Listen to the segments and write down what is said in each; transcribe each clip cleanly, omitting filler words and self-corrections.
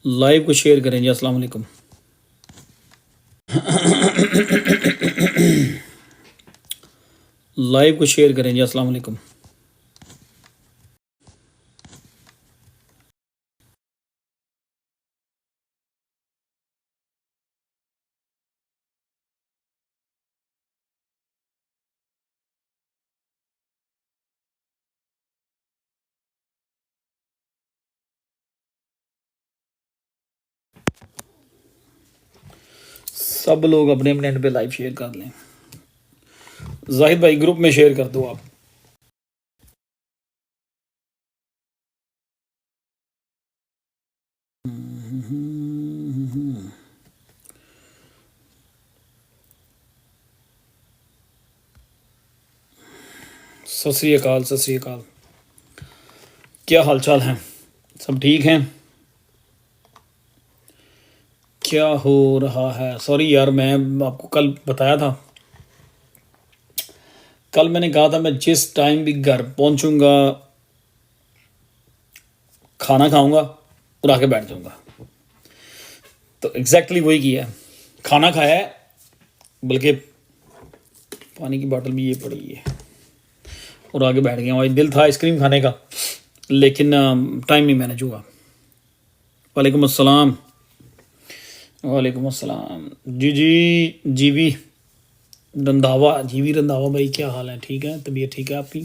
Live को share करें जी। अस्सलाम वालेकुम। लाइव को शेयर करें जी। अस्सलाम वालेकुम। सब लोग अपने अपने एंड पे लाइव शेयर कर लें। जाहिद भाई ग्रुप में शेयर कर दो आप। सत श्री अकाल, सत श्री अकाल। क्या हालचाल है? सब ठीक हैं? क्या हो रहा है? सॉरी यार, मैं आपको कल बताया था, कल मैंने कहा था मैं जिस टाइम भी घर पहुंचूंगा खाना खाऊंगा और आके बैठ जाऊंगा। तो एग्जैक्टली वही किया है। खाना खाया है, बल्कि पानी की बोतल भी ये पड़ी है, और आगे बैठ गया। और दिल था आइसक्रीम खाने का, लेकिन टाइम नहीं मैनेज हुआ। वालेकुम अस्सलाम। वालेकुम अस्सलाम। जी जीवी रंधावा, जीवी रंधावा भाई, क्या हाल है? ठीक है? तबीयत ठीक है आपकी?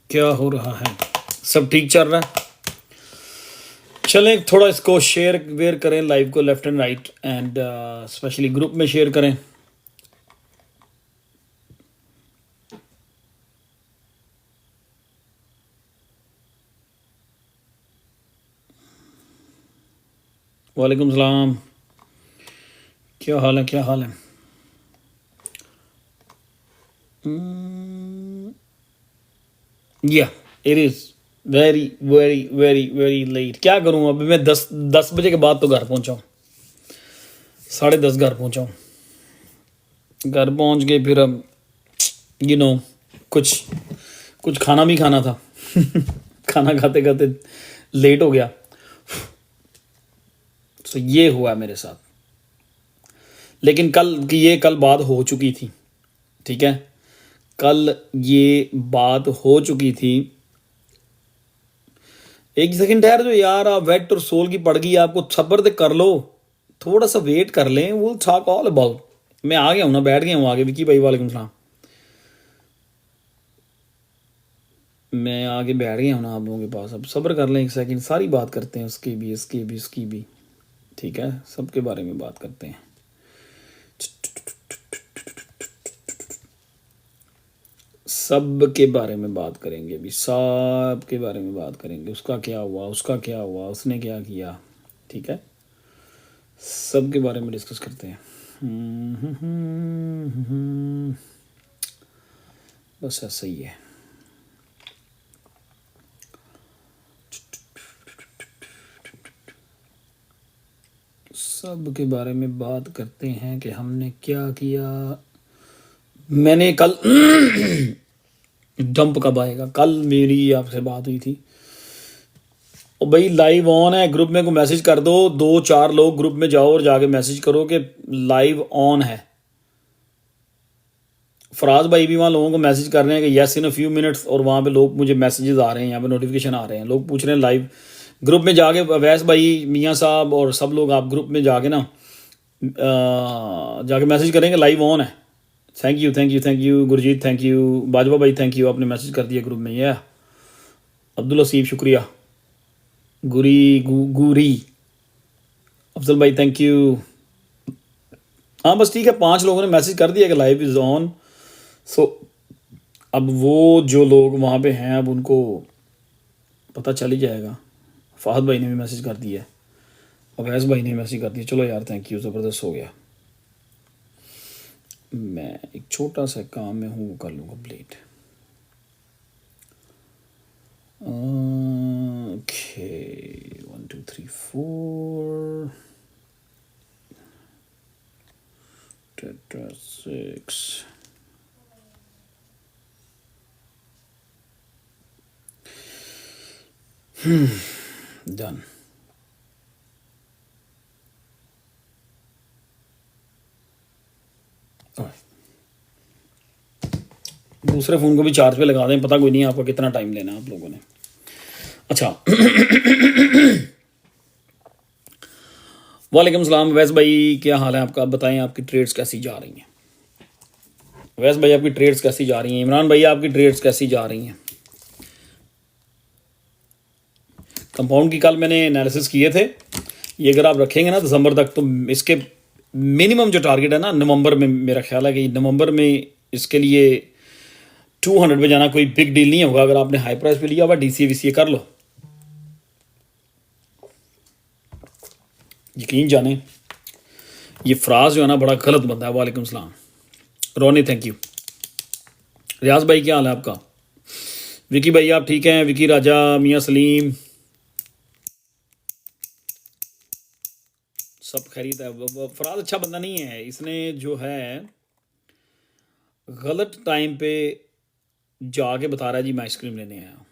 क्या हो रहा है? सब ठीक चल रहा है? चलें, थोड़ा इसको शेयर वेयर करें लाइव को, left and right, and specially group में शेयर करें। वालेकुम सलाम। क्या हाल है? क्या हाल है? या it is very very very very late. क्या करूँ अभी मैं? 10 बजे के बाद तो घर पहुँचा हूँ, 10:30 घर पहुँचा हूँ। घर पहुँच के फिर अब कुछ कुछ खाना भी खाना था। खाना खाते खाते लेट हो गया। तो ये हुआ मेरे साथ, लेकिन कल बात हो चुकी थी। ठीक है, कल ये बात हो चुकी थी। एक सेकंड ठहर जो यार, आप वेट और सोल की पड़ गई, आपको सब्र तो कर लो, थोड़ा सा वेट कर लें। वो टॉक ऑल अबाउट। मैं आ गया हूँ ना, बैठ गया हूँ आगे। विकी भाई वालेकुम सलाम। मैं आगे बैठ गया हूँ ना आप लोगों के पास। अब सब्र कर लें एक सेकंड, सारी बात करते हैं, उसकी भी, इसकी भी, उसकी भी। ठीक है, सबके बारे में बात करते हैं। सब के बारे में बात करेंगे अभी, सब के बारे में बात करेंगे। उसका क्या हुआ, उसका क्या हुआ, उसने क्या किया। ठीक है, सब के बारे में डिस्कस करते हैं। बस ऐसा ही है। सब के बारे में बात करते हैं कि हमने क्या किया। मैंने कल डंप कब आएगा? कल मेरी आपसे बात हुई थी। और भाई लाइव ऑन है, ग्रुप में को मैसेज कर दो, 2-4 लोग ग्रुप में जाओ और जाके मैसेज करो कि लाइव ऑन है। फराज भाई भी वहाँ लोगों को मैसेज कर रहे हैं कि yes in a few minutes, और वहाँ पे लोग, मुझे मैसेजेस आ रहे हैं, यहाँ पे नोटिफिकेशन आ रहे हैं, लोग पूछ रहे हैं लाइव। ग्रुप में जाके अवैस भाई, मियाँ साहब और सब लोग, आप ग्रुप में जाके ना जाके मैसेज करेंगे लाइव ऑन है। Thank you, thank you, thank you Gurjeet, thank you Bajwa भाई, थैंक यू, आपने मैसेज कर दिया ग्रुप में। ये अब्दुल हसीब शुक्रिया। गुरी अफजल भाई थैंक यू। हाँ बस ठीक है, 5 लोगों ने मैसेज कर दिया कि लाइव इज़ ऑन। सो अब वो जो लोग वहाँ पे हैं, अब उनको पता चल ही जाएगा। फहद भाई ने भी मैसेज कर दिया, अवैस भाई ने मैसेज कर दिया। चलो यार, थैंक यू, ज़बरदस्त हो गया। मैं एक छोटा सा काम में हूँ, वो कर लूँ कंप्लीट। Okay, 1 2 3 4 6 done. दूसरे फ़ोन को भी चार्ज पे लगा दें, पता कोई नहीं आपको कितना टाइम लेना है आप लोगों ने। अच्छा वालेकुम सलाम वैस भाई, क्या हाल है आपका? बताएं आपकी ट्रेड्स कैसी जा रही हैं? वैस भाई आपकी ट्रेड्स कैसी जा रही हैं? इमरान भाई आपकी ट्रेड्स कैसी जा रही हैं? कंपाउंड की कल मैंने एनालिसिस किए थे, ये अगर आप रखेंगे ना दिसंबर तक तो इसके मिनिमम जो टारगेट है ना नवंबर में, मेरा ख्याल है कि नवंबर में इसके लिए 200 पे जाना कोई बिग डील नहीं होगा। अगर आपने हाई प्राइस पे लिया हुआ डीसीए वीसीए कर लो, यकीन जाने ये फ्राज जो है ना बड़ा गलत बनता है। वालेकुम सलाम रोनी, थैंक यू। रियाज भाई क्या हाल है आपका? विकी भाई आप ठीक हैं? विकी राजा, मियाँ सलीम, सब खरीद है। फराज अच्छा बंदा नहीं है, इसने जो है गलत टाइम पे जाके बता रहा है जी मैं आइसक्रीम लेने आया हूँ,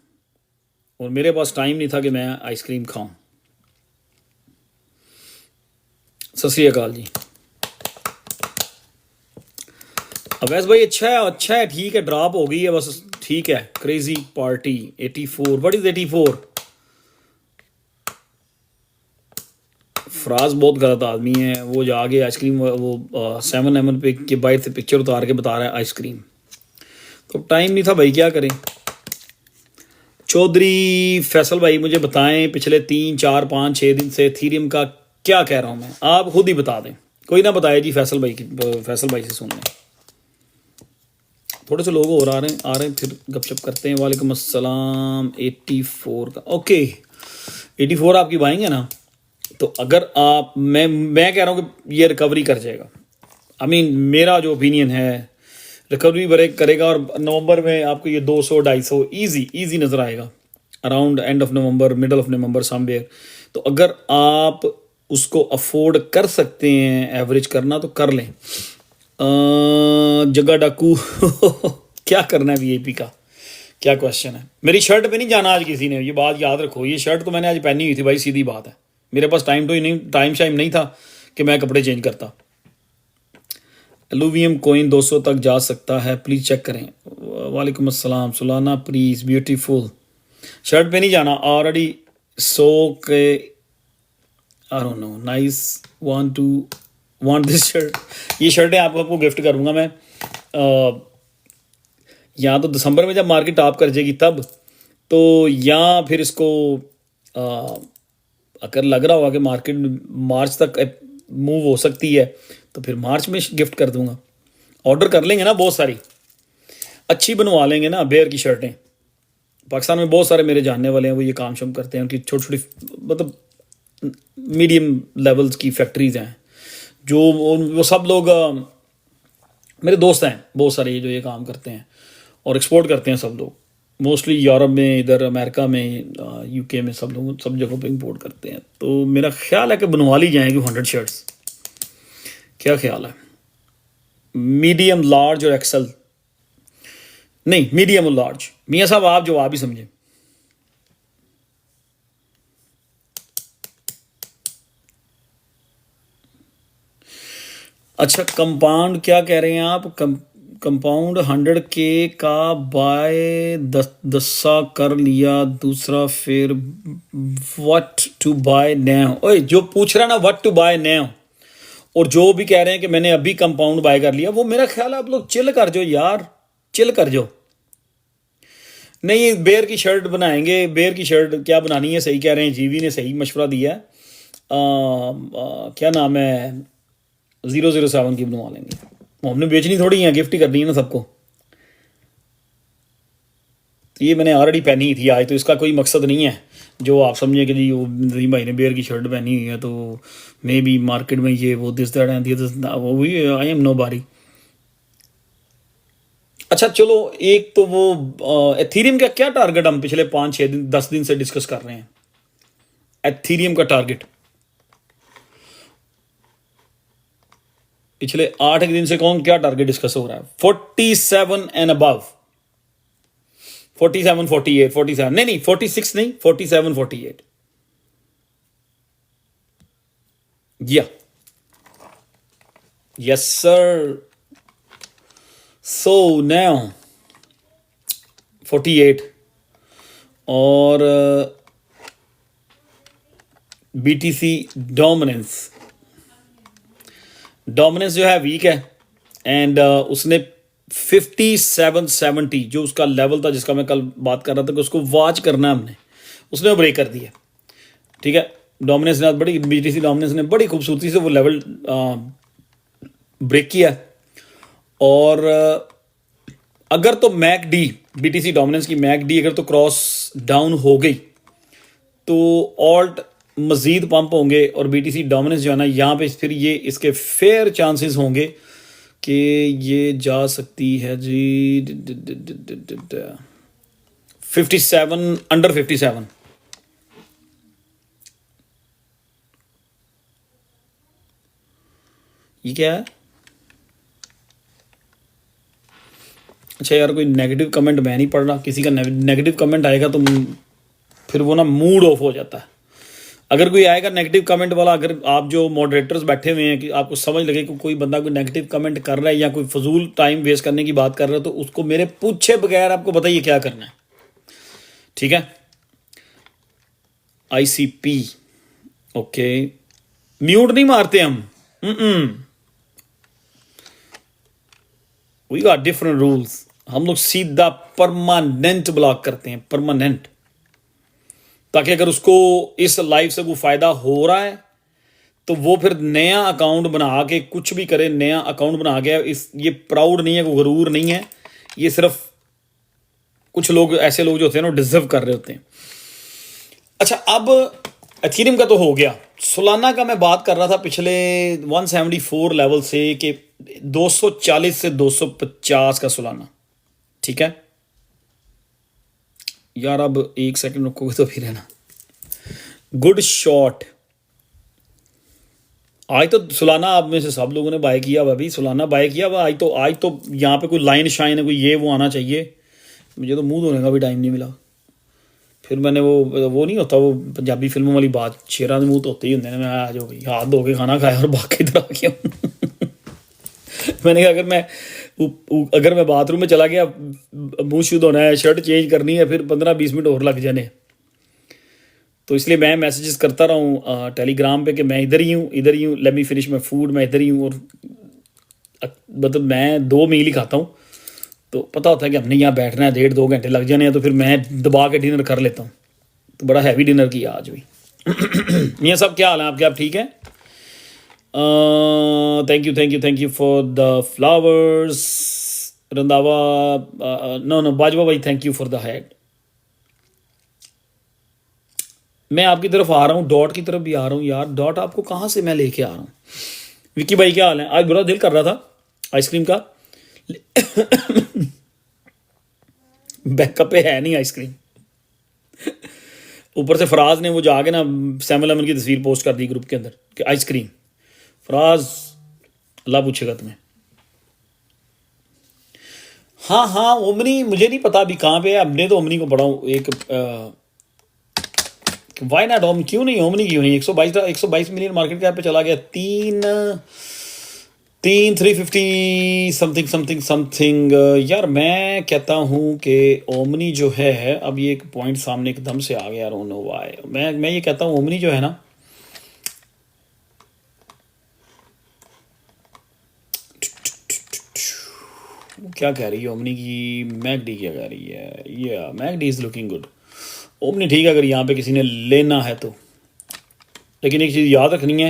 और मेरे पास टाइम नहीं था कि मैं आइसक्रीम खाऊं। सत श्री अकाल जी। अवैस भाई अच्छा है ठीक है, ड्रॉप हो गई है बस, ठीक है। Crazy party 84, what is 84? Faraz बहुत गलत आदमी है, वो जाके आइसक्रीम वो 7 पे के बाहर से पिक्चर उतार के बता रहा है आइसक्रीम, तो टाइम नहीं था भाई, क्या करें। चौधरी फैसल भाई मुझे बताएं पिछले 3 4 5 6 दिन से एथेरियम का क्या कह रहा हूं मैं, आप खुद ही बता दें, कोई ना बताए जी। फैसल भाई से सुन लें। थोड़े से लोग और आ रहे हैं फिर गपशप करते हैं। वालेकुम अस्सलाम। 84 का ओके, 84 आपकी बाएंगे ना, तो अगर आप मैं कह रहा हूँ कि ये रिकवरी कर जाएगा। आई मीन मेरा जो ओपिनियन है रिकवरी ब्रेक करेगा, और नवंबर में आपको ये 200 250 इजी नज़र आएगा, around end of November middle of November somewhere. तो अगर आप उसको अफोर्ड कर सकते हैं एवरेज करना तो कर लें। जगह डाकू क्या करना है वीआईपी का, क्या क्वेश्चन है? मेरी शर्ट पे नहीं जाना आज किसी ने, ये बात याद रखो। ये शर्ट तो मैंने आज पहनी हुई थी भाई, सीधी बात है, मेरे पास टाइम शाइम नहीं था कि मैं कपड़े चेंज करता। एलुवियम कोइन 200 तक जा सकता है, प्लीज़ चेक करें। वालेकुम अस्सलाम सुलाना प्लीज़ ब्यूटीफुल। शर्ट पे नहीं जाना ऑलरेडी, सो के आई don't no nice want this shirt. ये शर्टें आपको गिफ्ट करूँगा मैं, या तो दिसंबर में जब मार्केट टॉप कर जाएगी तब, तो या फिर इसको अगर लग रहा होगा कि मार्केट मार्च तक मूव हो सकती है तो फिर मार्च में गिफ्ट कर दूंगा। ऑर्डर कर लेंगे ना, बहुत सारी अच्छी बनवा लेंगे ना बेयर की शर्टें। पाकिस्तान में बहुत सारे मेरे जानने वाले हैं, वो ये काम शुम करते हैं, उनकी छोटी छोटी मतलब मीडियम लेवल्स की फैक्ट्रीज हैं, जो वो सब लोग मेरे दोस्त हैं बहुत सारे जो ये काम करते हैं और एक्सपोर्ट करते हैं सब लोग, मोस्टली यूरोप में, इधर अमेरिका में, यूके में, सब लोग सब जगहों पे इंपोर्ट करते हैं। तो मेरा ख्याल है कि बनवा ली जाएंगी 100 शर्ट्स। क्या ख्याल है? मीडियम लार्ज और एक्सल नहीं, मीडियम और लार्ज। मियाँ साहब आप जवाब ही समझे। अच्छा कंपाउंड क्या कह रहे हैं आप? कंपाउंड 100K का बाय 10 कर लिया, दूसरा फिर व्हाट टू बाय नाउ। ओए जो पूछ रहा ना व्हाट टू बाय नाउ, और जो भी कह रहे हैं कि मैंने अभी कंपाउंड बाय कर लिया, वो मेरा ख्याल है आप लोग चिल कर जाओ यार, चिल कर जाओ। नहीं बेयर की शर्ट बनाएंगे, बेयर की शर्ट क्या बनानी है, सही कह रहे हैं, जीवी ने सही मशवरा दिया है। क्या नाम है, 007 की बनवा लेंगे, हमने बेचनी थोड़ी है, गिफ्ट ही करनी है ना सबको। तो ये मैंने ऑलरेडी पहनी थी आज, तो इसका कोई मकसद नहीं है जो आप समझे कि जी वो नदीम भाई ने बेयर की शर्ट पहनी हुई है तो मे बी मार्केट में ये वो दिस दैट एंड वो भी आई एम नो बारी। अच्छा चलो, एक तो वो एथेरियम का क्या टारगेट हम पिछले 5 6 दिन 10 दिन से डिस्कस कर रहे हैं। एथेरियम का टारगेट पिछले 8 दिन से कौन क्या टारगेट डिस्कस हो रहा है? 47 एंड अबव, 47 48 47 नहीं 46 नहीं 47 48 या यस सर। सो नाउ 48 और बीटीसी डोमिनेंस जो है वीक है एंड उसने 5770 जो उसका लेवल था जिसका मैं कल बात कर रहा था कि उसको वॉच करना है हमने, उसने ब्रेक कर दिया। ठीक है, डोमिनेंस ने बड़ी बीटीसी डोमिनेंस ने बड़ी खूबसूरती से वो लेवल ब्रेक किया और अगर तो मैक डी बीटीसी डोमिनेंस की मैक डी अगर तो क्रॉस डाउन हो गई तो ऑल्ट मजीद पंप होंगे और बीटीसी डोमिनेंस जो है ना यहाँ पे फिर ये इसके फेयर चांसेस होंगे कि ये जा सकती है जी 57 अंडर 57। ये क्या है? अच्छा यार कोई नेगेटिव कमेंट मैं नहीं पढ़ रहा, किसी का नेगेटिव कमेंट आएगा तो फिर वो ना मूड ऑफ हो जाता है। अगर कोई आएगा नेगेटिव कमेंट वाला, अगर आप जो मॉडरेटर्स बैठे हुए हैं कि आपको समझ लगे कि कोई बंदा कोई नेगेटिव कमेंट कर रहा है या कोई फजूल टाइम वेस्ट करने की बात कर रहा है तो उसको मेरे पूछे बगैर आपको बताइए क्या करना है। ठीक है, ICP ओके, म्यूट नहीं मारते हम। वी गॉट डिफरेंट रूल्स, हम लोग सीधा परमानेंट ब्लॉक करते हैं, परमानेंट, ताकि अगर उसको इस लाइफ से कोई फायदा हो रहा है तो वो फिर नया अकाउंट बना के कुछ भी करे, नया अकाउंट बना के इस ये प्राउड नहीं है, कोई गरूर नहीं है, ये सिर्फ कुछ लोग ऐसे लोग जो होते हैं ना डिजर्व कर रहे होते हैं। अच्छा अब एथेरियम का तो हो गया, सोलाना का मैं बात कर रहा था पिछले 174 लेवल से कि 240 से 250 का सोलाना। ठीक है यार, अब 1 सेकंड रुकोगे तो फिर है ना, गुड शॉट। आज तो सोलाना आप में से सब लोगों ने बाय किया हुआ, अभी सोलाना बाय किया हुआ। आज तो यहाँ पे कोई लाइन शाइन है, कोई ये वो आना चाहिए। मुझे तो मुंह धोने का भी टाइम नहीं मिला। फिर मैंने वो नहीं होता वो पंजाबी फिल्मों वाली बात, शेरा के मुंह धोते ही होंगे ना, मैं आ जाओ भाई हाथ धो के खाना खाया और बाकी इधर आ गया। मैंने कहा अगर मैं बाथरूम में चला गया, मुंह शुद्ध होना है, शर्ट चेंज करनी है, फिर 15-20 मिनट और लग जाने। तो इसलिए मैं मैसेजेस करता रहा हूँ टेलीग्राम पे कि मैं इधर ही हूँ, let me finish my food, मैं इधर ही हूँ। और मतलब मैं 2 मील ही खाता हूँ, तो पता होता है कि हमने यहाँ बैठना है, 1.5-2 घंटे लग जाने हैं, तो फिर मैं दबा के डिनर कर लेता हूँ। तो बड़ा हैवी डिनर किया आज भी। ये सब क्या हाल है आपके? आप ठीक हैं? Thank you for the flowers Randhawa. No Bajwa भाई, thank you for the head. मैं आपकी तरफ आ रहा हूँ, डॉट की तरफ भी आ रहा हूँ यार। डॉट आपको कहाँ से मैं लेके आ रहा हूँ? विक्की भाई क्या हाल है? आज बड़ा दिल कर रहा था आइसक्रीम का, बैकअप पे है नहीं आइसक्रीम। ऊपर से फराज ने वो जाके ना 7-Eleven की तस्वीर पोस्ट कर दी ग्रुप के अंदर कि आइसक्रीम। फराज अल्लाह पूछेगा तुम्हें। हाँ ओमनी मुझे नहीं पता अभी कहाँ पे है। हमने तो ओमनी को पढ़ा एक वाई नॉट ओम, क्यों नहीं ओमनी, क्यों नहीं? 122 मिलियन मार्केट कैप पे चला गया। 350 समथिंग। यार मैं कहता हूँ कि ओमनी जो है, अब ये एक पॉइंट सामने एकदम से आ गया, रोनो वाई। मैं ये कहता हूँ ओमनी जो है ना, क्या कह रही है ओमनी की? मैकडी क्या कह रही है? ये McD is looking good. Omni ठीक है अगर यहाँ पे किसी ने लेना है तो, लेकिन एक चीज़ याद रखनी है,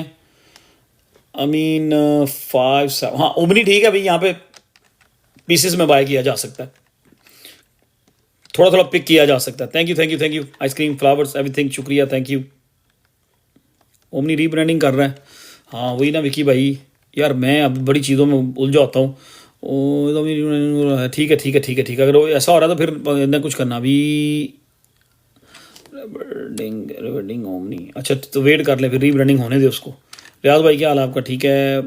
आई मीन 5-7, हाँ ओमनी ठीक है भाई, यहाँ पे पीसेस में बाय किया जा सकता है, थोड़ा पिक किया जा सकता है। Thank you ice cream, flowers, everything, शुक्रिया, थैंक यू। ओमनी रीब्रांडिंग कर रहा है, हाँ वही ना विकी भाई। यार मैं अब बड़ी चीज़ों में उलझ जाता हूँ। ठीक है। अगर ऐसा हो रहा है तो फिर इतना कुछ करना भी। रिब्रांडिंग ओमनी, अच्छा तो वेट कर ले, फिर रीब्रांडिंग होने दे उसको। रियाज भाई क्या हाल है आपका? ठीक है।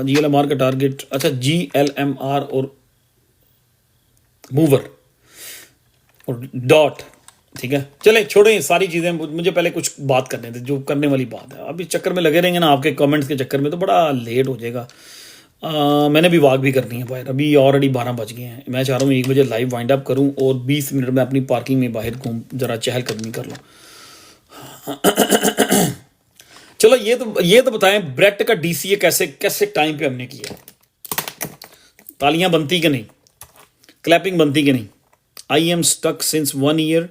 GLMR का टारगेट, अच्छा GLMR और मूवर और डॉट, ठीक है। चले छोड़ें ये सारी चीज़ें, मुझे पहले कुछ बात करने थे, जो करने वाली बात है। अब इस चक्कर में लगे रहेंगे ना आपके कमेंट्स के चक्कर में तो बड़ा लेट हो जाएगा। मैंने भी वॉक भी करनी है बाहर, अभी ऑलरेडी 12 बज गए हैं। मैं चाह रहा हूँ 1 बजे लाइव वाइंड अप करूँ और 20 मिनट में अपनी पार्किंग में बाहर घूम जरा चहलकदमी कर लूँ। चलो ये तो बताएं, ब्रेट का DCA कैसे कैसे टाइम पे हमने किया? तालियां बनती कि नहीं, क्लैपिंग बनती कि नहीं? I am stuck since 1 year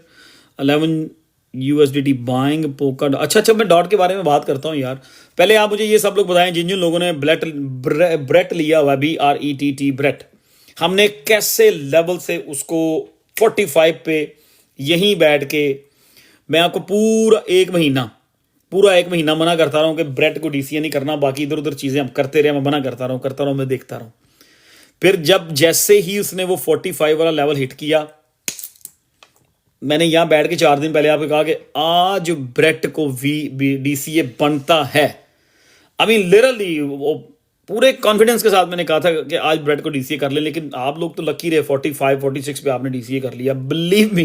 11 USDT buying poker. अच्छा, मैं डॉट के बारे में बात करता हूँ यार। पहले आप मुझे ये सब लोग बताएं जिन जिन लोगों ने ब्रेट लिया हुआ, BRETT ब्रेट, हमने कैसे लेवल से उसको 45 पे यहीं बैठ के, मैं आपको पूरा एक महीना मना करता रहा हूँ कि ब्रेट को DCA नहीं करना, बाकी इधर उधर चीज़ें हम करते रहे, मैं मना करता रहा हूँ, मैं देखता रहा हूँ। फिर जब जैसे ही उसने वो 45 वाला लेवल हिट किया, मैंने यहाँ बैठ के 4 दिन पहले आपको कहा कि आज ब्रेट को DCA बनता है। आई मीन लिटरली वो पूरे कॉन्फिडेंस के साथ मैंने कहा था कि आज ब्रेट को DCA कर ले, लेकिन आप लोग तो लकी रहे, 45 46 पे आपने DCA कर लिया। बिलीव मी,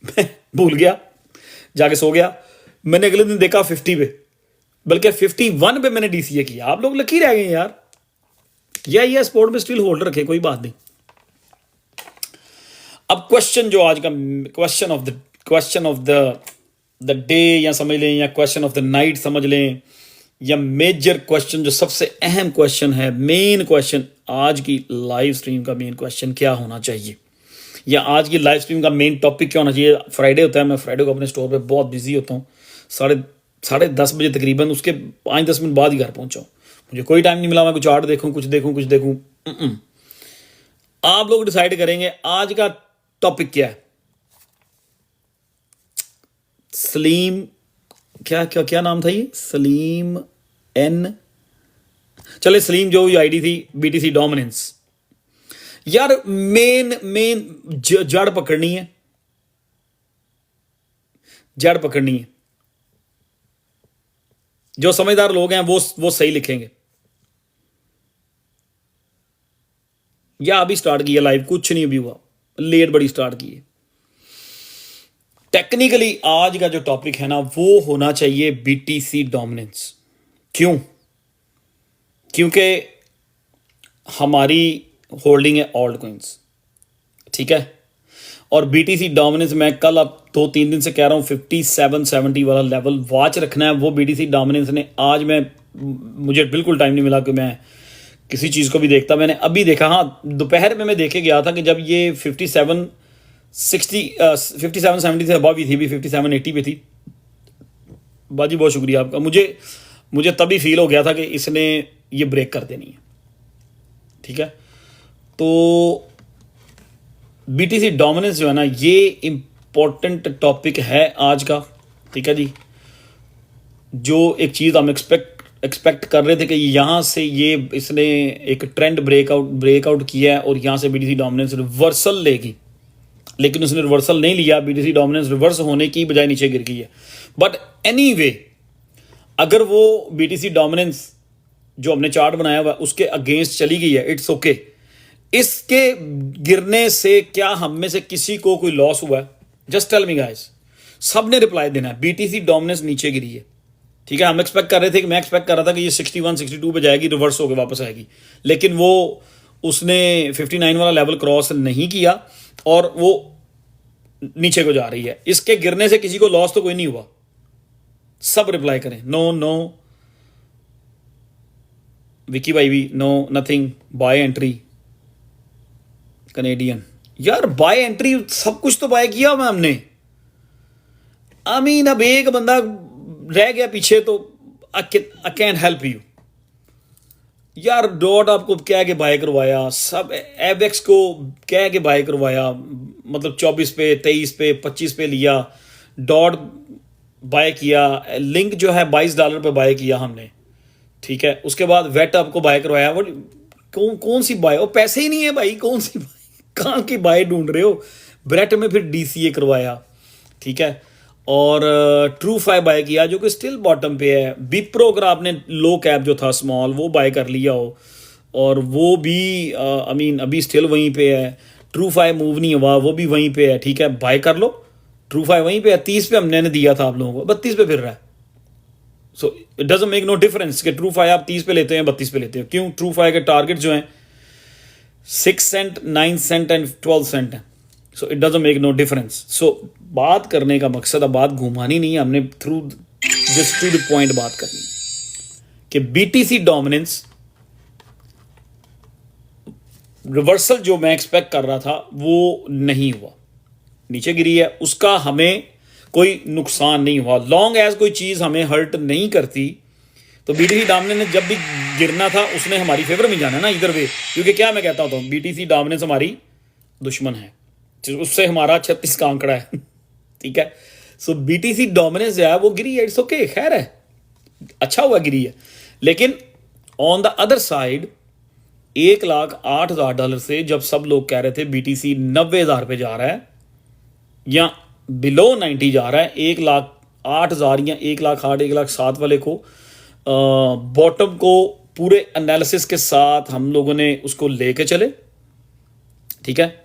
मैं भूल गया, जाके सो गया। मैंने अगले दिन देखा 50 पे, बल्कि 51 पे मैंने DCA किया। आप लोग लकी रह गए यार। यह स्पोर्ट में स्टिल होल्ड रखे, कोई बात नहीं। अब क्वेश्चन जो आज का क्वेश्चन ऑफ द डे या समझ लें, या क्वेश्चन ऑफ द नाइट समझ लें, या मेजर क्वेश्चन, जो सबसे अहम क्वेश्चन है, मेन क्वेश्चन, आज की लाइव स्ट्रीम का मेन क्वेश्चन क्या होना चाहिए, या आज की लाइव स्ट्रीम का मेन टॉपिक क्या होना चाहिए। फ्राइडे होता है, मैं फ्राइडे को अपने स्टोर पे बहुत बिजी होता हूँ, 10:30 बजे तकरीबन, उसके 5-10 मिनट बाद ही घर पहुंचा हूँ। मुझे कोई टाइम नहीं मिला मैं कुछ आर्ट देखूँ, कुछ देखूँ। आप लोग डिसाइड करेंगे आज का टॉपिक क्या है। सलीम, क्या नाम था ये, सलीम N, चले सलीम जो आईडी थी, BTC डोमिनेंस। यार मेन जड़ पकड़नी है, जो समझदार लोग हैं वो सही लिखेंगे। या अभी स्टार्ट किया लाइव, कुछ नहीं अभी हुआ, लेट बड़ी स्टार्ट की है। टेक्निकली आज का जो टॉपिक है ना, वो होना चाहिए BTC डोमिनेंस। क्योंकि हमारी होल्डिंग है ऑल्ट कॉइंस, ठीक है। और BTC डोमिनेंस मैं कल, अब 2-3 दिन से कह रहा हूँ, 57-70 वाला लेवल वॉच रखना है। वो BTC डोमिनेंस ने आज मुझे बिल्कुल टाइम नहीं मिला कि मैं किसी चीज़ को भी देखता। मैंने अभी देखा, हाँ दोपहर में मैं देखे गया था कि जब ये 57-70 से अबव ही थी, भी 57-80 पे थी। बाजी बहुत शुक्रिया आपका। मुझे तभी फील हो गया था कि इसने ये ब्रेक कर देनी है, ठीक है। तो BTC डोमिनेंस जो है ना, ये इंपॉर्टेंट टॉपिक है आज का, ठीक है जी। जो एक चीज़ हम एक्सपेक्ट कर रहे थे कि यहाँ से इसने एक ट्रेंड ब्रेकआउट किया है और यहाँ से BTC डोमिनेंस रिवर्सल लेगी, लेकिन उसने रिवर्सल नहीं लिया। BTC डोमिनेंस रिवर्स होने की बजाय नीचे गिर गई है। बट एनीवे, अगर वो BTC डोमिनेंस जो हमने चार्ट बनाया हुआ उसके अगेंस्ट चली गई है, इट्स ओके। इसके गिरने से क्या हम में से किसी को कोई लॉस हुआ है? Just tell me guys. सब ने रिप्लाई देना है। BTC डोमिनेंस नीचे गिरी है, ठीक है। मैं एक्सपेक्ट कर रहा था कि ये 61-62 पे जाएगी, रिवर्स होकर वापस आएगी, लेकिन वो उसने 59 वाला लेवल क्रॉस नहीं किया और वो नीचे को जा रही है। इसके गिरने से किसी को लॉस तो कोई नहीं हुआ। सब रिप्लाई करें, नो। विकी भाई भी no, nothing. Buy entry Canadian, यार बाय एंट्री सब कुछ तो बाय किया हुआ हमने। आई मीन अब एक बंदा रह गया पीछे, तो आई कैन हेल्प यू यार। डॉट आपको कह के बाय करवाया, सब एवेक्स को कह के बाय करवाया, मतलब 24 पे 23 पे 25 पे लिया, डॉट बाय किया, लिंक जो है $22 पे बाय किया हमने, ठीक है। उसके बाद वेट आपको बाय करवाया। वो कौन सी बाय, वो पैसे ही नहीं है भाई, कौन सी बाय, कहाँ की बाय ढूंढ रहे हो। ब्रेट में फिर DCA करवाया, ठीक है। और ट्रू फाइव बाय किया जो कि स्टिल बॉटम पे है। विप्रो अगर आपने लो कैप जो था स्मॉल वो बाय कर लिया हो और वो भी आई मीन अभी स्टिल वहीं पे है। ट्रू फाइव मूव नहीं हुआ, वो भी वहीं पे है, ठीक है, बाय कर लो। ट्रू फाइव वहीं पे है, 30 पे हमने दिया था आप लोगों को, 32 पे फिर रहा है। So it doesn't make no difference कि ट्रू फाइव आप 30 पे लेते हैं 32 पे लेते हो। क्यों? ट्रू फाइव के टारगेट जो हैं 6 सेंट, 9 सेंट एंड 12 सेंट है। So it doesn't make no difference. So बात करने का मकसद, अब बात घुमानी नहीं है हमने, through just to the point बात करनी कि बीटीसी डोमिनेंस रिवर्सल जो मैं एक्सपेक्ट कर रहा था वो नहीं हुआ, नीचे गिरी है, उसका हमें कोई नुकसान नहीं हुआ। लॉन्ग एज कोई चीज़ हमें हर्ट नहीं करती तो बीटीसी डोमिनेंस ने जब भी गिरना था उसने हमारी फेवर में जाना ना, इधर वे। क्योंकि क्या मैं कहता हूँ, बीटीसी डोमिनेंस हमारी दुश्मन है, उससे हमारा 36 का आंकड़ा है ठीक है। सो बीटीसी डोमिनेंस जो है वो गिरी है, इट्स ओके, खैर है, अच्छा हुआ गिरी है। लेकिन ऑन द अदर साइड $1,08,000 से जब सब लोग कह रहे थे बीटीसी 90,000 पे जा रहा है या बिलो 90 जा रहा है, 1,08,000 या 1,08,000 1,07,000 वाले को बॉटम को पूरे एनालिसिस के साथ हम लोगों ने उसको लेके चले, ठीक है।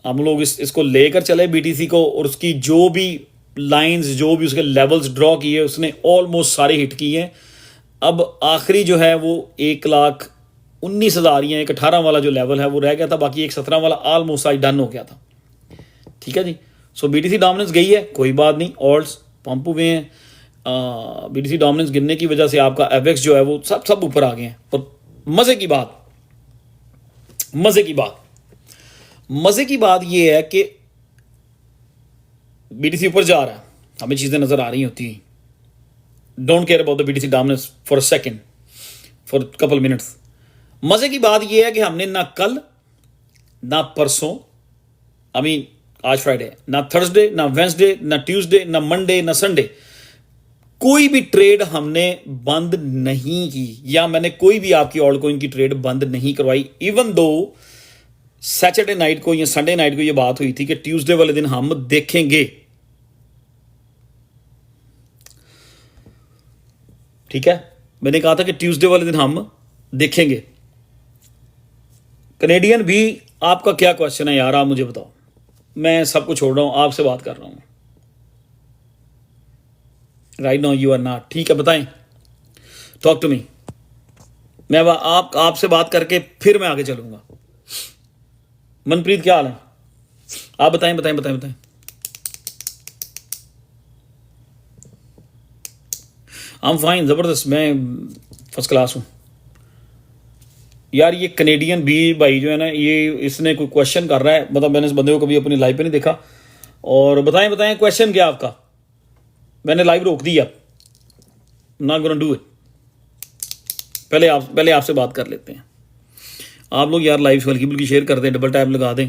हम लोग इसको लेकर चले बीटीसी को, और उसकी जो भी लाइंस, जो भी उसके लेवल्स ड्रॉ किए उसने ऑलमोस्ट सारे हिट किए हैं। अब आखिरी जो है वो 1,19,000 या 1,18 वाला जो लेवल है वो रह गया था, बाकी 1,17 वाला ऑलमोस्ट आज डन हो गया था, ठीक है जी। सो बीटीसी डोमिनेंस गई है, कोई बात नहीं, ऑल्ट्स पंप हुए हैं। बीटीसी डोमिनेंस गिरने की वजह से आपका एफएक्स जो है वो सब ऊपर आ गए हैं। पर मजे की बात ये है कि बीटीसी ऊपर जा रहा है, हमें चीजें नजर आ रही होती हैं। Don't care about the BTC dominance for a second, for couple minutes. मजे की बात यह है कि हमने ना कल, ना परसों, आई मीन आज फ्राइडे, ना थर्सडे, ना वेंसडे, ना ट्यूसडे, ना मंडे, ना संडे, कोई भी ट्रेड हमने बंद नहीं की, या मैंने कोई भी आपकी ऑल्ट कॉइन की ट्रेड बंद नहीं करवाई। इवन दो सैटरडे नाइट को या संडे नाइट को यह बात हुई थी कि ट्यूसडे वाले दिन हम देखेंगे, ठीक है, मैंने कहा था कि ट्यूसडे वाले दिन हम देखेंगे। कनेडियन भी आपका क्या क्वेश्चन है यार, आप मुझे बताओ, मैं सबको छोड़ रहा हूं, आपसे बात कर रहा हूं right now, you are not, ठीक है, बताएं, टॉक टू मी। मैं आपसे बात करके फिर मैं आगे चलूंगा। मनप्रीत क्या हाल है, आप बताएं। आई एम फाइन, जबरदस्त, मैं फर्स्ट क्लास हूं यार। ये कनेडियन बी भाई जो है ना, ये इसने कोई क्वेश्चन कर रहा है, मतलब मैंने इस बंदे को कभी अपनी लाइफ पे नहीं देखा। और बताएं क्वेश्चन क्या आपका, मैंने लाइव रोक दिया, नॉट गोना डू इट। पहले आपसे बात कर लेते हैं। आप लोग यार लाइव हल्की बुल्की शेयर कर दें, डबल टैप लगा दें।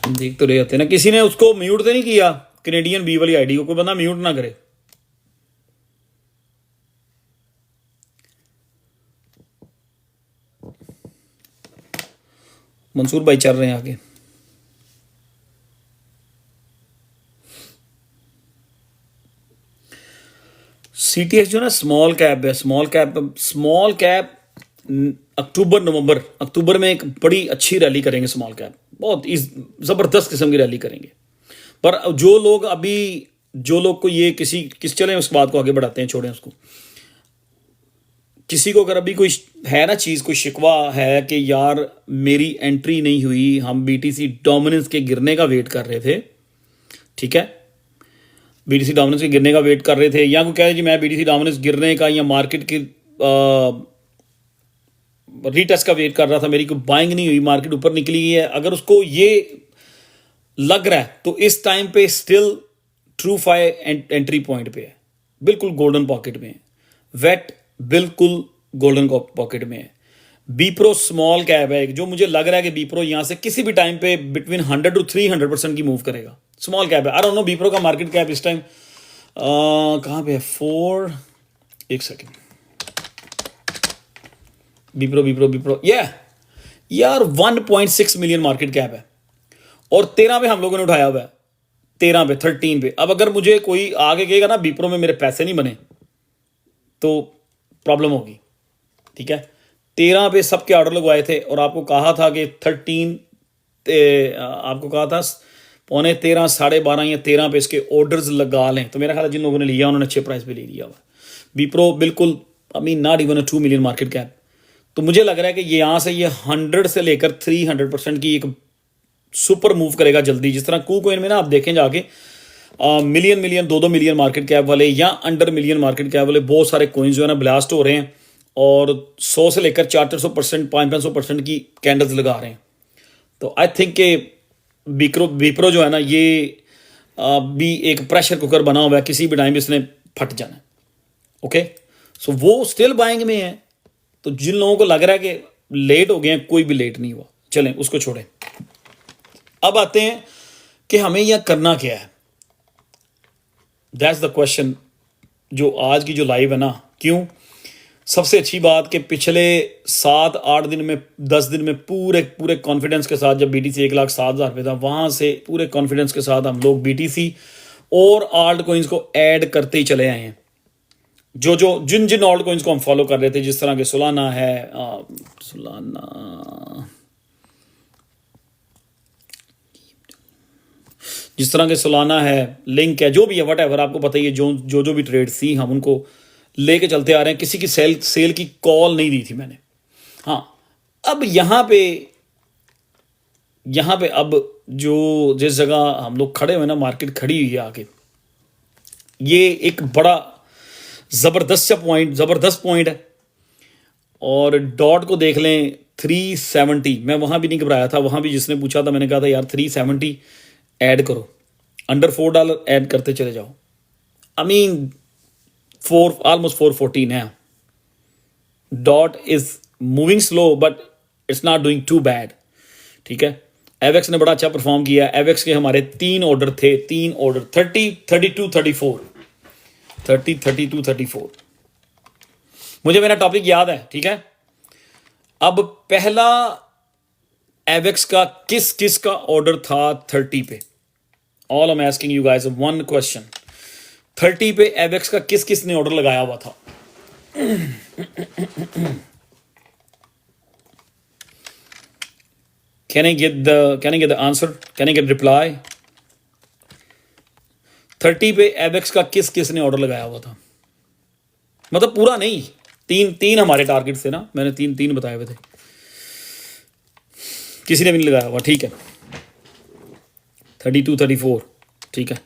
देख तो रहे होते ना, किसी ने उसको म्यूट तो नहीं किया, कनेडियन बी वाली आईडी को कोई बंदा म्यूट ना करे। मंसूर भाई चल रहे हैं आगे। सीटीएक्स जो ना स्मॉल कैप है, स्मॉल कैप अक्टूबर में एक बड़ी अच्छी रैली करेंगे स्मॉल कैप, बहुत जबरदस्त किस्म की रैली करेंगे। पर जो लोग को ये चलें उस बात को आगे बढ़ाते हैं, छोड़ें उसको। किसी को अगर अभी कोई है ना चीज़, कोई शिकवा है कि यार मेरी एंट्री नहीं हुई, हम बीटीसी डोमिनेंस के गिरने का वेट कर रहे थे, ठीक है, बीटीसी डोमिनेंस के गिरने का वेट कर रहे थे, या कोई कह रहे जी मैं बीटीसी डोमिनेंस गिरने का या मार्केट के रीटेस्ट का वेट कर रहा था, मेरी कोई बाइंग नहीं हुई, मार्केट ऊपर निकली है, अगर उसको ये लग रहा है तो इस टाइम पे still true five entry point पे है, बिल्कुल गोल्डन पॉकेट में है। वेट बिल्कुल गोल्डन पॉकेट में है। बीप्रो स्मॉल कैप है जो मुझे लग रहा है कि बीप्रो यहां से किसी भी टाइम पे बिटवीन 100 to 300% की मूव करेगा। स्मॉल कैप है, आई डोंट नो बीप्रो का मार्केट कैप इस टाइम कहां पे है, 4 एक सेकेंड, विप्रो विप्रो विप्रो यार 1.6 मिलियन मार्केट कैप है और 13 पे हम लोगों ने उठाया हुआ है, 13 पे 13 पे। अब अगर मुझे कोई आगे कहेगा ना विप्रो में मेरे पैसे नहीं बने तो प्रॉब्लम होगी, ठीक है। 13 पे सबके ऑर्डर लगवाए थे और आपको कहा था कि 13 आपको कहा था 12.5 12.5 या 13 पे इसके ऑर्डर्स लगा लें, तो मेरा ख्याल है जिन लोगों ने लिया उन्होंने अच्छे प्राइस पे ले लिया हुआ। विप्रो बिल्कुल I mean not even 2 million market cap. तो मुझे लग रहा है कि ये यहाँ से ये 100 से लेकर 300% की एक सुपर मूव करेगा जल्दी। जिस तरह KuCoin में ना आप देखें जाके मिलियन 2 मिलियन मार्केट कैप वाले या अंडर मिलियन मार्केट कैप वाले बहुत सारे कोइंस जो है ना ब्लास्ट हो रहे हैं और 100 से लेकर 400% 500% की कैंडल्स लगा रहे हैं। तो आई थिंक कि विप्रो जो है ना ये भी एक प्रेशर कुकर बना हुआ है, किसी भी टाइम इसने फट जाना है। ओके, सो वो स्टिल बाइंग में है। तो जिन लोगों को लग रहा है कि लेट हो गए हैं, कोई भी लेट नहीं हुआ, चलें उसको छोड़ें। अब आते हैं कि हमें यह करना क्या है। दैट्स द क्वेश्चन जो आज की जो लाइव है ना। क्यों? सबसे अच्छी बात कि पिछले 7-8 दिन में 10 दिन में पूरे कॉन्फिडेंस के साथ, जब BTC 1,07,000 पे था, वहां से पूरे कॉन्फिडेंस के साथ हम लोग BTC और आल्ट कोइंस को ऐड करते ही चले आए हैं। जिन ऑल्ट कोइंस को हम फॉलो कर रहे थे, जिस तरह के सोलाना है, जिस तरह के सोलाना है, लिंक है, जो भी है, वट आपको पता ही है, जो भी ट्रेड थी हम उनको लेके चलते आ रहे हैं। किसी की सेल की कॉल नहीं दी थी मैंने। हाँ, अब यहाँ पे अब जो जिस जगह हम लोग खड़े हुए ना, मार्केट खड़ी हुई है आगे, ये एक बड़ा जबरदस्त पॉइंट है। और डॉट को देख लें 370, मैं वहां भी नहीं घबराया था, वहां भी जिसने पूछा था मैंने कहा था यार 370 ऐड करो, अंडर $4 ऐड करते चले जाओ। आई मीन ऑलमोस्ट 414 है। Dot is moving slow but it's not doing too bad, ठीक है। एवेक्स ने बड़ा अच्छा परफॉर्म किया। एवेक्स के हमारे 3 ऑर्डर थे, 3 ऑर्डर 30 32 34 30 32 34। मुझे मेरा टॉपिक याद है, ठीक है। अब पहला एवेक्स का किस का ऑर्डर था 30 पे? All I am asking you guys one question. 30 पे एवेक्स का किस ने ऑर्डर लगाया हुआ था? Can I get the answer? Can I get reply? 30 पे एवेक्स का किस ने ऑर्डर लगाया हुआ था? मतलब पूरा नहीं, तीन हमारे टारगेट थे ना, मैंने तीन बताए हुए थे, किसी ने भी नहीं लगाया हुआ, ठीक है। 32 34, ठीक है।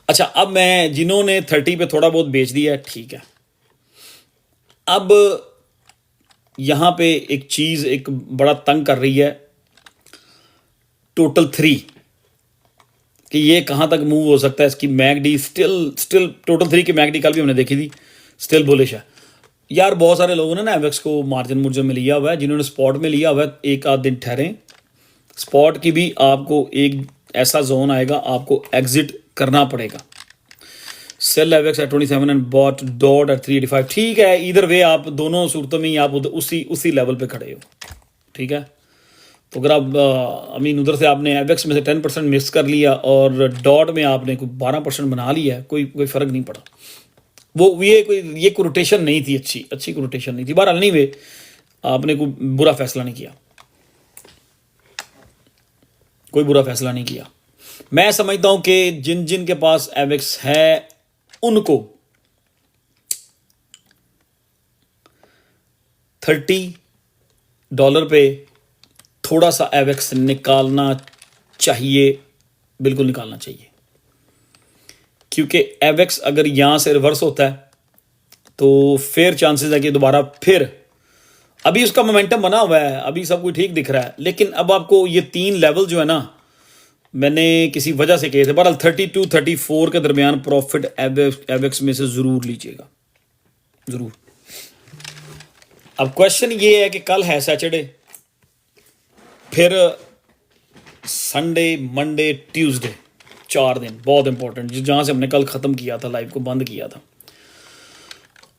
अच्छा, अब मैं जिन्होंने 30 पे थोड़ा बहुत बेच दिया है, ठीक है। अब यहां पे एक चीज एक बड़ा तंग कर रही है, टोटल 3, कि ये कहां तक मूव हो सकता है। इसकी मैगडी स्टिल टोटल 3 की मैगडी कल भी हमने देखी थी, स्टिल बुलिश है यार। बहुत सारे लोगों ने ना एवेक्स को मार्जिन में लिया हुआ है, जिन्होंने स्पॉट में लिया हुआ है, एक आध दिन ठहरें। स्पॉट की भी आपको एक ऐसा जोन आएगा, आपको एग्जिट करना पड़ेगा। Sell avax at 27 and bought dot at 385, ठीक है। इधर वे आप दोनों सूरतों में ही आप उसी लेवल पे खड़े हो, ठीक है। तो अगर आप आई मीन उधर से आपने एवेक्स में से 10% मिस कर लिया और डॉट में आपने कोई 12% बना लिया है, कोई फर्क नहीं पड़ा। वो ये कोई रोटेशन नहीं थी, अच्छी कोई रोटेशन नहीं थी। बहरहाल नहीं, वे आपने कोई बुरा फैसला नहीं किया, कोई बुरा फैसला नहीं किया। मैं समझता हूं कि जिन के पास एवेक्स है उनको $30 पे थोड़ा सा एवेक्स निकालना चाहिए, बिल्कुल निकालना चाहिए। क्योंकि एवेक्स अगर यहां से रिवर्स होता है तो फिर चांसेस है कि दोबारा फिर, अभी उसका मोमेंटम बना हुआ है, अभी सब कुछ ठीक दिख रहा है, लेकिन अब आपको ये 3 लेवल जो है ना, मैंने किसी वजह से कहे थे। बहरहाल 32 34 के दरमियान प्रॉफिट एवेक्स में से जरूर लीजिएगा, जरूर। अब क्वेश्चन ये है कि कल है सैटरडे, फिर संडे मंडे ट्यूसडे, 4 दिन बहुत इंपॉर्टेंट, जहां से हमने कल खत्म किया था, लाइव को बंद किया था।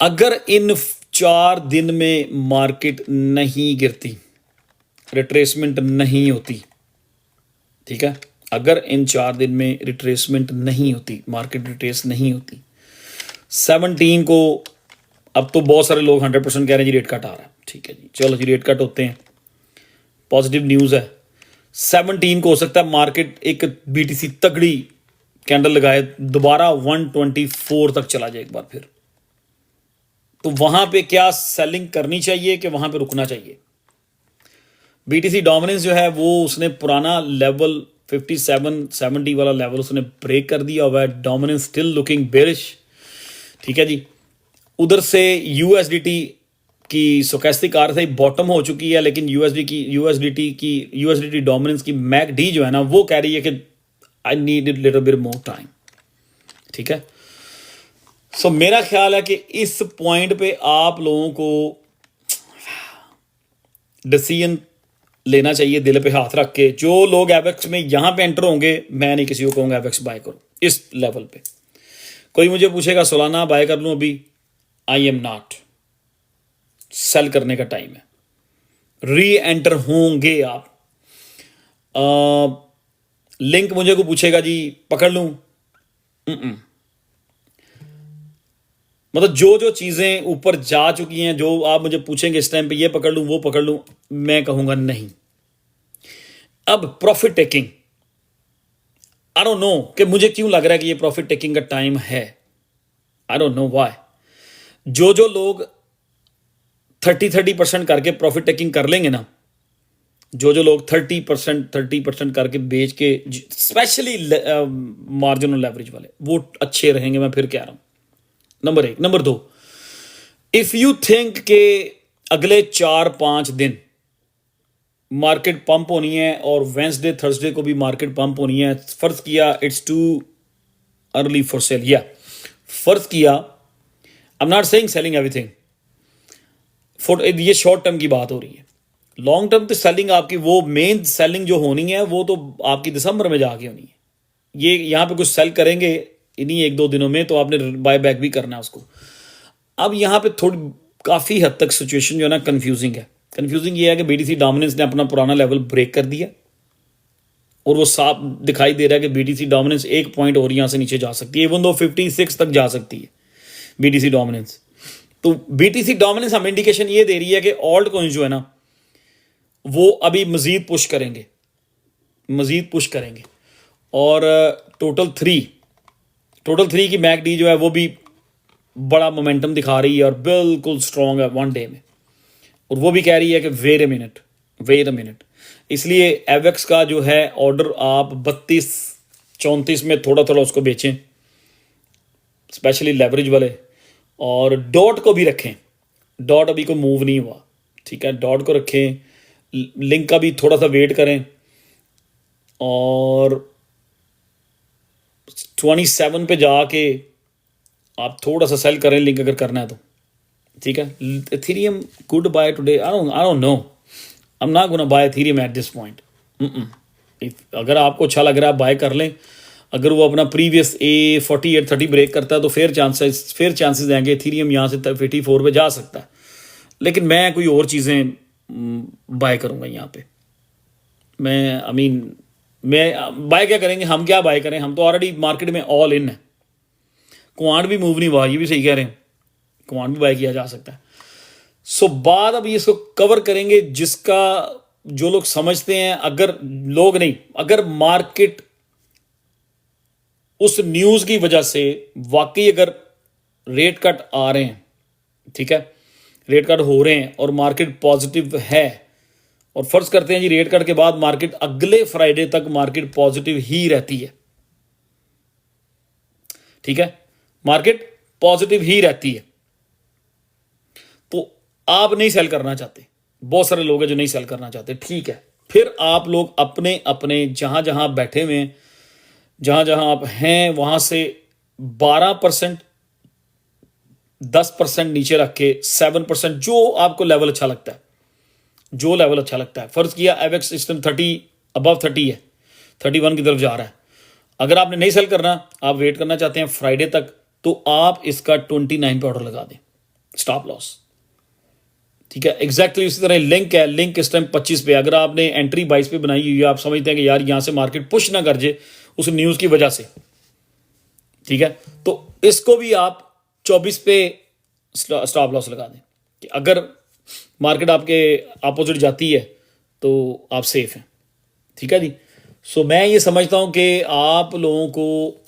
अगर इन 4 दिन में मार्केट नहीं गिरती, रिट्रेसमेंट नहीं होती, ठीक है। अगर इन 4 दिन में रिट्रेसमेंट नहीं होती, मार्केट रिट्रेस नहीं होती, 17 को, अब तो बहुत सारे लोग 100% कह रहे हैं जी रेट कट आ रहा है, ठीक है जी, चलो जी रेट कट होते हैं, पॉजिटिव न्यूज़ है। 17 को हो सकता है मार्केट एक बीटीसी तगड़ी कैंडल लगाए, दोबारा 124 तक चला जाए एक बार फिर, तो वहां पे क्या सेलिंग करनी चाहिए कि वहां पे रुकना चाहिए? बीटीसी डोमिनेंस जो है वो उसने पुराना लेवल 57-70 वाला लेवल उसने ब्रेक कर दिया हुआ है, डोमिनेंस स्टिल लुकिंग बेरिश, ठीक है जी। उधर से यूएसडीटी की स्टोकेस्टिक आरएसआई बॉटम हो चुकी है, लेकिन यूएसडीटी डोमिनेंस की मैकडी जो है ना वो कह रही है कि I need it little bit more time, ठीक है। सो मेरा ख्याल है कि इस पॉइंट पे आप लोगों को डिसीजन लेना चाहिए दिल पे हाथ रख के। जो लोग एवेक्स में यहां पे एंटर होंगे, मैं नहीं किसी को कहूंगा एवेक्स बाय करो इस लेवल पे। कोई मुझे पूछेगा सोलाना बाय कर लूं अभी, आई एम नॉट, सेल करने का टाइम है, री एंटर होंगे आप। लिंक मुझे को पूछेगा जी पकड़ लूं, मतलब जो जो चीजें ऊपर जा चुकी हैं, जो आप मुझे पूछेंगे इस टाइम पे ये पकड़ लूं वो पकड़ लूं, मैं कहूंगा नहीं। अब profit taking, I don't no कि मुझे क्यों लग रहा है कि ये प्रॉफिट टेकिंग का टाइम है, आई डोंट नो व्हाई। जो जो लोग 30% करके प्रॉफिट टेकिंग कर लेंगे ना, जो जो लोग 30% करके बेच के, स्पेशली मार्जिनल लेवरेज वाले, वो अच्छे रहेंगे, मैं फिर कह रहा हूं। Number 1। Number 2, if you think के अगले 4-5 दिन मार्केट पंप होनी है और वेंसडे थर्सडे को भी मार्केट पंप होनी है, फर्ज किया it's too early for sale, या फर्ज किया, आई am not saying selling everything, ये शॉर्ट टर्म की बात हो रही है। लॉन्ग टर्म तो सेलिंग आपकी, वो मेन सेलिंग जो होनी है वो तो आपकी दिसंबर में जाके होनी है। ये यहां पे कुछ सेल करेंगे इन्हीं 1-2 दिनों में, तो आपने बाय बैक भी करना है उसको। अब यहां पे थोड़ी काफी हद तक सिचुएशन जो है ना कंफ्यूजिंग है। कंफ्यूजिंग ये है कि बीटीसी डोमिनेंस ने अपना पुराना लेवल ब्रेक कर दिया और वो साफ दिखाई दे रहा है कि बीटीसी डोमिनेंस 1 पॉइंट और यहां से नीचे जा सकती है, इवन दो 56 तक जा सकती है बीटीसी डोमिनेंस। तो बीटीसी डोमिनेंस हमें इंडिकेशन ये दे रही है कि ऑल्ट कॉइन जो है ना वो अभी मजीद पुश करेंगे, और टोटल थ्री की मैकडी जो है वो भी बड़ा मोमेंटम दिखा रही है और बिल्कुल स्ट्रॉन्ग है 1 डे में, और वो भी कह रही है कि वेट अ मिनट। इसलिए एवेक्स का जो है ऑर्डर आप 32-34 में थोड़ा थोड़ा उसको बेचें, स्पेशली लेवरेज वाले, और डॉट को भी रखें। डॉट अभी को मूव नहीं हुआ, ठीक है, डॉट को रखें। लिंक का भी थोड़ा सा वेट करें, और 27 पे जाके आप थोड़ा सा सेल करें लिंक अगर करना है तो, ठीक है। Ethereum good buy today, I don't know, I am not gonna buy Ethereum at this point. अगर आपको अच्छा लग रहा है बाय कर लें, अगर वो अपना प्रीवियस A4830 ब्रेक करता है तो फिर चांसेस आएंगे एथेरियम यहाँ से 54 पे जा सकता है, लेकिन मैं कोई और चीज़ें बाय करूँगा यहाँ पे। मैं बाय क्या करेंगे, हम क्या बाय करें, हम तो ऑलरेडी मार्केट में ऑल इन है। क्वांट भी मूव नहीं हुआ, ये भी सही कह रहे हैं, क्वांट भी बाय किया जा सकता है। सो बाद अब इसको कवर करेंगे, जिसका जो लोग समझते हैं, अगर मार्केट उस न्यूज़ की वजह से वाकई अगर रेट कट आ रहे हैं, ठीक है, रेट कट हो रहे हैं और मार्केट पॉजिटिव है, और फर्ज करते हैं जी रेट कट के बाद मार्केट अगले फ्राइडे तक मार्केट पॉजिटिव ही रहती है, ठीक है, मार्केट पॉजिटिव ही रहती है, तो आप नहीं सेल करना चाहते, बहुत सारे लोग हैं जो नहीं सेल करना चाहते, ठीक है। फिर आप लोग अपने अपने जहां जहां बैठे हुए, जहां जहां आप हैं वहां से 12% 10% नीचे रख के 7%, जो आपको लेवल अच्छा लगता है, फर्ज किया एवेक्स सिस्टम 30 अबव 30 है, 31 की तरफ जा रहा है। अगर आपने नहीं सेल करना, आप वेट करना चाहते हैं फ्राइडे तक, तो आप इसका 29 पे ऑर्डर लगा दें, स्टॉप लॉस ठीक है, एग्जैक्टली उसी तरह लिंक है, लिंक इस टाइम 25 पे, अगर आपने एंट्री 22 पे बनाई हुई है, आप समझते हैं कि यार यहाँ से मार्केट पुश ना कर जाए उस न्यूज़ की वजह से, ठीक है, तो इसको भी आप 24 पे स्टॉप लॉस लगा दें कि अगर मार्केट आपके अपोजिट जाती है तो आप सेफ हैं, ठीक है जी। सो मैं ये समझता हूँ कि आप लोगों को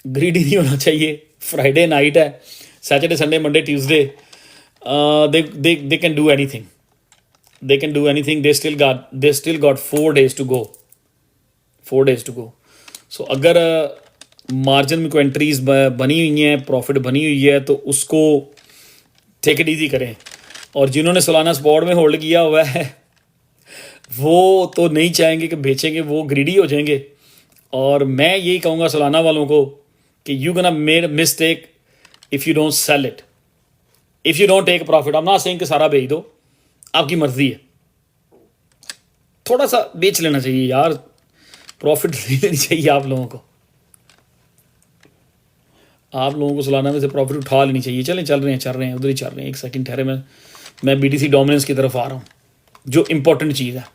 ग्रीडी नहीं होना चाहिए। फ्राइडे नाइट है, Saturday Sunday Monday Tuesday, they can do anything, they can do anything, they still got 4 days to go, 4 days to go। सो अगर मार्जिन में कोई एंट्रीज बनी हुई हैं, प्रॉफिट बनी हुई है, तो उसको टेक इट ईजी करें। और जिन्होंने सोलाना स्पॉट में होल्ड किया हुआ है वो तो नहीं चाहेंगे कि बेचेंगे, वो ग्रीडी हो जाएंगे। और मैं यही कहूँगा सोलाना वालों को कि you gonna made mistake if you don't sell it, if you don't take profit. I am not saying कि सारा बेच दो, आपकी मर्जी है, थोड़ा सा बेच लेना चाहिए यार, प्रॉफिट ले लेनी चाहिए आप लोगों को, आप लोगों को सोलाना में से प्रॉफिट उठा लेनी चाहिए। चल रहे हैं उधर ही चल रहे हैं। एक सेकंड ठहरे, मैं BTC डोमिनेंस की तरफ आ रहा हूँ, जो इंपॉर्टेंट चीज़ है।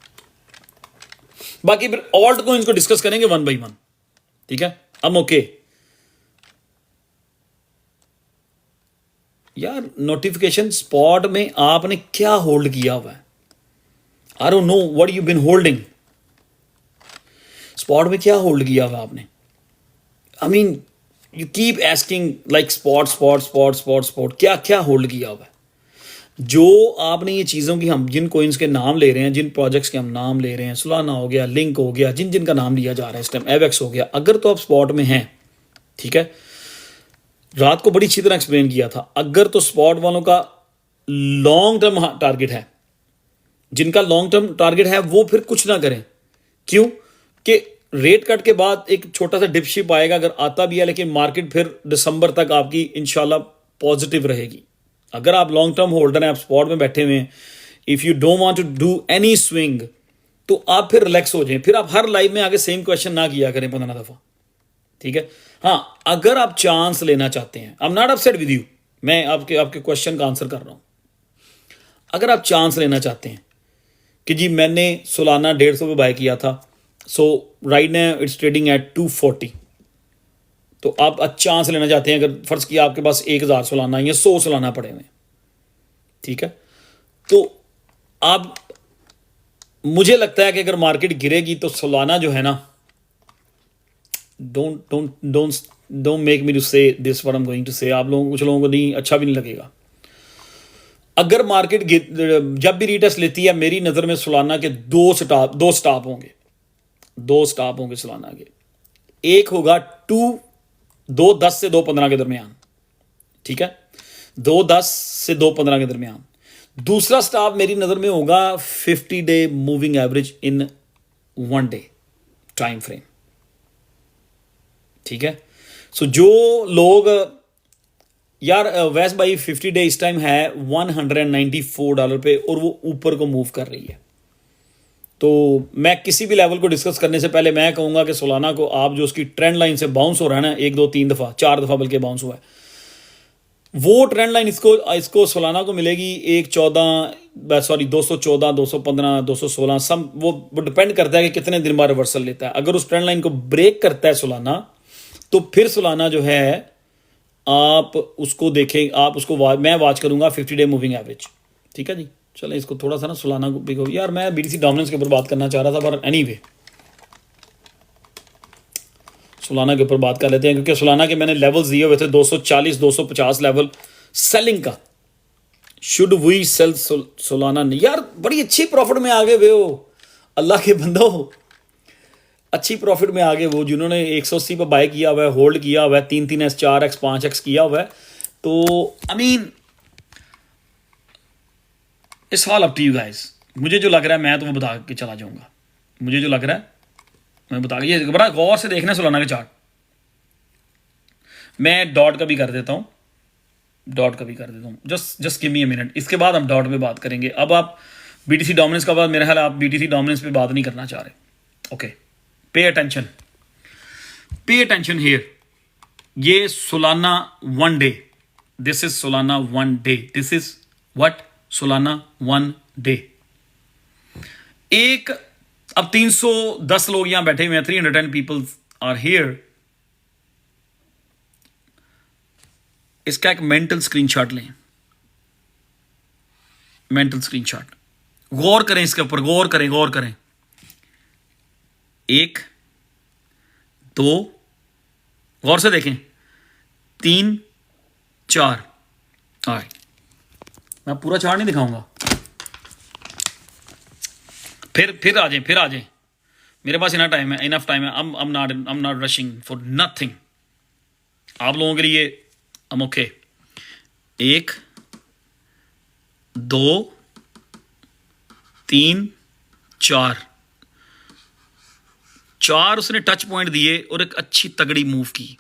बाकी फिर ऑल्ट को इनको डिस्कस करेंगे 1 by 1, ठीक है। अब ओके यार, नोटिफिकेशन स्पॉट में आपने क्या होल्ड किया हुआ है? I don't know what you been holding. Spot में क्या होल्ड किया हुआ आपने? I mean you keep asking like spot, क्या क्या होल्ड किया हुआ है? जो आपने ये चीज़ों की, हम जिन कोइंस के नाम ले रहे हैं, जिन प्रोजेक्ट्स के हम नाम ले रहे हैं, सोलाना हो गया, लिंक हो गया, जिन जिन का नाम लिया जा रहा है इस टाइम, एवेक्स हो गया, अगर तो आप स्पॉट में हैं, ठीक है, रात को बड़ी अच्छी तरह एक्सप्लेन किया था, अगर तो स्पॉट वालों का लॉन्ग टर्म टारगेट है, जिनका लॉन्ग टर्म टारगेट है वो फिर कुछ ना करें। क्यों? कि रेट कट के बाद एक छोटा सा डिपशिप आएगा, अगर आता भी है, लेकिन मार्केट फिर दिसंबर तक आपकी इंशाल्लाह पॉजिटिव रहेगी। अगर आप लॉन्ग टर्म होल्डर हैं, आप स्पॉट में बैठे हुए हैं, if you don't want to do any swing, तो आप फिर रिलैक्स हो जाएं। फिर आप हर लाइव में आगे सेम क्वेश्चन ना किया करें 15 दफ़ा, ठीक है। हाँ, अगर आप चांस लेना चाहते हैं, आई am not upset with you, मैं आपके क्वेश्चन का आंसर कर रहा हूं। अगर आप चांस लेना चाहते हैं कि जी मैंने सोलाना 150 पे बाय किया था, so right now it's trading at 240, तो आप चांस लेना चाहते हैं, अगर फर्ज किया आपके पास 1000 सोलाना या 100 सोलाना पड़े हुए, ठीक है, तो आप, मुझे लगता है कि अगर मार्केट गिरेगी तो सोलाना जो है ना, don't make me to say this what I'm going to say, आप लोगों, कुछ लोगों को नहीं, अच्छा भी नहीं लगेगा। अगर मार्केट जब भी रीटेस्ट लेती है, मेरी नज़र में सोलाना के दो स्टॉप होंगे सोलाना के। एक होगा 2.10 से 2.15 के दरमियान, ठीक है, 2.10 से 2.15 के दरमियान। दूसरा स्टॉप मेरी नज़र में होगा 50 day moving average in 1 day time frame, ठीक है। सो जो लोग यार, वैस भाई 50 डे इस टाइम है $194 पे और वो ऊपर को मूव कर रही है, तो मैं किसी भी लेवल को डिस्कस करने से पहले मैं कहूँगा कि सोलाना को आप जो उसकी ट्रेंड लाइन से बाउंस हो रहा है ना, 1 2 3 दफ़ा 4 दफ़ा बल्कि बाउंस हुआ है, वो ट्रेंड लाइन इसको सोलाना को मिलेगी 214, 215, 216, सम वो डिपेंड करता है कि कितने दिन बाद रिवर्सल लेता है। अगर उस ट्रेंड लाइन को ब्रेक करता है सोलाना, तो फिर सोलाना जो है आप उसको देखें, आप उसको मैं वॉच करूंगा 50 डे मूविंग एवरेज, ठीक है जी। चलें इसको थोड़ा सा ना सोलाना को, यार मैं BTC डोमिनेंस के ऊपर बात करना चाह रहा था, पर एनीवे सोलाना के ऊपर बात कर लेते हैं, क्योंकि सोलाना के मैंने लेवल्स दिए हुए थे 240 250 लेवल सेलिंग का। Should we sell Solana? नहीं यार, बड़ी अच्छी प्रॉफिट में आ गए वे हो, अल्लाह के बंदो, अच्छी प्रॉफिट में आ गए वो जिन्होंने 180 पर बाय किया हुआ है, होल्ड किया हुआ है, 3x 4x 5x किया हुआ है। तो I mean it's all up to you guys. मुझे जो लग रहा है मैं तो वो बता के चला जाऊंगा, मुझे जो लग रहा है मैं बता, ये बड़ा गौर से देखना सोलाना के चार्ट। मैं डॉट का भी कर देता हूँ, just give me a minute, इसके बाद हम डॉट पे बात करेंगे। अब आप BTC डोमिनेंस का बाद, मेरा ख्याल आप BTC डोमिनेंस पे बात नहीं करना चाह रहे, ओके। पे अटेंशन हियर, ये Solana 1 day, this is Solana 1 day, this is what Solana 1 day. एक अब 310 लोग यहां बैठे हुए हैं, 310 पीपल आर हियर। इसका एक मेंटल स्क्रीनशॉट लें, मेंटल स्क्रीनशॉट। गौर करें इसके ऊपर, गौर करें, गौर करें। 1 2, गौर से देखें, 3 4। मैं पूरा चार्ट नहीं दिखाऊंगा, फिर आ जाए, फिर आ जाए। मेरे पास इनफ टाइम है, इनफ टाइम है। I'm not rushing for nothing। आप लोगों के लिए I'm okay। 1 2 3 4 4 उसने टच पॉइंट दिए और एक अच्छी तगड़ी मूव की।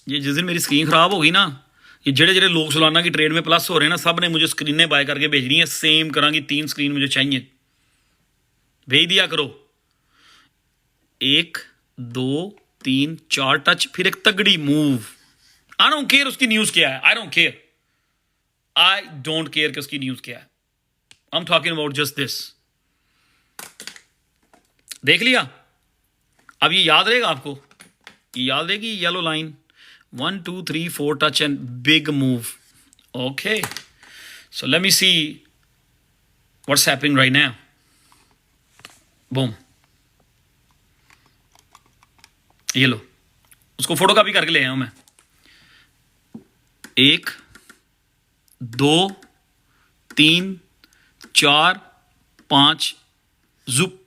ये जिस दिन मेरी स्क्रीन खराब होगी ना, ये जेड़े लोग सोलाना की ट्रेड में प्लस हो रहे हैं ना, सब ने मुझे स्क्रीनें बाय करके भेजनी है, सेम करांगी। 3 स्क्रीन मुझे चाहिए, भेज दिया करो। 1 2 3 4 टच, फिर एक तगड़ी मूव। आई डोंट केयर उसकी न्यूज क्या है, आई डोंट केयर कि उसकी न्यूज क्या है। I am talking about just this. देख लिया? अब ये याद रहेगा आपको, ये याद रहेगी yellow line. 1 2 3 4 touch and big move. Okay, so let me see what's happening right now. Boom, ये लो, उसको फोटो कॉपी करके ले आया हूं मैं। 1 2 3 4 5 जुप।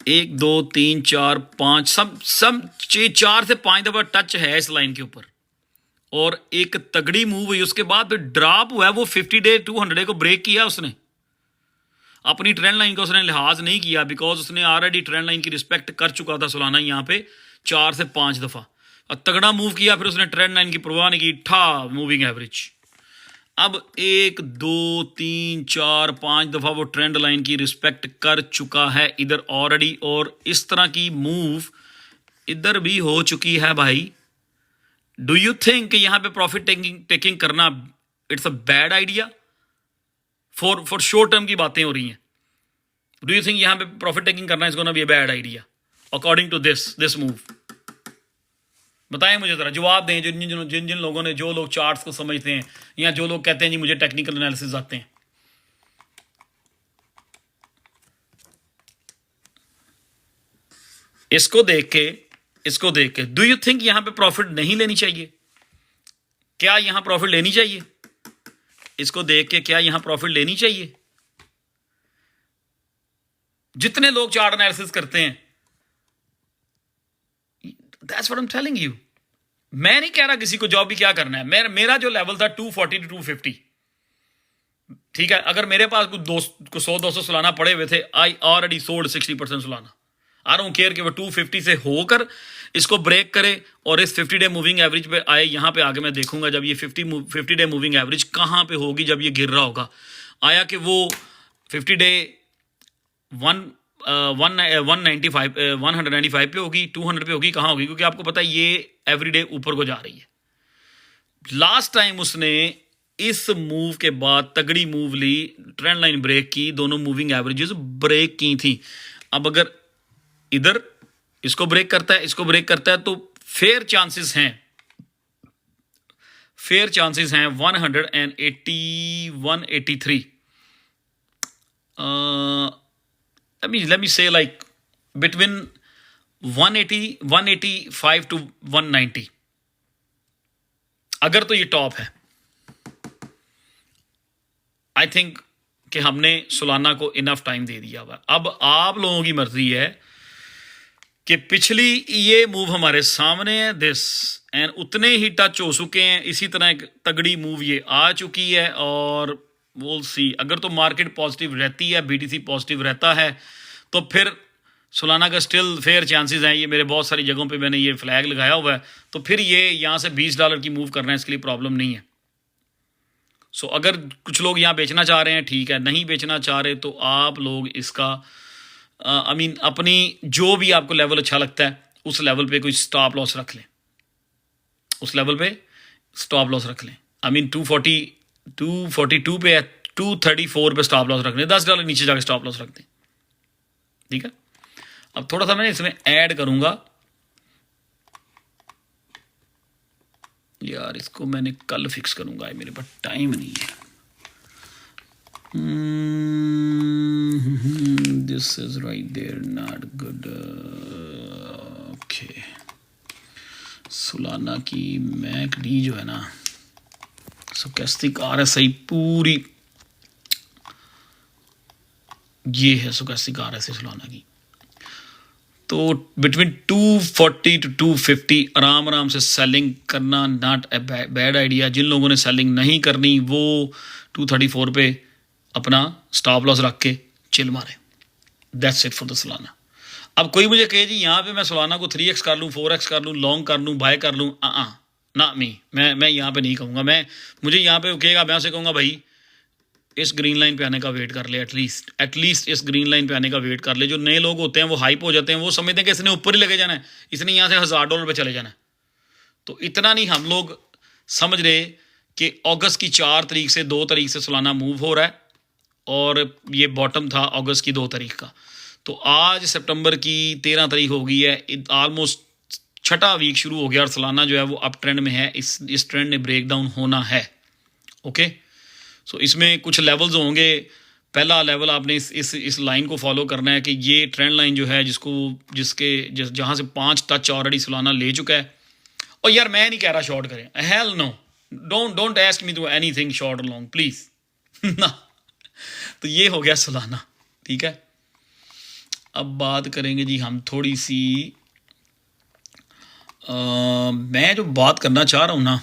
1 2 3 4 5 सब 4 से 5 दफा टच है इस लाइन के ऊपर, और एक तगड़ी मूव हुई। उसके बाद फिर ड्रॉप हुआ है, वो 50 डे 200 को ब्रेक किया उसने। अपनी ट्रेंड लाइन का उसने लिहाज नहीं किया, बिकॉज उसने ऑलरेडी ट्रेंड लाइन की रिस्पेक्ट कर चुका था सोलाना यहाँ पे 4 से 5 दफा, और तगड़ा मूव किया। फिर उसने ट्रेंड लाइन की परवाह नहीं की, ठा मूविंग एवरेज। अब 1 2 3 4 5 दफा वो ट्रेंड लाइन की रिस्पेक्ट कर चुका है इधर ऑलरेडी, और इस तरह की मूव इधर भी हो चुकी है भाई। डू यू थिंक यहां पे प्रॉफिट टेकिंग करना it's a bad idea? For short term की बातें हो रही हैं। डू यू थिंक यहां पे प्रॉफिट टेकिंग करना is gonna be a bad idea according to this move? बताएं मुझे जरा, जवाब दें जिन जिन लोगों ने, जो लोग चार्ट्स को समझते हैं, या जो लोग कहते हैं जी मुझे टेक्निकल एनालिसिस आते हैं। इसको देख के डू यू थिंक यहां पे प्रॉफिट नहीं लेनी चाहिए? क्या यहां प्रॉफिट लेनी चाहिए? इसको देख के क्या यहां प्रॉफिट लेनी चाहिए? जितने लोग चार्ट एनालिसिस करते हैं, that's what I am telling you. मैं नहीं कह रहा किसी को जॉब भी क्या करना है। मेरा जो लेवल था 240 to 250, ठीक है। अगर मेरे पास कुछ 100-200 सोलाना पड़े हुए थे, I already sold 60% Solana. I don't care कि वो 250 से होकर इसको ब्रेक करे और इस 50 डे मूविंग एवरेज पे आए। यहां पे आगे मैं देखूंगा जब ये 50 डे मूविंग एवरेज कहां पे होगी, जब ये गिर रहा होगा। आया कि वो 50 डे 195 पे होगी, 200 पे होगी, कहां होगी? क्योंकि आपको पता है ये एवरीडे ऊपर को जा रही है। लास्ट टाइम उसने इस मूव के बाद तगड़ी मूव ली, ट्रेंड लाइन ब्रेक की, दोनों मूविंग एवरेजेस ब्रेक की थी। अब अगर इधर इसको ब्रेक करता है, इसको ब्रेक करता है, तो फेयर चांसेस हैं 180 183। let me say like between 185 to 190, अगर तो ये टॉप है। आई थिंक कि हमने सोलाना को इनफ टाइम दे दिया हुआ। अब आप लोगों की मर्जी है कि पिछली ये मूव हमारे सामने है दिस, एंड उतने ही टच हो चुके हैं। इसी तरह एक तगड़ी मूव ये आ चुकी है, और we'll see। अगर तो मार्केट पॉजिटिव रहती है, BTC पॉजिटिव रहता है, तो फिर सोलाना का स्टिल फेयर चांसेस हैं। ये मेरे बहुत सारी जगहों पे मैंने ये फ्लैग लगाया हुआ है, तो फिर ये यहाँ से $20 की मूव करना है, इसके लिए प्रॉब्लम नहीं है। सो अगर कुछ लोग यहाँ बेचना चाह रहे हैं, ठीक है। नहीं बेचना चाह रहे तो आप लोग इसका अपनी जो भी आपको लेवल अच्छा लगता है उस लेवल पे कोई स्टॉप लॉस रख लें, उस लेवल पे स्टॉप लॉस रख लें। आई मीन 242 पे है, 234 पे स्टॉप लॉस रखने, $10 नीचे जाके स्टॉप लॉस रखते हैं, ठीक है। अब थोड़ा सा मैं इसमें ऐड करूंगा यार, इसको मैंने कल फिक्स करूंगा, मेरे पास टाइम नहीं है। This is right there, not good. Okay, Solana की मैकडी जो है ना, स्टोकेस्टिक RSI पूरी ये है, स्टोकेस्टिक RSI सोलाना की। तो बिटवीन 240 to 250 आराम आराम से सेलिंग करना नॉट ए बैड आइडिया। जिन लोगों ने सेलिंग नहीं करनी वो 234 पे अपना स्टॉप लॉस रख के चिल मारे। That's it for the Solana. अब कोई मुझे कहे जी यहाँ पे मैं सोलाना को 3x कर लूँ, 4x कर लूँ, लॉन्ग कर लूँ, बाय कर लूँ, ना मैं यहाँ पे नहीं कहूँगा। मुझे यहाँ पे कहेगा, मैं उसे कहूँगा भाई इस ग्रीन लाइन पे आने का वेट कर ले, एटलीस्ट इस ग्रीन लाइन पे आने का वेट कर ले। जो नए लोग होते हैं वो हाइप हो जाते हैं, वो समझते हैं कि इसने ऊपर ही लगे जाना है, इसने यहाँ से $1000 पे चले जाना है। तो इतना नहीं हम लोग समझ रहे कि अगस्त की 4 तारीख से 2 तारीख से सोलाना मूव हो रहा है और ये बॉटम था अगस्त की 2 तारीख का। तो आज सितंबर की 13 तारीख हो गई है, ऑलमोस्ट 6वां वीक शुरू हो गया और सोलाना जो है वो अप ट्रेंड में है। इस ट्रेंड ने ब्रेक डाउन होना है। ओके, सो इसमें कुछ लेवल्स होंगे। पहला लेवल आपने इस लाइन को फॉलो करना है कि ये ट्रेंड लाइन जो है जहाँ से 5 टच ऑलरेडी सोलाना ले चुका है। और यार मैं नहीं कह रहा शॉर्ट करें, hell no, don't ask me to anything short और लॉन्ग प्लीज ना। तो ये हो गया सोलाना, ठीक है। अब बात करेंगे जी हम थोड़ी सी, मैं जो बात करना चाह रहा हूँ ना,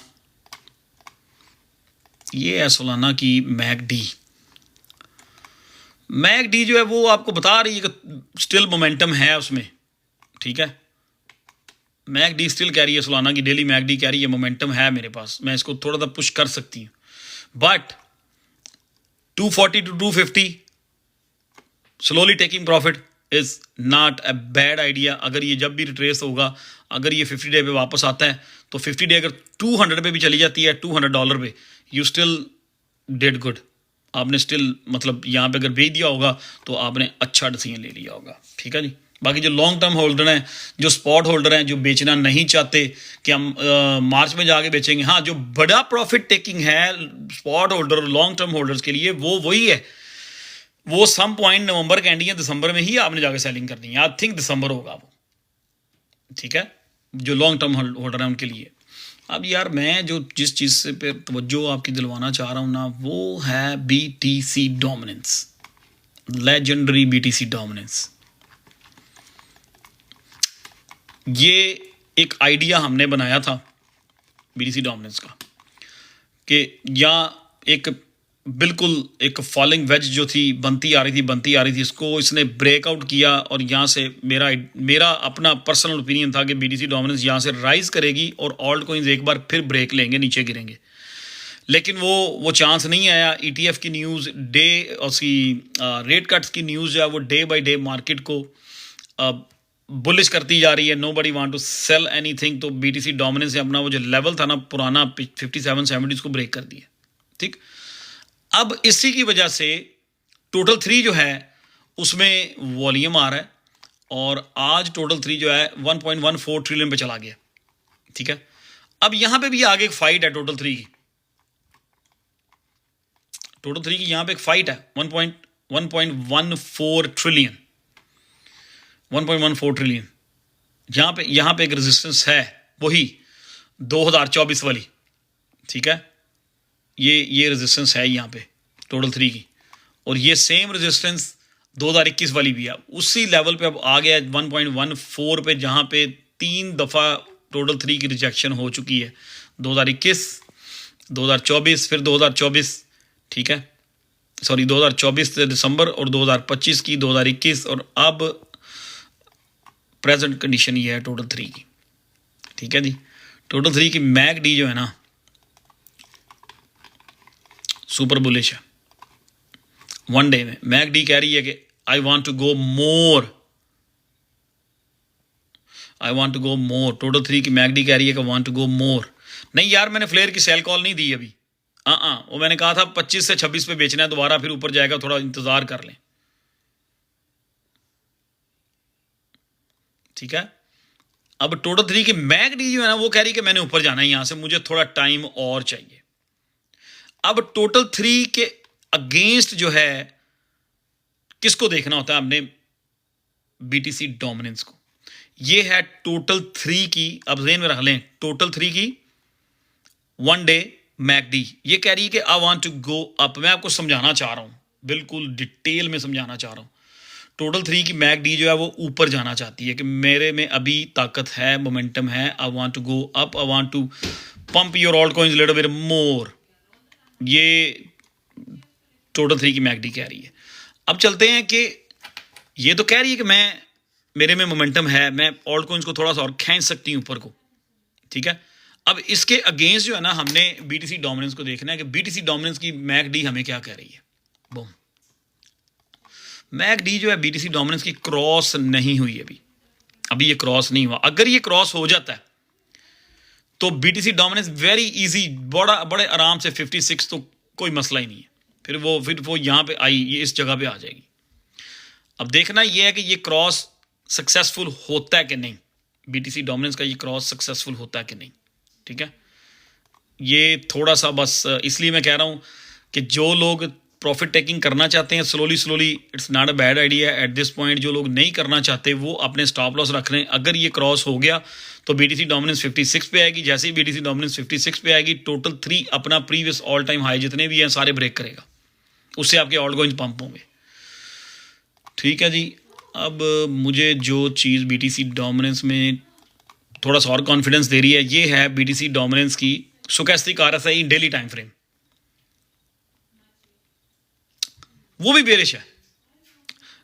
ये है सोलाना की मैकडी जो है वो आपको बता रही है कि स्टिल मोमेंटम है उसमें, ठीक है। मैकडी स्टिल कह रही है, सोलाना की डेली मैकडी कह रही है मोमेंटम है मेरे पास, मैं इसको थोड़ा सा पुश कर सकती हूँ। But 240 to 250 slowly taking profit is not a bad idea. अगर ये जब भी रिट्रेस होगा, अगर ये 50 डे पे वापस आता है तो 50 डे अगर 200 पे भी चली जाती है, $200 पे, यू स्टिल डिड गुड। आपने स्टिल मतलब यहाँ पे अगर बेच दिया होगा तो आपने अच्छा डिसीजन ले लिया होगा, ठीक है जी। बाकी जो लॉन्ग टर्म होल्डर हैं, जो स्पॉट होल्डर हैं, जो बेचना नहीं चाहते कि हम मार्च में जाके बेचेंगे, हाँ जो बड़ा प्रॉफिट टेकिंग है स्पॉट होल्डर और लॉन्ग टर्म होल्डर्स के लिए वो वही है, वो सम पॉइंट नवंबर के एंड या दिसंबर में ही आपने जाके सेलिंग करनी है। आई थिंक दिसंबर होगा वो, ठीक है, जो लॉन्ग टर्म होल्डर है उनके लिए। अब यार मैं जो जिस चीज़ से पे तवज्जो आपकी दिलवाना चाह रहा हूँ ना, वो है BTC dominance, legendary BTC dominance. ये एक आइडिया हमने बनाया था BTC डोमिनेंस का कि यहाँ एक बिल्कुल एक फॉलिंग वेज जो थी बनती आ रही थी, इसको इसने ब्रेकआउट किया और यहाँ से मेरा अपना पर्सनल ओपिनियन था कि BTC डोमिनेंस यहाँ से राइज करेगी और ऑल्ट कॉइन्स एक बार फिर ब्रेक लेंगे, नीचे गिरेंगे। लेकिन वो चांस नहीं आया। ETF की न्यूज़ डे, उसकी रेट कट्स की न्यूज़ जो है वो डे बाय डे मार्केट को बुलिश करती जा रही है। Nobody want to sell anything. तो BTC डोमिनेंस ने अपना वो जो लेवल था ना पुराना 57-70 को ब्रेक कर दिया, ठीक। अब इसी की वजह से टोटल 3 जो है उसमें वॉल्यूम आ रहा है और आज टोटल 3 जो है 1.14 ट्रिलियन पे चला गया, ठीक है। अब यहां पे भी आगे एक फाइट है टोटल 3 की, यहां पे एक फाइट है 1.14 ट्रिलियन, 1.14 ट्रिलियन। यहां पे एक रेजिस्टेंस है, वही 2024 वाली, ठीक है। ये रेजिस्टेंस है यहाँ पे टोटल 3 की, और ये सेम रेजिस्टेंस 2021 वाली भी है। उसी लेवल पे अब आ गया 1.14 पे, जहाँ पे 3 दफ़ा टोटल 3 की रिजेक्शन हो चुकी है, 2021, 2024, फिर 2024, ठीक है, सॉरी 2024 दिसंबर और 2025 की, 2021 और अब प्रेजेंट कंडीशन ये है टोटल 3 की, ठीक है जी। टोटल 3 की मैकडी जो है ना सुपर बुलिश है। वन डे में मैकडी कह रही है कि I want to go more, total 3 की मैकडी कह रही है कि वांट टू गो मोर। नहीं यार, मैंने फ्लेयर की सेल कॉल नहीं दी अभी, वो मैंने कहा था 25 से 26 पे बेचना है, दोबारा फिर ऊपर जाएगा, थोड़ा इंतजार कर लें, ठीक है। अब टोटल 3 की मैकडी जो है ना वो कह रही कि मैंने ऊपर जाना है यहां से, मुझे थोड़ा टाइम और चाहिए। अब टोटल 3 के अगेंस्ट जो है किसको देखना होता है आपने, बीटीसी डोमिनेंस को। ये है टोटल 3 की, अब ज़हन में रख लें, टोटल 3 की 1 डे मैकडी। ये कह रही है कि I want to go up. मैं आपको समझाना चाह रहा हूं, बिल्कुल डिटेल में समझाना चाह रहा हूं। टोटल 3 की मैकडी जो है वो ऊपर जाना चाहती है कि मेरे में अभी ताकत है, मोमेंटम है, I want to go up, I want to pump your alt coins little bit more. ये टोटल 3 की मैकडी कह रही है। अब चलते हैं कि ये तो कह रही है कि मेरे में मोमेंटम है, मैं ऑल्ट कॉइंस को थोड़ा सा और खींच सकती हूँ ऊपर को, ठीक है। अब इसके अगेंस्ट जो है ना हमने बीटीसी डोमिनेंस को देखना है कि बीटीसी डोमिनेंस की मैकडी हमें क्या कह रही है। बूम, मैकडी जो है बीटीसी डोमिनेंस की क्रॉस नहीं हुई अभी ये क्रॉस नहीं हुआ। अगर ये क्रॉस हो जाता है तो बीटीसी डोमिनेंस वेरी इजी, बड़े आराम से 56 तो कोई मसला ही नहीं है, फिर वो यहां पे आई, ये इस जगह पे आ जाएगी। अब देखना ये है कि ये क्रॉस सक्सेसफुल होता है कि नहीं, बीटीसी डोमिनेंस का ये क्रॉस सक्सेसफुल होता है कि नहीं, ठीक है। ये थोड़ा सा बस इसलिए मैं कह रहा हूं कि जो लोग प्रॉफिट टेकिंग करना चाहते हैं slowly, it's not a bad idea at this point. जो लोग नहीं करना चाहते वो अपने स्टॉप लॉस रख लें। अगर ये क्रॉस हो गया तो बीटीसी डोमिनेंस 56 पे आएगी। जैसे ही बीटीसी डोमिनेंस 56 पे आएगी, टोटल 3 अपना प्रीवियस ऑल टाइम हाई जितने भी हैं सारे ब्रेक करेगा, उससे आपके ऑल्ट कॉइंस पंप होंगे, ठीक है जी। अब मुझे जो चीज़ बीटीसी डोमिनेंस में थोड़ा सा और कॉन्फिडेंस दे रही है, ये है बीटीसी डोमिनेंस की stochastic RSI daily time frame, वो भी बेरिश है।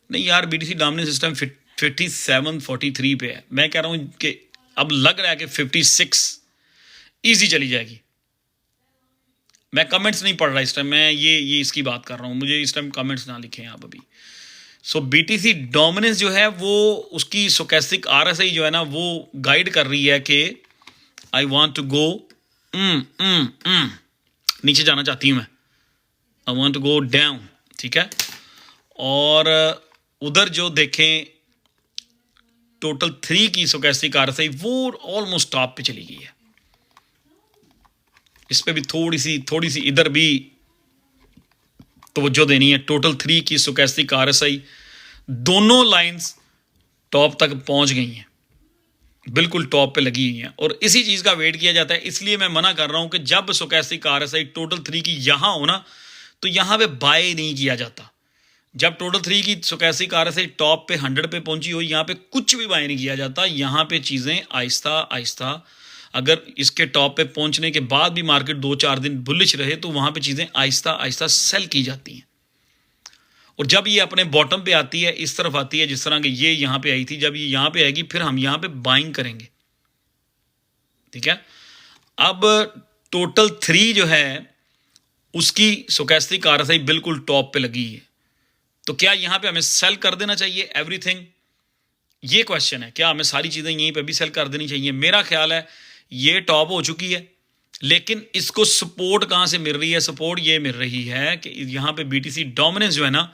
नहीं यार, बीटीसी डोमिनेंस सिस्टम 5743 पे है। मैं कह रहा हूं कि अब लग रहा है कि 56 इजी चली जाएगी। मैं कमेंट्स नहीं पढ़ रहा इस टाइम, मैं ये इसकी बात कर रहा हूं, मुझे इस टाइम कमेंट्स ना लिखें आप अभी। सो बीटीसी डोमिनेंस जो है वो उसकी स्टोचैस्टिक आरएसआई जो है ना वो गाइड कर रही है कि आई वांट टू गो नीचे जाना चाहती हूं मैं, I want to go down, ठीक है। और उधर जो देखें टोटल 3 की स्टोचैस्टिक आरएसआई वो ऑलमोस्ट टॉप पे चली गई है। इस पे भी थोड़ी सी इधर भी तवज्जो देनी है। टोटल 3 की स्टोचैस्टिक आरएसआई दोनों लाइंस टॉप तक पहुंच गई हैं, बिल्कुल टॉप पे लगी हुई हैं, और इसी चीज का वेट किया जाता है। इसलिए मैं मना कर रहा हूं कि जब स्टोचैस्टिक आरएसआई टोटल 3 की यहां हो ना तो यहां पे बाय नहीं किया जाता। जब टोटल 3 की स्टोचैस्टिक आरएसआई टॉप पे 100 पे पहुंची हो, यहां पे कुछ भी बाय नहीं किया जाता। यहां पे चीजें आहिस्ता आहिस्ता, अगर इसके टॉप पे पहुंचने के बाद भी मार्केट 2-4 दिन बुलिश रहे तो वहां पे चीजें आहिस्ता आहिस्ता सेल की जाती हैं। और जब ये अपने बॉटम पे आती है, इस तरफ आती है, जिस तरह कि ये यहां पे आई थी, जब ये यहां पे आएगी फिर हम यहां पे बाइंग करेंगे, ठीक है। अब टोटल 3 जो है उसकी स्टोचैस्टिक आरएसआई बिल्कुल टॉप पे लगी है, तो क्या यहां पे हमें सेल कर देना चाहिए एवरीथिंग? ये क्वेश्चन है, क्या हमें सारी चीजें यहीं पे भी सेल कर देनी चाहिए? मेरा ख्याल है ये टॉप हो चुकी है, लेकिन इसको सपोर्ट कहां से मिल रही है? सपोर्ट ये मिल रही है कि यहां पे बीटीसी डोमिनेंस जो है ना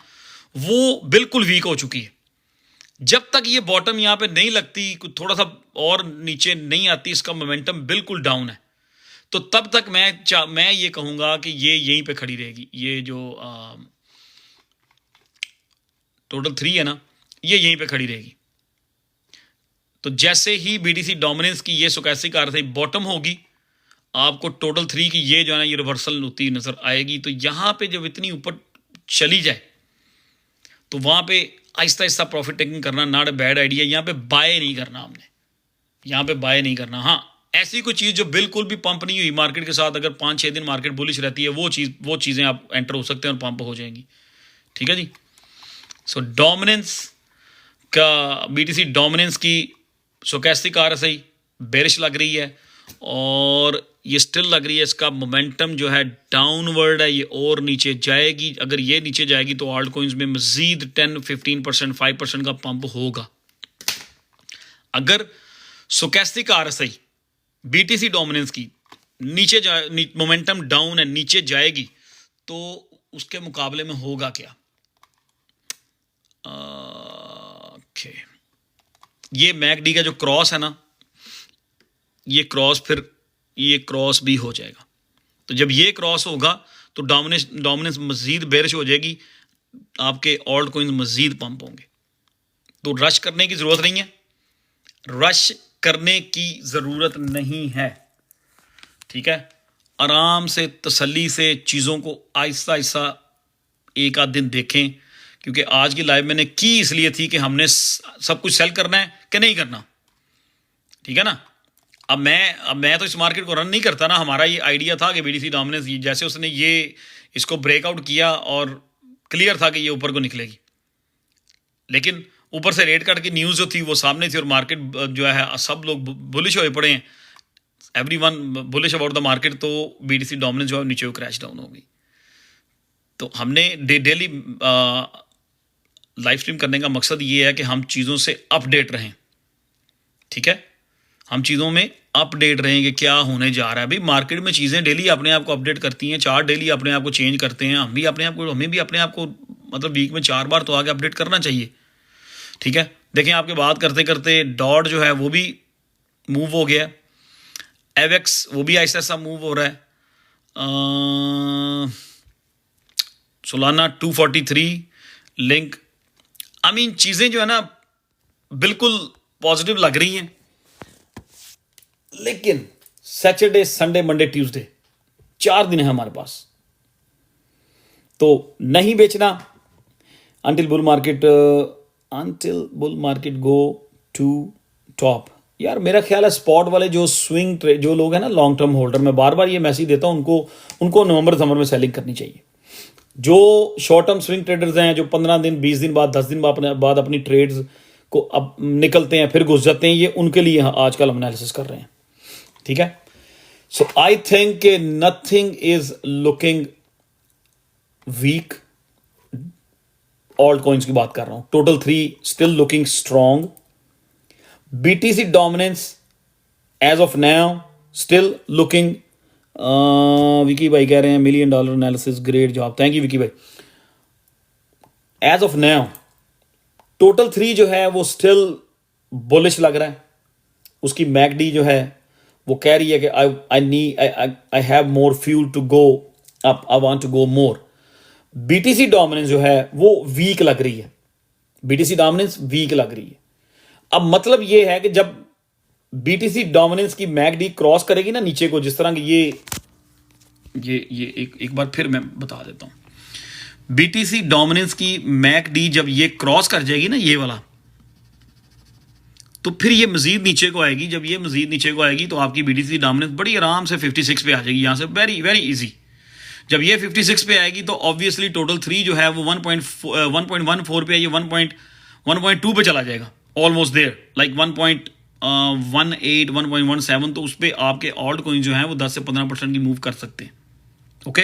वो बिल्कुल वीक हो चुकी है। जब तक ये बॉटम यहां पे नहीं लगती, थोड़ा सा और नीचे नहीं आती, इसका मोमेंटम बिल्कुल डाउन है, तो तब तक मैं ये कहूंगा कि ये यहीं पे खड़ी रहेगी। ये जो टोटल 3 है ना, ये यहीं पे खड़ी रहेगी। तो जैसे ही बीटीसी डोमिनेंस की ये स्टोचैस्टिक आरएसआई बॉटम होगी, आपको टोटल 3 की ये जो है ना ये रिवर्सल होती नजर आएगी। तो यहां पे जब इतनी ऊपर चली जाए तो वहां पे आहिस्ता आहिस्ता प्रॉफिट टेकिंग करना नॉट अ बैड आइडिया। यहां पे बाय नहीं करना हमने, यहां पे बाय नहीं करना। हाँ, ऐसी कोई चीज जो बिल्कुल भी पंप नहीं हुई मार्केट के साथ, अगर 5-6 दिन मार्केट बुलिश रहती है, वो चीजें आप एंटर हो सकते हैं और पंप हो जाएंगी, ठीक है जी। सो डोमिनेंस का, बीटीसी डोमिनेंस की स्टोचैस्टिक आरएसआई बेरिश लग रही है और ये स्टिल लग रही है। इसका मोमेंटम जो है डाउनवर्ड है, ये और नीचे जाएगी। अगर ये नीचे जाएगी तो ऑल्ट कॉइंस में मजीद 10-15% 5% का पंप होगा। अगर स्टोचैस्टिक आरएसआई बीटीसी डोमिनेंस की नीचे मोमेंटम डाउन है, नीचे जाएगी, तो उसके मुकाबले में होगा क्या? ओके, ये मैकडी का जो क्रॉस है ना, ये क्रॉस फिर ये क्रॉस भी हो जाएगा। तो जब ये क्रॉस होगा तो डोमिनेंस मजीद बेरिश हो जाएगी, आपके ऑल्ट कॉइन्स मजीद पंप होंगे। तो रश करने की ज़रूरत नहीं है, रश करने की ज़रूरत नहीं है, ठीक है। आराम से तसल्ली से चीज़ों को आहिस्ता आहिस्ता एक आध दिन देखें, क्योंकि आज की लाइव मैंने की इसलिए थी कि हमने सब कुछ सेल करना है कि नहीं करना, ठीक है ना। अब मैं तो इस मार्केट को रन नहीं करता ना, हमारा ये आइडिया था कि बीडीसी डोमिनेंस, जैसे उसने ये इसको ब्रेकआउट किया और क्लियर था कि ये ऊपर को निकलेगी, लेकिन ऊपर से रेट कट की न्यूज़ जो थी वो सामने थी और मार्केट जो है सब लोग बुलिश होए पड़े हैं, everyone bullish about the market, तो बीडीसी डोमिनेंस जो है नीचे को क्रैश डाउन हो गई। तो हमने डेली लाइव स्ट्रीम करने का मकसद ये है कि हम चीज़ों से अपडेट रहें, ठीक है, हम चीज़ों में अपडेट रहें कि क्या होने जा रहा है। भाई मार्केट में चीज़ें डेली अपने आप को अपडेट करती हैं, चार्ट डेली अपने आप को चेंज करते हैं, हमें भी अपने आप को मतलब वीक में 4 बार तो आगे अपडेट करना चाहिए, ठीक है। देखें, आपके बात करते करते डॉट जो है वो भी मूव हो गया, एवेक्स वो भी ऐसा ऐसा मूव हो रहा है, सोलाना 243 लिंक, आई मीन चीज़ें जो है ना बिल्कुल पॉजिटिव लग रही हैं। लेकिन सैटरडे, संडे, मंडे, ट्यूसडे 4 दिन है हमारे पास, तो नहीं बेचना until bull market go to top. यार मेरा ख्याल है स्पॉट वाले जो स्विंग ट्रेड जो लोग हैं ना, लॉन्ग टर्म होल्डर, मैं बार बार ये मैसेज देता हूं उनको नवंबर दिसंबर में सेलिंग करनी चाहिए। जो शॉर्ट टर्म स्विंग ट्रेडर्स हैं, जो 15 दिन 20 दिन बाद 10 दिन बाद अपनी ट्रेड्स को अब निकलते हैं फिर घुस जाते हैं, ये उनके लिए आजकल हम एनालिसिस कर रहे हैं, ठीक है। So I think nothing is looking weak. Alt coins की बात कर रहा हूं, total 3 still looking strong. BTC dominance as of now still looking, Vicky भाई कह रहे हैं $1 million analysis, great job, thank you Vicky भाई। एज ऑफ नाउ टोटल 3 जो है वो स्टिल बुलिश लग रहा है। उसकी मैकडी जो है वो कह रही है कि I have more fuel to go up, I want to go more. BTC dominance जो है वो वीक लग रही है, बीटीसी डोमिनेंस वीक लग रही है। अब मतलब ये है कि जब बीटीसी डोमिनेंस की मैकडी क्रॉस करेगी ना नीचे को, जिस तरह की ये एक बार फिर मैं बता देता हूं, बीटीसी डोमिनेंस की मैकडी जब ये क्रॉस कर जाएगी ना ये वाला, तो फिर ये मजीद नीचे को आएगी। जब ये मजीद नीचे को आएगी तो आपकी बीटीसी डोमिनेंस बड़ी आराम से 56 पे आ जाएगी, यहां से वेरी वेरी इजी। जब ये 56 पे आएगी तो ऑब्वियसली टोटल 3 जो है वो 1.14 पे, ये 1.2 पे चला जाएगा, ऑलमोस्ट देयर, लाइक 1.18 1.17, तो उस पर आपके ऑल्ट कॉइन जो है वो 10 से 15% की मूव कर सकते हैं, ओके।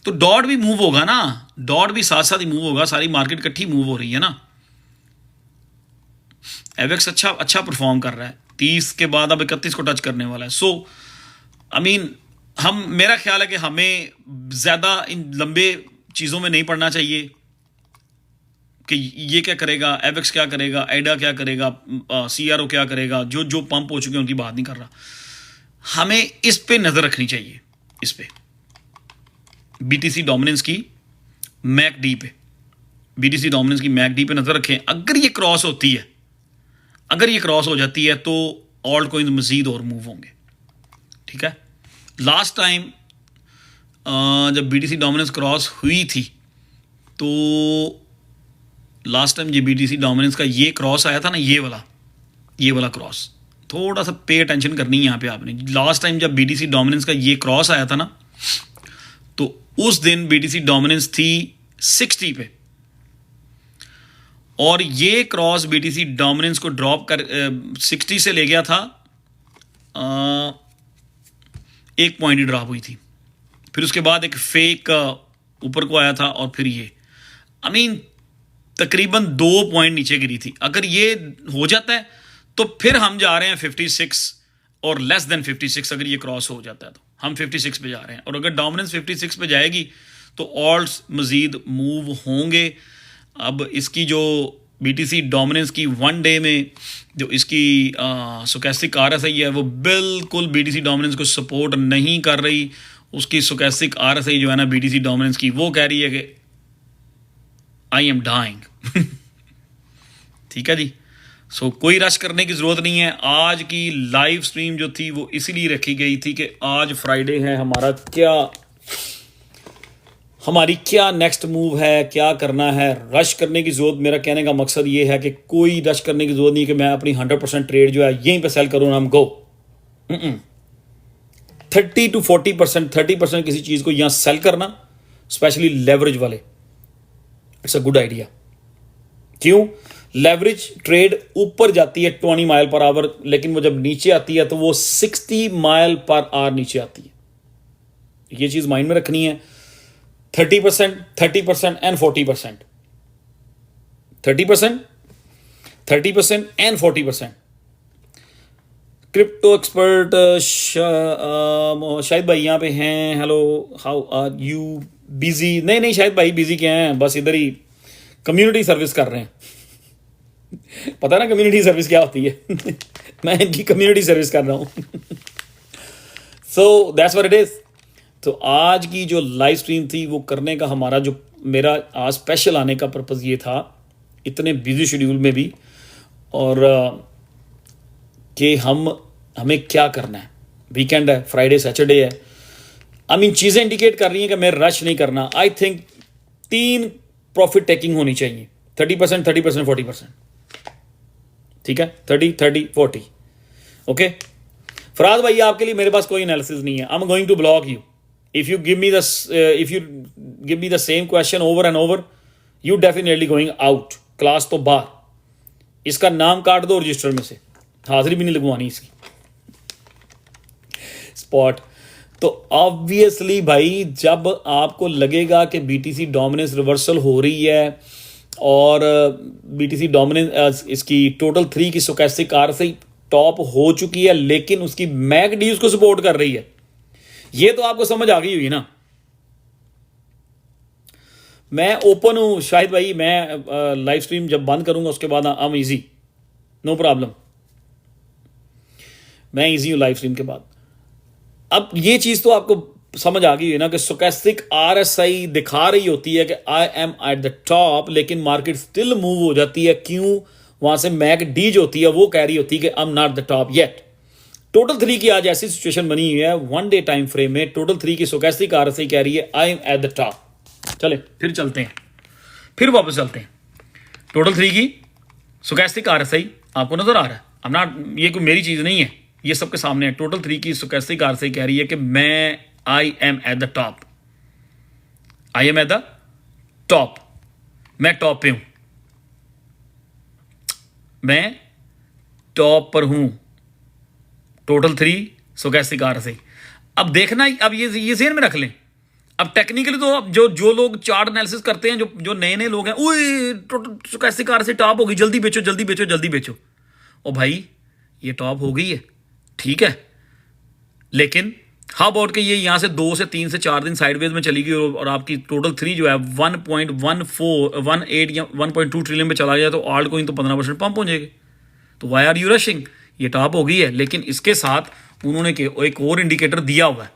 तो डॉट भी मूव होगा ना, डॉट भी साथ साथ ही मूव होगा, सारी मार्केट इकट्ठी मूव हो रही है ना। एवेक्स अच्छा परफॉर्म कर रहा है, 30 के बाद अब 31 को टच करने वाला है। सो आई मीन मेरा ख्याल है कि हमें ज़्यादा इन लंबे चीज़ों में नहीं पड़ना चाहिए कि ये क्या करेगा, एवेक्स क्या करेगा, एडा क्या करेगा, सीआरओ क्या करेगा, जो पंप हो चुके हैं उनकी बात नहीं कर रहा। हमें इस पे नज़र रखनी चाहिए, इस पे बीटीसी डोमिनेंस की मैकडी पे, बीटीसी डोमिनेंस की मैकडी पे नज़र रखें। अगर ये क्रॉस होती है, अगर ये क्रॉस हो जाती है तो ऑल्ट कॉइन्स मजीद और मूव होंगे, ठीक है। लास्ट टाइम जब बीटीसी डोमिनेंस क्रॉस हुई थी तो लास्ट टाइम ये बीटीसी डोमिनेंस का ये क्रॉस आया था ना, ये वाला क्रॉस, थोड़ा सा पे अटेंशन करनी है यहाँ पे आपने। लास्ट टाइम जब बीटीसी डोमिनेंस का ये क्रॉस आया था ना, तो उस दिन बीटीसी डोमिनेंस थी 60 पे, और ये क्रॉस बीटीसी डोमिनेंस को ड्रॉप कर 60 से ले गया था, 1 पॉइंट ही ड्रॉप हुई थी। फिर उसके बाद एक फेक ऊपर को आया था, और फिर ये आई मीन तकरीबन 2 पॉइंट नीचे गिरी थी। अगर ये हो जाता है तो फिर हम जा रहे हैं 56 और लेस देन 56 अगर ये क्रॉस हो जाता है तो हम 56 पे जा रहे हैं, और अगर डोमिनेंस 56 पे जाएगी तो ऑल्ट्स मज़ीद मूव होंगे। अब इसकी जो BTC डोमिनेंस की 1 डे में जो इसकी स्टोचैस्टिक RSI है वो बिल्कुल BTC डोमिनेंस को सपोर्ट नहीं कर रही। उसकी स्टोचैस्टिक RSI जो है ना BTC डोमिनेंस की, वो कह रही है कि आई एम डाइंग। ठीक है जी। सो कोई रश करने की ज़रूरत नहीं है। आज की लाइव स्ट्रीम जो थी वो इसीलिए रखी गई थी कि आज फ्राइडे है, हमारी क्या नेक्स्ट मूव है, क्या करना है। रश करने की ज़रूरत, मेरा कहने का मकसद ये है कि कोई रश करने की ज़रूरत नहीं कि मैं अपनी 100% ट्रेड जो है यहीं पे सेल करूँ, हम गो 30 to 40%, 30% किसी चीज़ को यहाँ सेल करना, स्पेशली लेवरेज वाले, इट्स अ गुड आइडिया। क्यों? लेवरेज ट्रेड ऊपर जाती है 20 माइल पर आवर, लेकिन वो जब नीचे आती है तो वो 60 माइल पर आवर नीचे आती है। ये चीज़ माइंड में रखनी है। 30%, 30% and 40%, 30%, 30% and 40%। Crypto expert Shahid भाई यहाँ पे हैं। Hello, how are you? Busy? नहीं शाहिद भाई बिजी क्या हैं, बस इधर ही कम्युनिटी सर्विस कर रहे हैं। पता ना कम्युनिटी सर्विस क्या होती है? मैं इनकी कम्युनिटी सर्विस कर रहा हूँ। So that's what it is. तो आज की जो लाइव स्ट्रीम थी वो करने का हमारा जो, मेरा आज स्पेशल आने का पर्पज़ ये था, इतने बिजी शेड्यूल में भी, और कि हमें क्या करना है। वीकेंड है, फ्राइडे सैटरडे है। आई मीन चीज़ें इंडिकेट कर रही हैं कि मैं रश नहीं करना। आई थिंक 3 प्रॉफिट टेकिंग होनी चाहिए, 30%, 30%, 40%। ठीक है, 30, 30, 40। ओके फराज भाई, आपके लिए मेरे पास कोई एनालिसिस नहीं है। I am going to block you if you give me the same question over and over, you definitely going out, class तो बाहर। इसका नाम काट दो रजिस्टर में से, हाजिरी भी नहीं लगवानी इसकी। स्पॉट तो ऑब्वियसली भाई, जब आपको लगेगा कि BTC डोमिनेंस रिवर्सल हो रही है और BTC डोमिनेंस इसकी टोटल 3 की स्टोचैस्टिक RSI टॉप हो चुकी है, लेकिन उसकी MACD उसको सपोर्ट कर रही है, ये तो आपको समझ आ गई हुई ना। मैं ओपन हूं शाहिद भाई, मैं लाइव स्ट्रीम जब बंद करूंगा उसके बाद I am easy, no problem. मैं इजी हूं लाइव स्ट्रीम के बाद। अब ये चीज तो आपको समझ आ गई है ना कि स्टोचैस्टिक RSI दिखा रही होती है कि I am at the top, लेकिन मार्केट स्टिल मूव हो जाती है। क्यों? वहां से MACD जो होती है वो कह रही होती है कि आई am not the top yet. Total 3 की आज ऐसी सिचुएशन बनी हुई है 1 डे टाइम फ्रेम में। टोटल 3 की स्टोचैस्टिक RSI कह रही है I M at the top. चले फिर चलते हैं, फिर वापस चलते हैं। टोटल 3 की स्टोचैस्टिक RSI आपको नजर आ रहा है? अब ना, ये कोई मेरी चीज नहीं है, ये सबके सामने है। टोटल 3 की स्टोचैस्टिक RSI कह रही है कि मैं I am at the top, I am at the top, मैं टॉप पे हूं, मैं टॉप पर हूं। Total 3 stochastic RSI। अब देखना, अब ये ज़हन में रख लें। अब टेक्निकली तो अब जो लोग चार्ट एनालिसिस करते हैं, जो नए नए लोग हैं, ओए टोटल स्टोचैस्टिक RSI टॉप हो गई, जल्दी बेचो जल्दी बेचो जल्दी बेचो। ओ भाई, ये टॉप हो गई है, ठीक है, लेकिन हाउ अबाउट कि ये यहाँ से 2 से 3 से 4 दिन साइडवेज में चली गई और आपकी टोटल 3 जो है 1.18 या 1.2 ट्रिलियन पे चला गया, तो आल्ट कोइन तो 15% पंप हो जाएगी। तो वाई आर यू रशिंग? ये टॉप हो गई है, लेकिन इसके साथ उन्होंने एक और इंडिकेटर दिया हुआ है।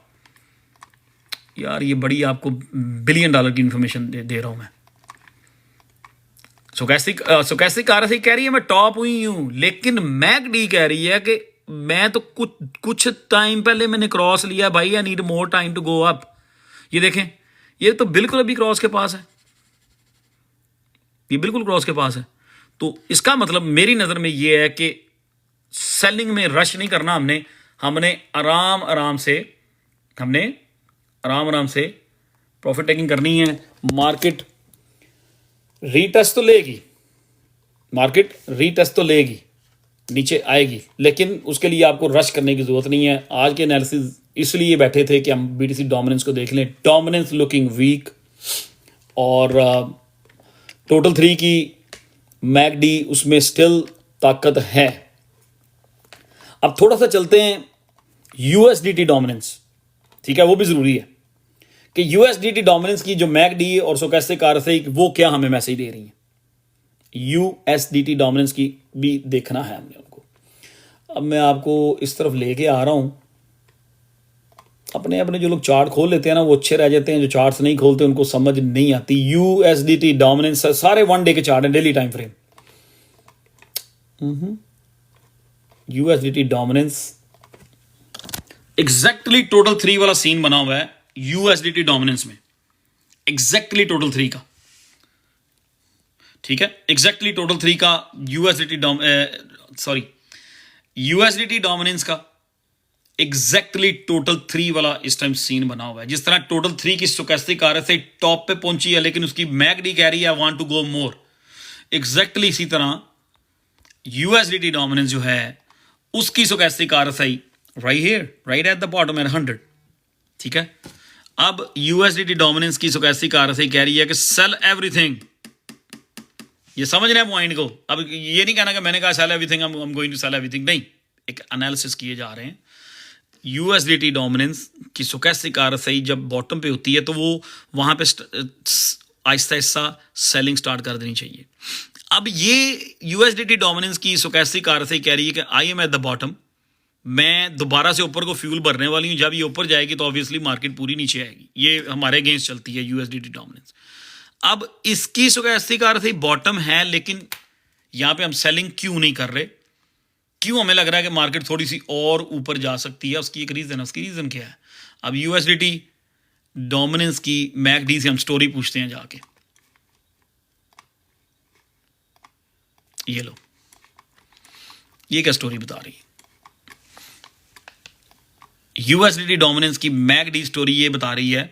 यार ये बड़ी आपको $1 बिलियन की इंफॉर्मेशन दे रहा हूं मैं। स्टोचैस्टिक RSI कह रही है मैं टॉप हुई हूं, लेकिन MACD कह रही है कि मैं तो कुछ टाइम पहले मैंने क्रॉस लिया भाई, I need more time to go up. ये देखें, ये तो बिल्कुल अभी क्रॉस के पास है, ये बिल्कुल क्रॉस के पास है। तो इसका मतलब मेरी नज़र में ये है कि सेलिंग में रश नहीं करना, हमने आराम आराम से प्रॉफिट टेकिंग करनी है। मार्केट रीटेस्ट तो लेगी, नीचे आएगी, लेकिन उसके लिए आपको रश करने की जरूरत नहीं है। आज के एनालिसिस इसलिए बैठे थे कि हम BTC डोमिनेंस को देख लें। डोमिनेंस लुकिंग वीक, और टोटल 3 की MACD उसमें स्टिल ताकत है। अब थोड़ा सा चलते हैं यूएसडीटी डोमिनेंस, ठीक है, वो भी जरूरी है कि यूएसडीटी डोमिनेंस की जो मैकडी और स्टोकेस्टिक आरएसआई वो क्या हमें मैसेज दे रही है। यूएसडीटी डोमिनेंस की भी देखना है हमने उनको। अब मैं आपको इस तरफ लेके आ रहा हूं। अपने अपने जो लोग चार्ट खोल लेते हैं ना वो अच्छे रह जाते हैं, जो चार्ट्स नहीं खोलते उनको समझ नहीं आती। यूएसडीटी डोमिनेंस सारे 1 डे के चार्ट हैं, daily time frame. USDT dominance exactly total 3 वाला सीन बना हुआ है यूएसडीटी डोमिनेंस में, एग्जैक्टली टोटल 3 का, ठीक है, एग्जैक्टली टोटल 3 का यूएसडीटी डोमिनेंस का एग्जैक्टली टोटल 3 वाला इस टाइम सीन बना हुआ है। जिस तरह टोटल 3 की स्टोकेस्टिक आरएसआई टॉप पे पहुंची है लेकिन उसकी मैकडी कह रही है I want to go more, exactly इसी तरह यूएसडीटी डोमिनेंस जो है उसकी stochastic RSI right here, right at the bottom at 100, ठीक है। अब यूएसडीटी डोमिनेंस की स्टोकेस्टिक आरएसआई कह रही है कि सेल एवरीथिंग। ये समझना है पॉइंट को। अब ये नहीं कहना कि मैंने कहा sell everything, I am going to sell everything, नहीं, एक एनालिसिस किए जा रहे हैं। यूएसडीटी डोमिनेंस की स्टोकेस्टिक आरएसआई जब बॉटम पे होती है तो वो वहां पे आहिस्ता आहिस्ता सेलिंग स्टार्ट कर देनी चाहिए। अब ये यूएसडीटी डोमिनेंस की स्टोकेस्टिक आरएसआई कह रही है कि I am eight the bottom, मैं दोबारा से ऊपर को फ्यूल भरने वाली हूं। जब ये ऊपर जाएगी तो ऑब्वियसली मार्केट पूरी नीचे आएगी, ये हमारे अगेंस्ट चलती है यूएसडीटी डोमिनेंस। अब इसकी स्टोकेस्टिक आरएसआई बॉटम है लेकिन यहां पे हम सेलिंग क्यों नहीं कर रहे, क्यों हमें लग रहा है कि मार्केट थोड़ी सी और ऊपर जा सकती है? उसकी एक रीजन है। उसकी रीजन क्या है? अब यूएसडीटी डोमिनेंस की मैकडी से हम स्टोरी पूछते हैं जाके। ये लो, ये क्या स्टोरी बता रही है? यूएसडीटी डोमिनेंस की मैकडी स्टोरी ये बता रही है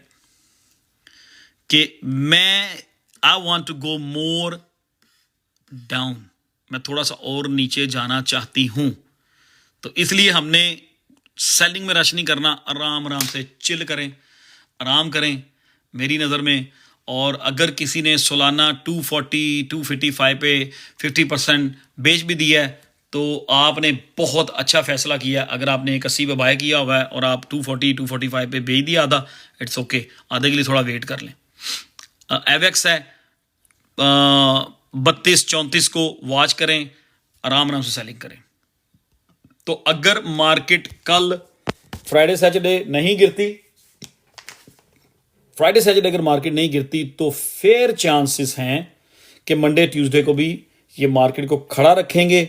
कि I want to go more down, मैं थोड़ा सा और नीचे जाना चाहती हूं, तो इसलिए हमने सेलिंग में रश नहीं करना, आराम आराम से चिल करें, आराम करें मेरी नज़र में। और अगर किसी ने सोलाना 240 255 पे 50% बेच भी दिया है तो आपने बहुत अच्छा फैसला किया। अगर आपने 81 पे बाय किया हुआ है और आप 240 245 पे बेच दिया आधा, इट्स ओके, आधे के लिए थोड़ा वेट कर लें। एवेक्स है 32 34 को वॉच करें, आराम आराम से सेलिंग करें। तो अगर मार्केट कल फ्राइडे सैटरडे नहीं गिरती, फ्राइडे सैटरडे अगर मार्केट नहीं गिरती तो फेयर चांसेस हैं कि मंडे ट्यूसडे को भी ये मार्केट को खड़ा रखेंगे।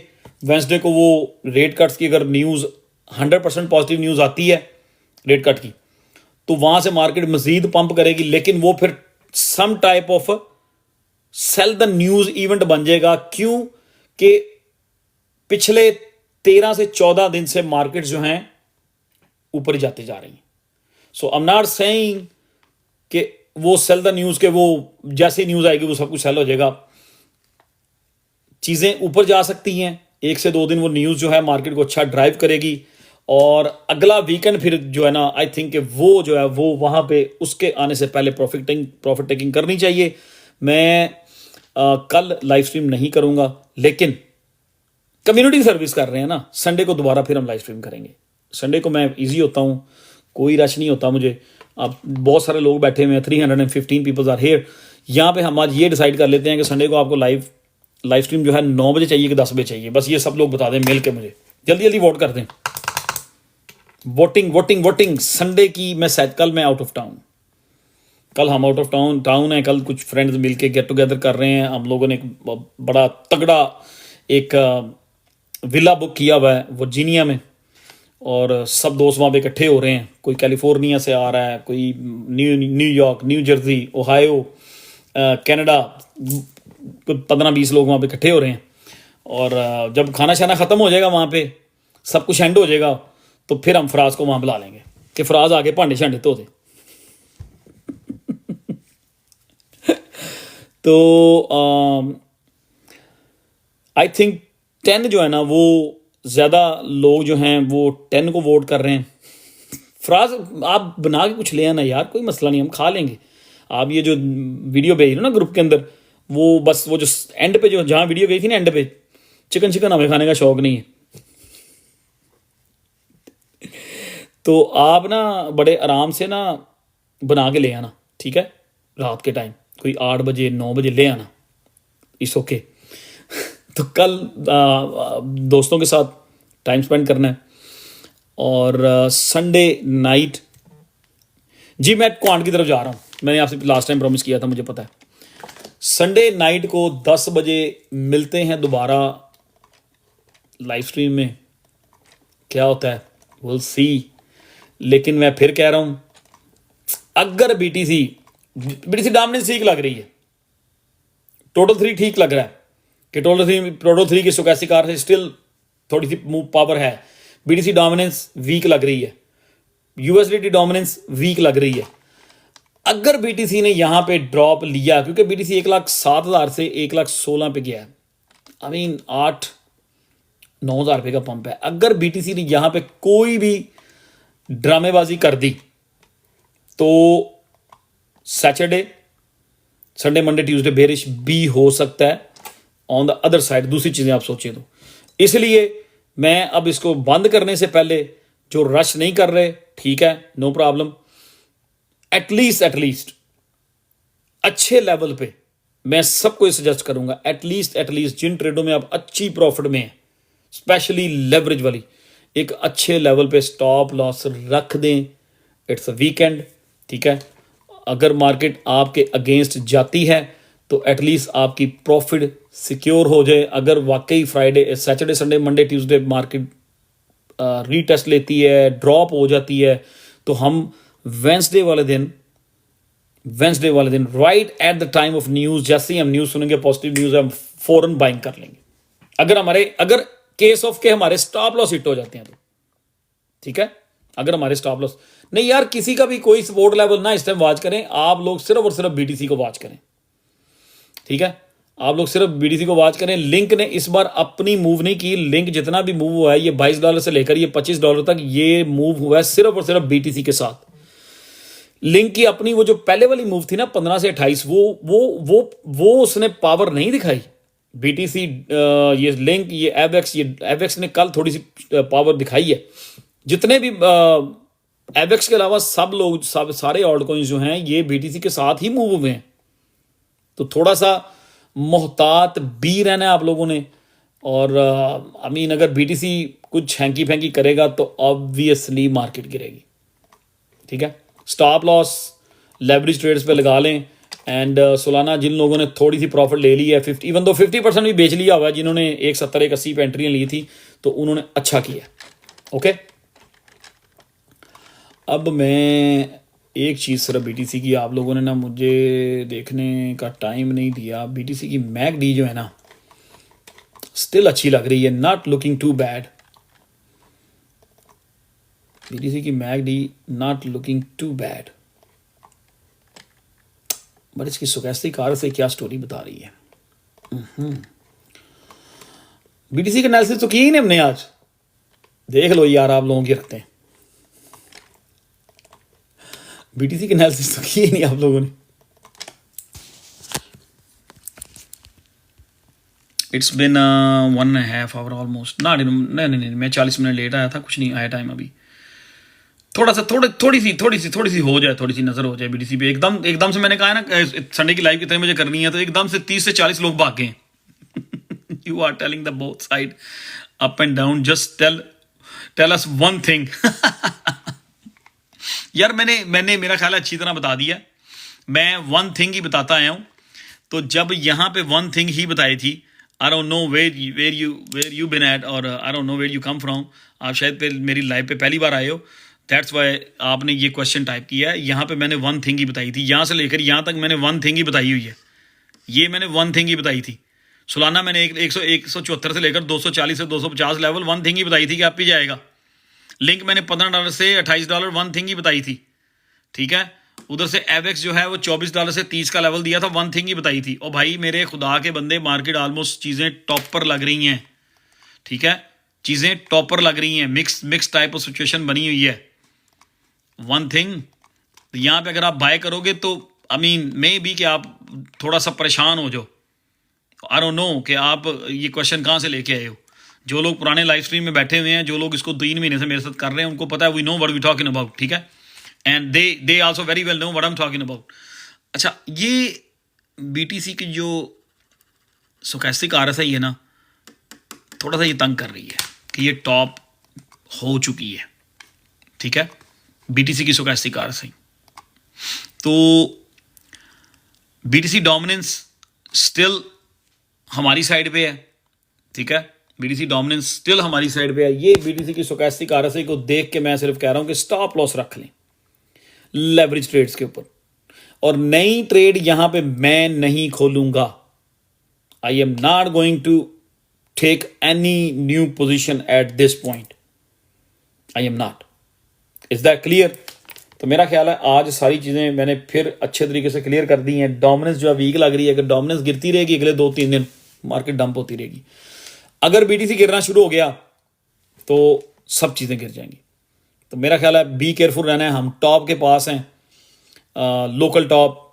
वेंसडे को वो रेट कट्स की अगर न्यूज़ 100% पॉजिटिव न्यूज़ आती है रेट कट की तो वहां से मार्केट मजीद पंप करेगी, लेकिन वो फिर some type of sell the news event बन जाएगा। क्यों कि पिछले 13 से 14 दिन से मार्केट जो हैं ऊपर ही जाती जा रही हैं। सो आई एम नॉट सेइंग कि वो सेल द न्यूज़ के वो जैसी न्यूज़ आएगी वो सब कुछ सेल हो जाएगा। चीज़ें ऊपर जा सकती हैं, 1 से 2 दिन वो न्यूज़ जो है मार्केट को अच्छा ड्राइव करेगी और अगला वीकेंड फिर जो है ना आई थिंक वो जो है वो वहाँ पे उसके आने से पहले प्रॉफिट टेकिंग करनी चाहिए। मैं कल लाइव स्ट्रीम नहीं करूँगा, लेकिन कम्युनिटी सर्विस कर रहे हैं ना, संडे को दोबारा फिर हम लाइव स्ट्रीम करेंगे। संडे को मैं इजी होता हूँ, कोई रश नहीं होता मुझे। अब बहुत सारे लोग बैठे हुए हैं, 315 पीपल्स आर हेयर। यहाँ पे हम आज ये डिसाइड कर लेते हैं कि संडे को आपको लाइव स्ट्रीम जो है 9 बजे चाहिए कि 10 बजे चाहिए, बस ये सब लोग बता दें मिल के मुझे। जल्दी जल्दी वोट कर दें, वोटिंग संडे की। कल मैं आउट ऑफ टाउन, कल हम आउट ऑफ टाउन है। कल कुछ फ्रेंड्स मिलके गेट टुगेदर कर रहे हैं। हम लोगों ने एक बड़ा तगड़ा एक विला बुक किया हुआ है वर्जीनिया में और सब दोस्त वहाँ पे इकट्ठे हो रहे हैं। कोई कैलिफोर्निया से आ रहा है, कोई New York, new Jersey, Ohio, Canada, 15-20 लोग वहाँ पे इकट्ठे हो रहे हैं। और जब खाना शाना ख़त्म हो जाएगा, वहाँ पे सब कुछ एंड हो जाएगा, तो फिर हम फराज को वहाँ बुला लेंगे कि फराज आके भांडे शांडे धो दे। तो आई थिंक 10 जो है ना वो ज़्यादा लोग जो हैं वो 10 को वोट कर रहे हैं। फराज आप बना के कुछ ले आना यार, कोई मसला नहीं, हम खा लेंगे। आप ये जो वीडियो भेज रहे हो ना ग्रुप के अंदर, वो बस वो जो एंड पे जो जहाँ वीडियो गई थी ना एंड पे, चिकन हमें खाने का शौक नहीं है। तो आप ना बड़े आराम से ना बना के ले आना, ठीक है, रात के टाइम कोई 8 बजे 9 बजे ले आना, इट्स ओके। तो कल दोस्तों के साथ टाइम स्पेंड करना है। और संडे नाइट जी मैं क्वांट की तरफ जा रहा हूँ, मैंने आपसे लास्ट टाइम प्रॉमिस किया था, मुझे पता है। संडे नाइट को 10 बजे मिलते हैं दोबारा लाइव स्ट्रीम में, क्या होता है विल सी। लेकिन मैं फिर कह रहा हूँ, अगर बीटीसी डोमिनेंस ठीक लग रही है, टोटल 3 ठीक लग रहा है कि टोटल 3 की स्टोकेस्टिक कार से स्टिल थोड़ी सी मूव पावर है, बीटीसी डोमिनेंस वीक लग रही है, यूएसडीटी डोमिनेंस वीक लग रही है। अगर बीटीसी ने यहां पे ड्रॉप लिया, क्योंकि बीटीसी 1,07,000 से 1,16,000 पे गया है, आई मीन 8-9 हज़ार रुपये का पंप है। अगर बीटीसी ने यहां पे कोई भी ड्रामेबाजी कर दी तो Saturday Sunday Monday Tuesday bearish भी हो सकता है ऑन द अदर साइड, दूसरी चीजें आप सोचें तो। इसलिए मैं अब इसको बंद करने से पहले जो रश नहीं कर रहे, ठीक है, नो प्रॉब्लम, एटलीस्ट अच्छे लेवल पे मैं सबको सजेस्ट करूंगा, एटलीस्ट जिन ट्रेडों में आप अच्छी प्रॉफिट में है, स्पेशली लेवरेज वाली, एक अच्छे लेवल पे स्टॉप लॉस रख दें। इट्स अ वीकेंड, ठीक है, अगर मार्केट आपके अगेंस्ट जाती है तो एटलीस्ट आपकी प्रॉफिट सिक्योर हो जाए। अगर वाकई Friday Saturday Sunday Monday Tuesday market retest लेती है, ड्रॉप हो जाती है, तो हम वेंसडे वाले दिन right at the time of news, जैसे ही हम न्यूज सुनेंगे पॉजिटिव न्यूज, हम फौरन बाइंग कर लेंगे। अगर केस ऑफ के हमारे स्टॉप लॉस हिट हो जाते हैं तो, ठीक है, अगर हमारे स्टॉप लॉस नहीं, यार किसी का भी कोई सपोर्ट लेवल ना इस टाइम वॉच करें, आप लोग सिर्फ और सिर्फ बीटीसी को वॉच करें, ठीक है, आप लोग सिर्फ बीटीसी को वॉच करें। लिंक ने इस बार अपनी मूव नहीं की, लिंक जितना भी मूव हुआ है ये $22 से लेकर ये $25 तक ये मूव हुआ है सिर्फ और सिर्फ बीटीसी के साथ। लिंक की अपनी वो जो पहले वाली मूव थी ना 15 से 28, वो उसने पावर नहीं दिखाई। बीटीसी ये लिंक ये एवेक्स ने कल थोड़ी सी पावर दिखाई है। जितने भी एवेक्स के अलावा सब लोग सारे ऑल्ट कॉइन्स जो हैं ये बीटीसी के साथ ही मूव हुए हैं, तो थोड़ा सा मोहतात भी रहना है आप लोगों ने। और आई मीन अगर बीटीसी कुछ हैंकी फैंकी करेगा तो ऑब्वियसली मार्केट गिरेगी, ठीक है। स्टॉप लॉस लेवरेज ट्रेड्स पे लगा लें। एंड सोलाना जिन लोगों ने थोड़ी सी प्रॉफिट ले ली है 50% भी बेच लिया हुआ है, जिन्होंने 170 180 पे एंट्रियाँ ली थी, तो उन्होंने अच्छा किया, ओके। अब मैं एक चीज़ सिर्फ बीटीसी की, आप लोगों ने ना मुझे देखने का टाइम नहीं दिया। बीटीसी की मैकडी जो है ना स्टिल अच्छी लग रही है, not looking too bad. BTC की MACD not looking too bad, but इसकी स्टोकेस्टिक कार से क्या स्टोरी बता रही है। बीटीसी का एनालिसिस तो की ही नहीं हमने आज, देख लो यार, आप लोगों की रखते हैं। बीटीसी का एनालिसिस तो की ही नहीं आप लोगों ने। इट्स बिन 1.5 आवर ऑलमोस्ट, ना नहीं, मैं 40 मिनट लेट आया था, कुछ नहीं आया टाइम अभी। थोड़ा सा थोड़ी सी हो जाए, थोड़ी सी नजर हो जाए बीटीसी पे। एकदम से मैंने कहा ना संडे की लाइव कितने बजे करनी है, तो एकदम से 30 से 40 लोग भाग गए। You are telling the both side up and down, just tell us one thing. यार मैंने मेरा ख्याल अच्छी तरह बता दिया, मैं वन थिंग ही बताता आया हूं। तो जब यहां पे वन थिंग ही बताई थी, I don't know where you been at, और I don't know where you come from, आप शायद मेरी लाइव पे पहली बार आए हो, दैट्स वाई आपने ये क्वेश्चन टाइप किया है। यहाँ पे मैंने वन थिंग ही बताई थी, यहाँ से लेकर यहाँ तक मैंने वन थिंग ही बताई हुई है, ये मैंने वन थिंग ही बताई थी। सोलाना मैंने 174 से लेकर 240 से 250 लेवल वन थिंग ही बताई थी कि आप ही जाएगा। लिंक मैंने $15 से $28 वन थिंग ही बताई थी, ठीक है। उधर से एवेक्स जो है वो $24 से 30 का लेवल दिया था, वन थिंग ही बताई थी। और भाई मेरे खुदा के बंदे, मार्केट ऑलमोस्ट चीज़ें टॉप पर लग रही हैं, ठीक है, चीज़ें टॉप पर लग रही हैं, मिक्स टाइप ऑफ सिचुएशन बनी हुई है। वन थिंग यहाँ पे अगर आप बाय करोगे तो आई मीन मे बी कि आप थोड़ा सा परेशान हो जाओ, आई डोंट नो कि आप ये क्वेश्चन कहाँ से लेके आए हो। जो लोग पुराने लाइव स्ट्रीम में बैठे हुए हैं, जो लोग इसको 3 महीने से मेरे साथ कर रहे हैं, उनको पता है we know what we talking about, ठीक है, and they also very well know what I am talking about. अच्छा, ये BTC की जो स्टोचैस्टिक RSI है ना, थोड़ा सा ये तंग कर रही है कि ये टॉप हो चुकी है, ठीक है, BTC की स्टोचैस्टिक RSI। तो BTC डोमिनेंस स्टिल हमारी साइड पे है, ठीक है, BTC डोमिनेंस स्टिल हमारी साइड पे है। ये BTC की स्टोचैस्टिक RSI को देख के मैं सिर्फ कह रहा हूं कि स्टॉप लॉस रख लें लेवरेज ट्रेड्स के ऊपर, और नई ट्रेड यहां पे मैं नहीं खोलूंगा। I am not going to take any new position at this point, I am not. Is that clear? तो मेरा ख्याल है आज सारी चीजें मैंने फिर अच्छे तरीके से क्लियर कर दी हैं। डोमिनेंस जो है वीक लग रही है, अगर डोमिनेंस गिरती रहेगी अगले 2-3 दिन मार्केट डंप होती रहेगी। अगर BTC गिरना शुरू हो गया तो सब चीजें गिर जाएंगी। तो मेरा ख्याल है बी केयरफुल रहना है। हम टॉप के पास हैं, लोकल टॉप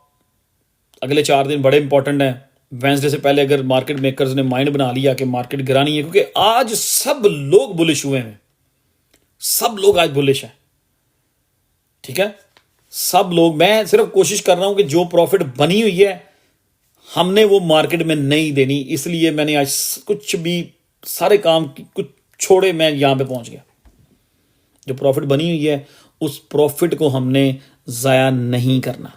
अगले 4 दिन बड़े इंपॉर्टेंट हैं। वेंसडे से पहले अगर मार्केट मेकर्स ने माइंड बना लिया कि मार्केट गिरानी है, क्योंकि आज सब लोग बुलिश हुए हैं, सब लोग आज बुलिश हैं, ठीक है, सब लोग। मैं सिर्फ कोशिश कर रहा हूं कि जो प्रॉफिट बनी हुई है हमने वो मार्केट में नहीं देनी, इसलिए मैंने आज कुछ भी सारे काम कुछ छोड़े, मैं यहां पे पहुंच गया। जो प्रॉफिट बनी हुई है उस प्रॉफिट को हमने जाया नहीं करना।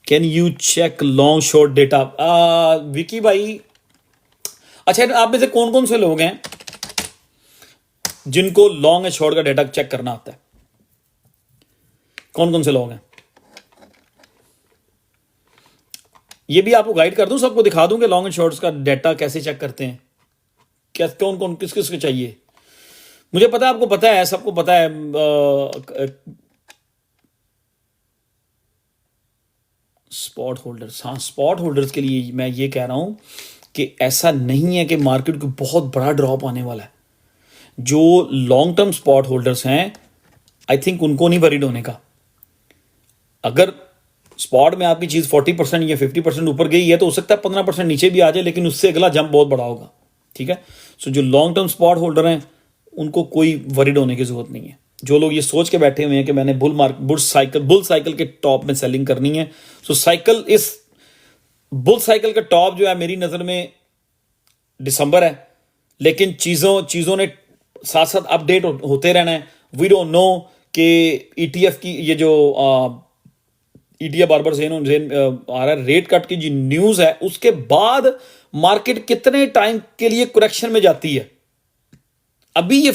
Can you check long short data? Vicky भाई, अच्छा, आप में से कौन कौन से लोग हैं जिनको लॉन्ग एंड शॉर्ट का डेटा चेक करना आता है? कौन कौन से लोग हैं? ये भी आपको गाइड कर दूं, सबको दिखा दूं कि लॉन्ग एंड शॉर्ट्स का डेटा कैसे चेक करते हैं, क्या कौन कौन किस किस को चाहिए। मुझे पता है, आपको पता है, सबको पता है। स्पॉट होल्डर्स, हाँ, स्पॉट होल्डर्स के लिए मैं ये कह रहा हूं कि ऐसा नहीं है कि मार्केट को बहुत बड़ा ड्रॉप आने वाला है। जो लॉन्ग टर्म स्पॉट होल्डर्स हैं, आई थिंक उनको नहीं वरीड होने का। अगर स्पॉट में आपकी चीज 40% या 50% ऊपर गई है तो हो सकता है 15% नीचे भी आ जाए, लेकिन उससे अगला जंप बहुत बड़ा होगा, ठीक है। सो जो लॉन्ग टर्म स्पॉट होल्डर हैं उनको कोई वरीड होने की जरूरत नहीं है। जो लोग ये सोच के बैठे हुए हैं कि मैंने बुल साइकिल के टॉप में सेलिंग करनी है, सो साइकिल, इस बुल साइकिल का टॉप जो है मेरी नजर में दिसंबर है, लेकिन चीजों ने साथ साथ अपडेट होते रहना है। वी डोंट नो कि ETF की ये जो ETF बार बार जेन आ रहा है, रेट कट की जो न्यूज है उसके बाद मार्केट कितने टाइम के लिए करेक्शन में जाती है। अभी ये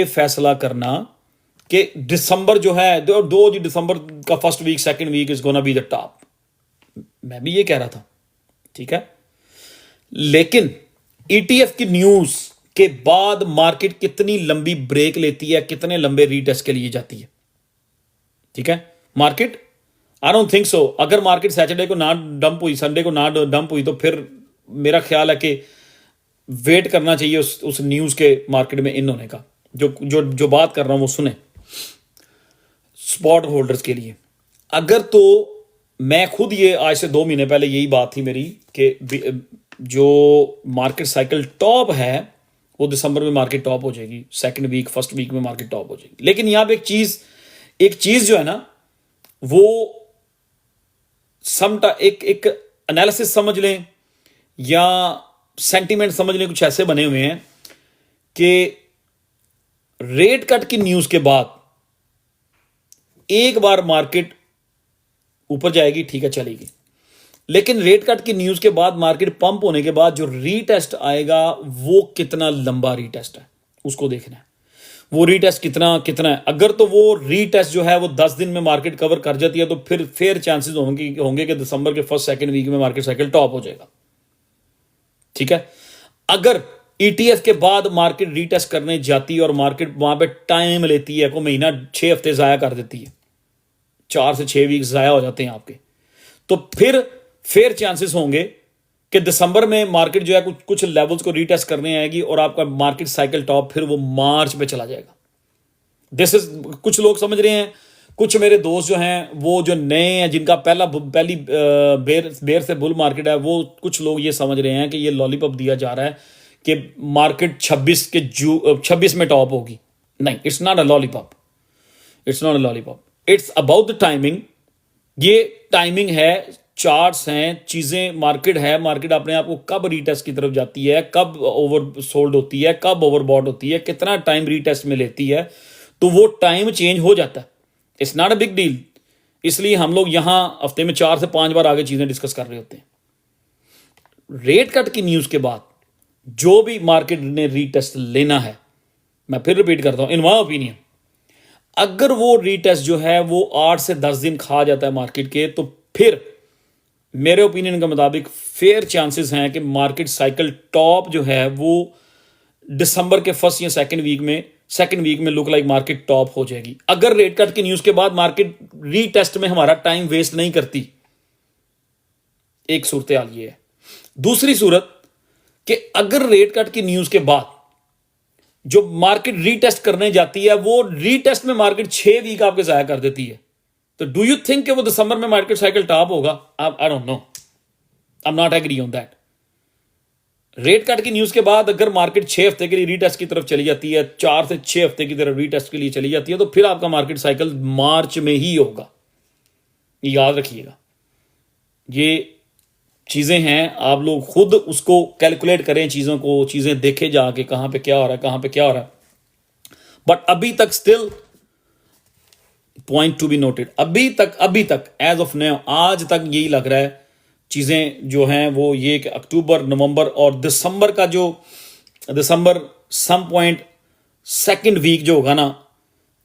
फैसला करना कि दिसंबर जो है, दो दिसंबर का first week second week is gonna be the top, मैं भी ये कह रहा था, ठीक है। लेकिन ETF की न्यूज के बाद मार्केट कितनी लंबी ब्रेक लेती है, कितने लंबे रीटेस्ट के लिए जाती है, ठीक है। Market, I don't think so, अगर मार्केट सैटरडे को ना डंप हुई, संडे को ना डंप हुई, तो फिर मेरा ख्याल है कि वेट करना चाहिए उस न्यूज के मार्केट में इन होने का। जो बात कर रहा हूं वो सुने स्पॉट होल्डर्स के लिए। अगर तो मैं खुद, ये आज से 2 महीने पहले यही बात थी मेरी कि जो मार्केट साइकिल टॉप है वो दिसंबर में मार्केट टॉप हो जाएगी, सेकंड वीक फर्स्ट वीक में मार्केट टॉप हो जाएगी। लेकिन यहां पे एक चीज जो है ना, वो एक एनालिसिस समझ लें या सेंटीमेंट समझ लें, कुछ ऐसे बने हुए हैं कि रेट कट की न्यूज के बाद एक बार मार्केट ऊपर जाएगी, ठीक है, चलेगी। लेकिन रेट कट की न्यूज के बाद मार्केट पंप होने के बाद जो रीटेस्ट आएगा वो कितना लंबा रीटेस्ट है उसको देखना है। वो रीटेस्ट कितना है। अगर तो वो रीटेस्ट जो है वो 10 दिन में मार्केट कवर कर जाती है तो फिर फेयर चांसेस होंगे कि दिसंबर के फर्स्ट सेकंड वीक में मार्केट साइकिल टॉप हो जाएगा, ठीक है। अगर ETF के बाद मार्केट रीटेस्ट करने जाती है और मार्केट वहां पे टाइम लेती है, कोई महीना 6 हफ्ते जाया कर देती है, 4 से 6 वीक जाया हो जाते हैं आपके, तो फिर फेयर चांसेस होंगे कि दिसंबर में मार्केट जो है कुछ लेवल्स को रीटेस्ट करने आएगी और आपका मार्केट साइकिल टॉप फिर वो मार्च पे चला जाएगा। कुछ लोग समझ रहे हैं कुछ मेरे दोस्त जो हैं वो जो नए हैं, जिनका पहली बेर से बुल मार्केट है, वो कुछ लोग ये समझ रहे हैं कि ये लॉलीपॉप दिया जा रहा है कि मार्केट 26 में टॉप होगी। नहीं, it's not a lollipop, it's not a lollipop, it's about the timing. ये टाइमिंग है, चार्ट्स हैं, चीज़ें, मार्केट है। मार्केट अपने आप को कब रीटेस्ट की तरफ जाती है, कब ओवर सोल्ड होती है, कब ओवरबॉट होती है, कितना टाइम रीटेस्ट में लेती है, तो वो टाइम चेंज हो जाता है। It's not a big deal. इसलिए हम लोग यहां हफ्ते में 4 से 5 बार आगे चीज़ें डिस्कस कर रहे होते हैं। रेट कट की न्यूज़ के बाद जो भी मार्केट ने रीटेस्ट लेना है, मैं फिर रिपीट करता हूं, इन माय ओपिनियन, अगर वो रीटेस्ट जो है वो 8 से 10 दिन खा जाता है मार्केट के, तो फिर मेरे ओपिनियन के मुताबिक फेयर चांसेस हैं कि मार्केट साइकिल टॉप जो है वो दिसंबर के फर्स्ट या सेकंड वीक में लुक लाइक मार्केट टॉप हो जाएगी। अगर रेट कट की न्यूज़ के बाद मार्केट रीटेस्ट में हमारा टाइम वेस्ट नहीं करती। एक सूरत हाल ये है। दूसरी सूरत कि अगर रेट कट की न्यूज़ के बाद जो मार्केट रीटेस्ट करने जाती है, वो रीटेस्ट में मार्केट 6 वीक आपके जाया कर देती है, तो डू यू थिंक कि वो दिसंबर में मार्केट साइकिल टॉप होगा? I don't know, I am not agree on that. Rate cut की न्यूज़ के बाद अगर मार्केट 6 हफ्ते के लिए रीटेस्ट की तरफ चली जाती है, 4 से 6 हफ्ते की तरफ रीटेस्ट के लिए चली जाती है, तो फिर आपका मार्केट साइकिल मार्च में ही होगा। याद रखिएगा, ये चीज़ें हैं, आप लोग खुद उसको कैलकुलेट करें, चीज़ों को, चीज़ें देखे जाके कहाँ पे क्या हो रहा है, कहाँ पे क्या हो रहा है। बट अभी तक still point to be noted, अभी तक एज ऑफ नाउ, आज तक यही लग रहा है चीज़ें जो हैं वो ये कि अक्टूबर, नवंबर और दिसंबर का जो दिसंबर सम पॉइंट सेकंड वीक जो होगा ना,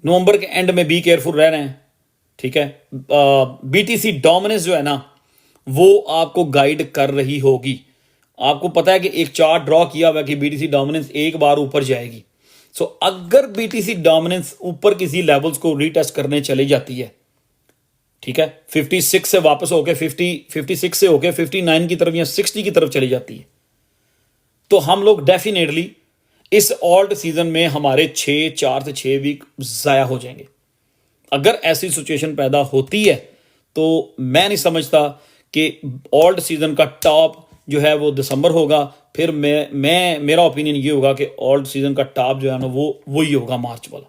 नवंबर के एंड में बी केयरफुल रह रहे हैं। ठीक है, बीटीसी डोमिनेंस जो है ना वो आपको गाइड कर रही होगी। आपको पता है कि एक चार्ट ड्रॉ किया हुआ है कि बीटीसी डोमिनेंस एक बार ऊपर जाएगी। सो अगर बीटीसी डोमिनेंस ऊपर किसी लेवल्स को रीटेस्ट करने चली जाती है, ठीक है, 56 से वापस होकर 56 से होकर 59 की तरफ या 60 की तरफ चली जाती है, तो हम लोग डेफिनेटली इस ऑल्ट सीजन में हमारे 4 से 6 वीक जाया हो जाएंगे। अगर ऐसी सिचुएशन पैदा होती है तो मैं नहीं समझता कि ऑल्ट सीजन का टॉप जो है वो दिसंबर होगा। फिर मेरा ओपिनियन ये होगा कि ऑल्ट सीजन का टॉप जो है ना वो वही होगा मार्च वाला।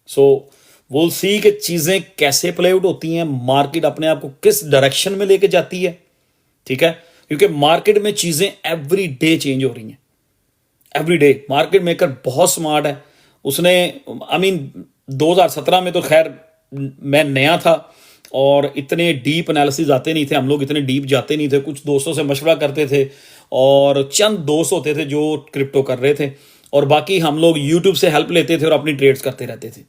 सो विल सी कि चीज़ें कैसे प्ले आउट होती हैं, मार्केट अपने आप को किस डायरेक्शन में लेके जाती है। ठीक है, क्योंकि मार्केट में चीज़ें एवरी डे चेंज हो रही हैं, एवरी डे। मार्केट मेकर बहुत स्मार्ट है, उसने 2017 में तो खैर मैं नया था और इतने डीप एनालिसिस आते नहीं थे, हम लोग इतने डीप जाते नहीं थे, कुछ दोस्तों से मशवरा करते थे और चंद दोस्त होते थे जो क्रिप्टो कर रहे थे, और बाकी हम लोग यूट्यूब से हेल्प लेते थे और अपनी ट्रेड्स करते रहते थे।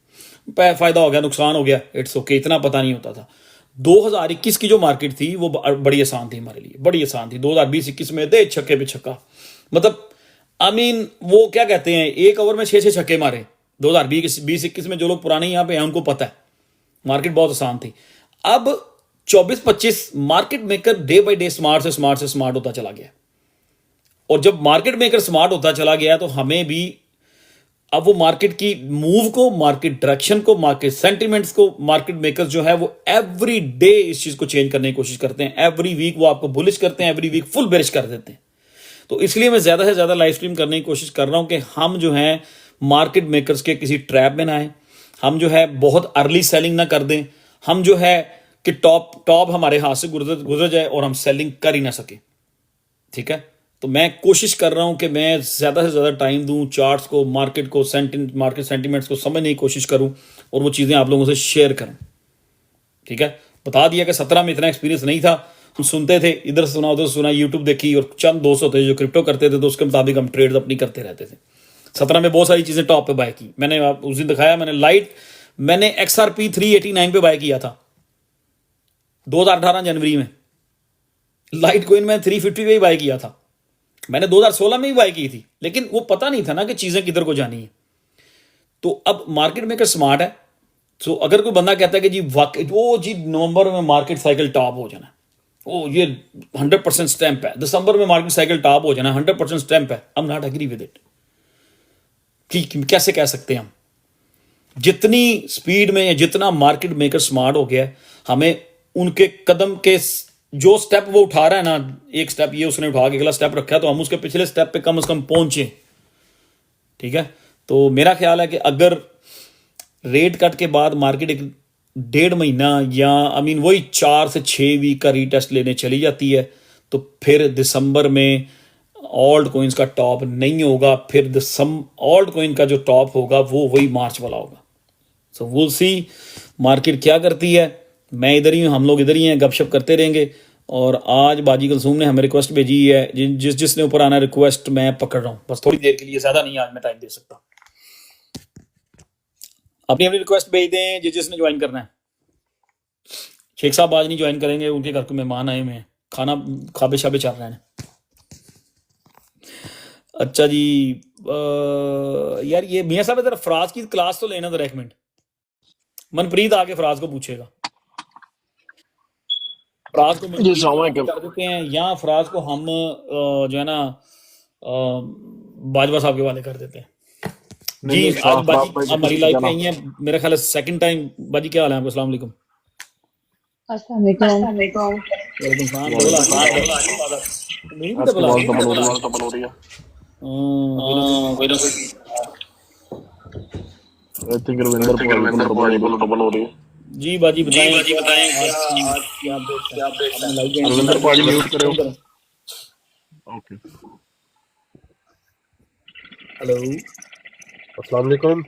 फ़ायदा हो गया, नुकसान हो गया, इट्स ओके, इतना पता नहीं होता था। 2021 की जो मार्केट थी वो बड़ी आसान थी हमारे लिए, बड़ी आसान थी। 2020-21 में दे छक्के पे छक्का, मतलब वो क्या कहते हैं, एक ओवर में 6 छक्के मारे। 2020-21 में जो लोग पुराने यहाँ पे हैं उनको पता है मार्केट बहुत आसान थी। अब 24-25 market maker day by day smart से स्मार्ट होता चला गया, और जब मार्केट मेकर स्मार्ट होता चला गया तो हमें भी अब वो मार्केट की मूव को, मार्केट डायरेक्शन को, मार्केट सेंटिमेंट्स को, मार्केट मेकर्स जो है वो एवरी डे इस चीज को चेंज करने की कोशिश करते हैं। एवरी वीक वो आपको बुलिश करते हैं, एवरी वीक फुल बेरिश कर देते हैं। तो इसलिए मैं ज्यादा से ज्यादा लाइव स्ट्रीम करने की कोशिश कर रहा हूं कि हम जो है मार्केट मेकर्स के किसी ट्रैप में ना आए, हम जो है बहुत अर्ली सेलिंग ना कर दें, हम जो है कि टॉप हमारे हाथ से गुजर जाए और हम सेलिंग कर ही ना सके। ठीक है, तो मैं कोशिश कर रहा हूं कि मैं ज़्यादा से ज़्यादा टाइम दूं चार्ट्स को, मार्केट को, मार्केट सेंटिमेंट्स को समझने की कोशिश करूं और वो चीज़ें आप लोगों से शेयर करूं। ठीक है, बता दिया कि 17 में इतना एक्सपीरियंस नहीं था, हम सुनते थे, इधर से सुना उधर से सुना, यूट्यूब देखी, और चंद दोस्त होते जो क्रिप्टो करते थे तो उसके मुताबिक हम ट्रेड्स अपनी करते रहते थे। 17 में बहुत सारी चीज़ें टॉप पे बाय की मैंने, उस दिन दिखाया मैंने XRP 389 पे बाय किया था 2018 जनवरी में। लाइट कोइन में 350 पे ही बाय किया था, मैंने 2016 में ही बाय की थी, लेकिन वो पता नहीं था ना कि चीज़ें किधर को जानी है। तो अब मार्केट मेकर स्मार्ट है। तो अगर कोई बंदा कहता है कि जी वाकई वो जी नवंबर में मार्केट साइकिल टॉप हो जाना, ओ ये 100% स्टैंप है, दिसंबर में मार्केट साइकिल टॉप हो जाना 100% स्टैंप है, I am not agree with it. कि कैसे कह सकते हैं हम? जितनी स्पीड में या जितना मार्केट मेकर स्मार्ट हो गया है, हमें उनके कदम के जो स्टेप वो उठा रहा है ना, एक स्टेप ये उसने उठा के अगला स्टेप रखा है, तो हम उसके पिछले स्टेप पे कम से कम पहुंचे। ठीक है, तो मेरा ख्याल है कि अगर रेट कट के बाद मार्केट एक 1.5 महीना या वही 4 से 6 वीक का रीटेस्ट लेने चली जाती है, तो फिर दिसंबर में ऑल्ट कोइंस का टॉप नहीं होगा, फिर ऑल्ट कोइन का जो टॉप होगा वो वही मार्च वाला होगा। सो विल सी मार्केट क्या करती है। मैं इधर ही हूँ, हम लोग इधर ही हैं, गपशप करते रहेंगे। और आज बाजी कुलसूम ने हमें रिक्वेस्ट भेजी है, जिसने ऊपर आना रिक्वेस्ट मैं पकड़ रहा हूँ, बस थोड़ी देर के लिए, ज़्यादा नहीं आज मैं टाइम दे सकता। अपनी अपनी रिक्वेस्ट भेज दें जिसने ज्वाइन करना है। शेख साहब आज नहीं ज्वाइन करेंगे, उनके घर को मेहमान आए हुए हैं, खाना खाबे शाबे चल रहे हैं। अच्छा जी, यार ये मियाँ साहब इधर फराज की क्लास तो लेना जरा एक मिनट। मनप्रीत आके फराज को पूछेगा, फराज को कर देते हैं, या फराज को हम जो है ना बाजवा साहब के वाले कर देते हैं। जी आज बाजी हमारी लाइफ में आई है, मेरा ख्याल है सेकंड टाइम। बाजी क्या हाल है आपका? अस्सलाम वालेकुम। जी बाजी बताएं आज क्या हेलो, अस्सलाम वालेकुम।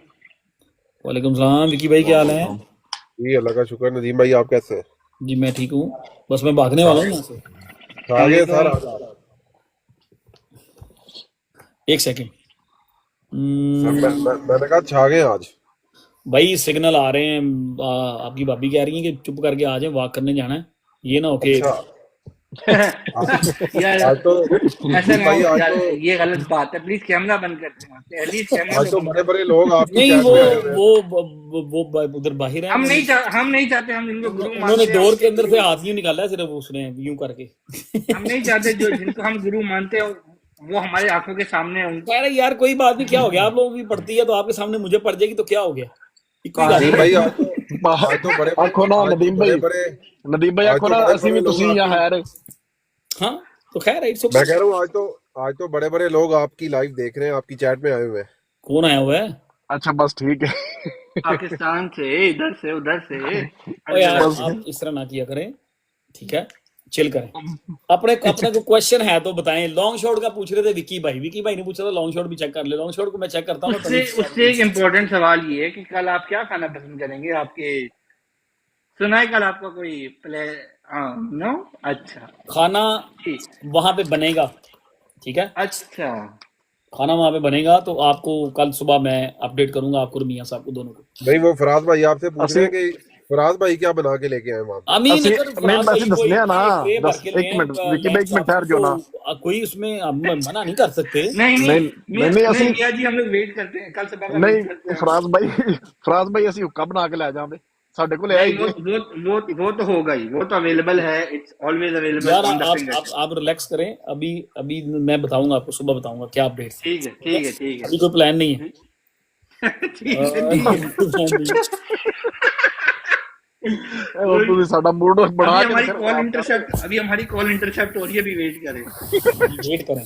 वालेकुम सलाम। विकी भाई क्या हाल है? जी अल्लाह का शुक्र। नदीम भाई आप कैसे हैं? जी मैं ठीक हूँ, बस मैं भागने वाला हूँ यहाँ से। आगे सर एक सेकंड। मैंने कहा छा गए आज। भाई सिग्नल आ रहे हैं, आपकी भाभी कह रही है कि चुप करके आ जाए, वॉक करने जाना है। ये ना हो कि यार आज तो ऐसा भाई ना हो आज यार, तो ये गलत बात है। प्लीज कैमरा बंद करते हैं, प्लीज कैमरा आज तो बंद बड़े बड़े लोग आपकी नहीं, चैट में आए हुए हैं। वो उधर बाहर है। हम नहीं चाहते, हम इनको गुरु उन्होंने मानते हैं। डोर के अंदर से हाथ यूं निकाला है सिर्फ उसने, यूं करके। हम नहीं चाहते जो जिनको हम गुरु मानते हैं वो हमारे आंखों के सामने हैं। कह रहे यार कोई बात नहीं, क्या हो गया, आप लोगों की पड़ती है तो आपके सामने मुझे पड़ जाएगी तो क्या हो गया, इतनी नदीम गाली। भाई आज तो बड़े आखो ना नदीम भाई, नदीम भाई आखो ना ਅਸੀਂ ਵੀ ਤੁਸੀਂ या हैर। हाँ तो खैर इट्स मैं कह रहा हूँ आज तो बड़े बड़े लोग आपकी लाइव देख रहे हैं, आपकी चैट में आए हुए हैं। कौन आया हुआ है? अच्छा बस ठीक है। पाकिस्तान से, इधर से, उधर से। ओ यार आप इस तरह ना किया करें, ठीक है, चिल करें। अपने को क्वेश्चन है तो बताएं। लॉन्ग शॉट का पूछ रहे थे विकी भाई ने पूछा था, लॉन्ग शॉट भी चेक कर ले। लॉन्ग शॉट को मैं चेक करता हूँ। उससे एक इम्पोर्टेंट सवाल ये है कि कल आप क्या खाना पसंद करेंगे? आपके सुना है कल आपका कोई प्ले? नो, अच्छा खाना वहां पे बनेगा, ठीक है, अच्छा खाना वहां पे बनेगा, तो आपको कल सुबह मैं अपडेट करूंगा, आपको और मियां साहब को दोनों को। नहीं वो फराज भाई आपसे पूछ रहे हैं कि फराज भाई क्या बना के लेके आए वहां पे। नहीं बस दसने ना, बस एक मिनट विकी भाई, एक मिनट ठहर जाओ ना। कोई उसमें मना नहीं कर सकते। नहीं ਅਸੀਂ मियां जी हम लोग वेट करते हैं कल सुबह का। नहीं फराज भाई ਅਸੀਂ ਹੁੱਕਾ ਬਣਾ ਕੇ ਲੈ ਜਾਵਾਂਗੇ, ਸਾਡੇ ਕੋਲ ਹੈ ਹੀ। वो तो होगा ही, वो तो अवेलेबल है, it's always available on the finger. आप रिलैक्स करें, अभी मैं बताऊंगा आपको, सुबह बताऊंगा क्या अपडेट। ठीक है अभी कोई प्लान नहीं है। ਤੁਸੀਂ ਸਾਡਾ मूड बना के अभी हमारी कॉल इंटरसेप्ट हो रही है, अभी वेट करें।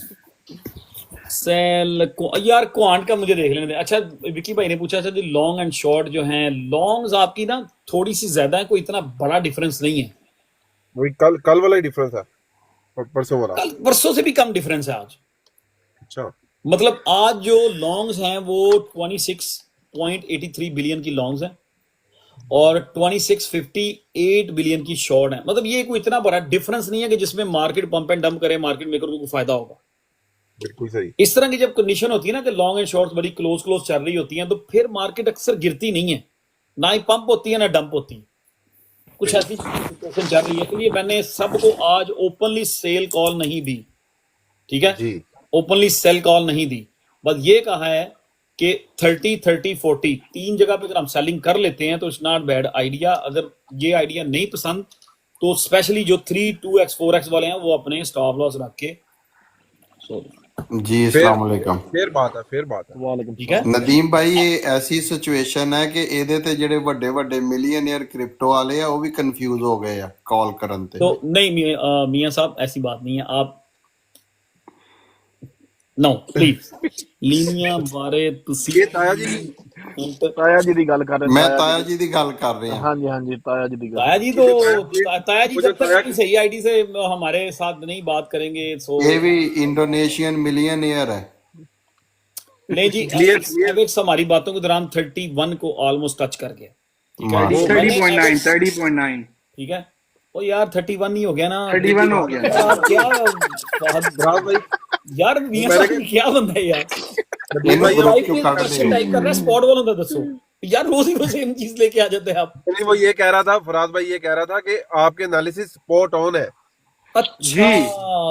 सेल को यार क्वांट का मुझे देख लेने दे। अच्छा विकी भाई ने पूछा था लॉन्ग एंड शॉर्ट जो हैं, लॉन्ग्स आपकी ना थोड़ी सी ज्यादा है, कोई इतना बड़ा डिफरेंस नहीं है। वही कल वाला ही डिफरेंस है, परसों वाला। कल परसों से भी कम डिफरेंस है आज। अच्छा, मतलब आज जो लॉन्ग्स हैं वो 26.83 बिलियन की लॉन्ग्स हैं और 2658 बिलियन की शॉर्ट है। मतलब ये कोई इतना बड़ा डिफरेंस नहीं है कि जिसमें मार्केट पंप एंड डंप करे, मार्केट मेकर को फायदा होगा। बिल्कुल सही। इस तरह की जब कंडीशन होती है ना कि लॉन्ग एंड शॉर्ट्स बड़ी क्लोज चल रही होती हैं, तो फिर मार्केट अक्सर गिरती नहीं है, ना ही पंप होती है ना डंप होती है, कुछ ऐसी सिचुएशन चल रही है। इसलिए मैंने सबको आज ओपनली सेल कॉल नहीं दी, ठीक है जी, ओपनली सेल कॉल नहीं दी, बस ये कहा है कि 30-30-40 तीन जगह पे अगर हम सेलिंग कर लेते हैं तो इट्स नॉट बैड आइडिया। अगर ये आइडिया नहीं पसंद तो स्पेशली जो 3, 2x 4x वाले हैं वो अपने स्टॉप लॉस रख के सॉरी, जी अस्सलाम वालेकुम। फिर बात है वालेकुम ठीक है। ਨਦੀਮ ਭਾਈ ਇਹ ਐਸੀ ਸਿਚੁਏਸ਼ਨ ਹੈ ਕਿ ਇਹਦੇ ਤੇ ਜਿਹੜੇ ਵੱਡੇ ਵੱਡੇ ਮਿਲੀਅਨਰ ਕ੍ਰਿਪਟੋ ਵਾਲੇ ਆ ਉਹ ਵੀ ਕਨਫਿਊਜ਼ ਹੋ ਗਏ ਆ ਕਾਲ ਕਰਨ ਤੇ। तो नहीं मियाँ साहब ऐसी बात नहीं है, आप नो प्लीज ਲੀਨੀਆਂ ਬਾਰੇ ਤੁਸੀਂ ये ताया जी ਤਾਇਆ ਜੀ ਦੀ ਗੱਲ ਕਰ ਰਹੇ ਮੈਂ ਤਾਇਆ ਜੀ ਦੀ ਗੱਲ ਕਰ ਰਿਹਾ। ਹਾਂਜੀ ਹਾਂਜੀ ਤਾਇਆ जी ਦੀ ਗੱਲ। ताया जी तो ताया जी वो जब जो तक ताया अपनी सही आईडी से हमारे साथ नहीं बात करेंगे सो ਇਹ ਵੀ इंडोनेशियन मिलियनियर है। नहीं जी। Clear- एवेक्स हमारी बातों के दौरान 31 को ऑलमोस्ट टच कर गया, ठीक है। माशाल्लाह। मैंने 30.9 Avex- 30.9 ठीक है। ओ यार 31 नहीं हो गया ना, 31 हो गया। यार क्या बहुत राज भाई यार मियां मैंने साहब क्या बंदा है यार, नदीम भाई ग्रुप लाइफ क्यों में काट क्वेश्चन रहे टाइप कर रहा है, स्पॉट वालों का दसो यार, रोज ही वो सेम चीज लेके आ जाते हैं आप। नहीं, वो ये कह रहा था, फराज भाई ये कह रहा था कि आपके एनालिसिस स्पॉट ऑन है। अच्छा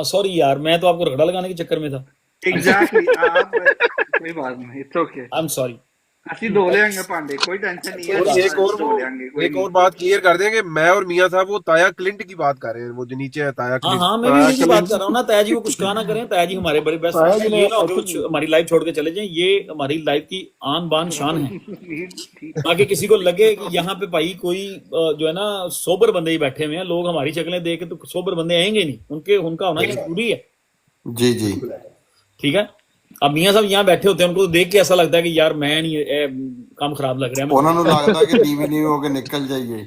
सॉरी यार, मैं तो आपको रगड़ा लगाने के चक्कर में था, एग्जैक्टली आप कोई बात नहीं, it's okay. I am sorry. ਅਸੀਂ धो लेंगे भांडे, कोई टेंशन नहीं है। और एक और धो लेंगे, कोई एक और बात क्लियर कर देंगे, मैं और मियां साहब वो ताया क्लिंट की बात कर रहे हैं, वो जो नीचे है ताया हाँ क्लिंट। हाँ, मैं भी उन्हीं की बात कर रहा हूँ ना। ताया जी को कुछ कहा ना करें, ताया जी हमारे बड़े बेस्ट ताया फ्रेंड जी हैं, ने ये ना हो कि कुछ हमारी लाइफ छोड़ के चले जाएं, ये हमारी लाइफ की आन बान शान है। ताकि किसी को लगे कि यहाँ पे भाई कोई जो है ना सोबर बंदे ही बैठे हुए हैं, लोग हमारी शक्लें देख के तो सोबर बंदे आएंगे नहीं, उनका होना ये जरूरी है, जी जी। ठीक है। अब मियां साहब यहाँ बैठे होते हैं, उनको देख के ऐसा लगता है कि यार मैं नहीं काम खराब लग रहा है। ਉਹਨਾਂ ਨੂੰ ਲੱਗਦਾ ਕਿ ਨੀਵੀਂ हो के निकल जाइए।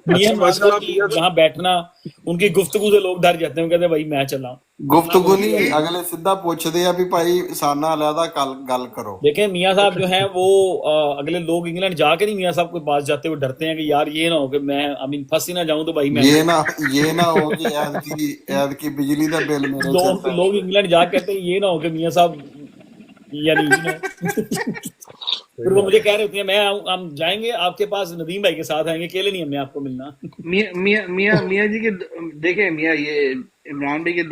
मियां माशाल्लाह, साहब की मियां साहब- यहाँ बैठना, उनकी गुफ्तगू से लोग डर जाते हैं, कहते हैं भाई मैं चला हूं। ਗੁਫ਼ਤਗੂ ਨਹੀਂ, ਅਗਲੇ ਸਿੱਧਾ ਪੁੱਛਦੇ ਆ ਵੀ ਭਾਈ ਸਾਨਾ ਅਲੱਗਾ ਗੱਲ ਕਰੋ। देखें मियां साहब जो हैं वो अगले लोग इंग्लैंड जाके नहीं मियां साहब के पास जाते, वो डरते हैं कि यार ये ना हो कि मैं फंस ही ना जाऊं तो भाई मैं ये ना हो कि ऐद की बिजली का बिल मेरे सिर लोग पे। लोग इंग्लैंड जाके कहते हैं ये ना हो कि मियां साहब यानी फिर वो मुझे कह रहे होते हैं हम जाएंगे आपके पास, नदीम भाई के साथ आएंगे, अकेले नहीं हमें आपको मिलना। मियां जी के देखे मियां, ये इमरान भाई के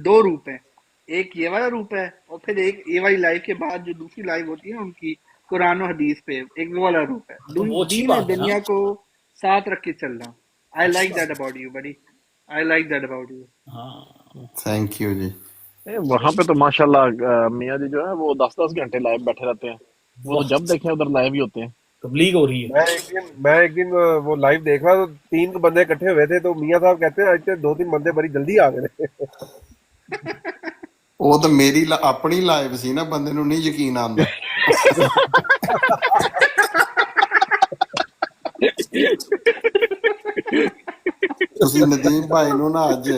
दो रूप हैं। एक ये वाला रूप है और फिर एक ये वाली लाइफ के बाद जो दूसरी लाइफ होती है उनकी कुरान और हदीस पे, एक वो वाला रूप है। तो वो अच्छी दीन बात है है ना। दुनिया को साथ रख के चलना। I like that about you buddy, I like that about you. हाँ थैंक यू जी। वहाँ पे तो माशाल्लाह मियाँ जी जो है वो 10-10 घंटे लाइव बैठे रहते हैं, वो जब देखें उधर लाइव ही होते हैं। तबलीग हो रही है। मैं एक दिन वो लाइव देख रहा, तो 3 बंदे इकट्ठे हुए थे, तो मियां साहब कहते हैं आज 2-3 बंदे बड़ी जल्दी आ गए। ਉਹ ਤਾਂ ਮੇਰੀ ਆਪਣੀ ਲਾਈਵ ਸੀ ਨਾ, ਬੰਦੇ ਨੂੰ ਨਹੀਂ ਯਕੀਨ ਆਉਂਦਾ। ਤੁਸੀਂ ਨਦੀਮ ਭਾਈ ਨੂੰ ਨਾ ਅੱਜ,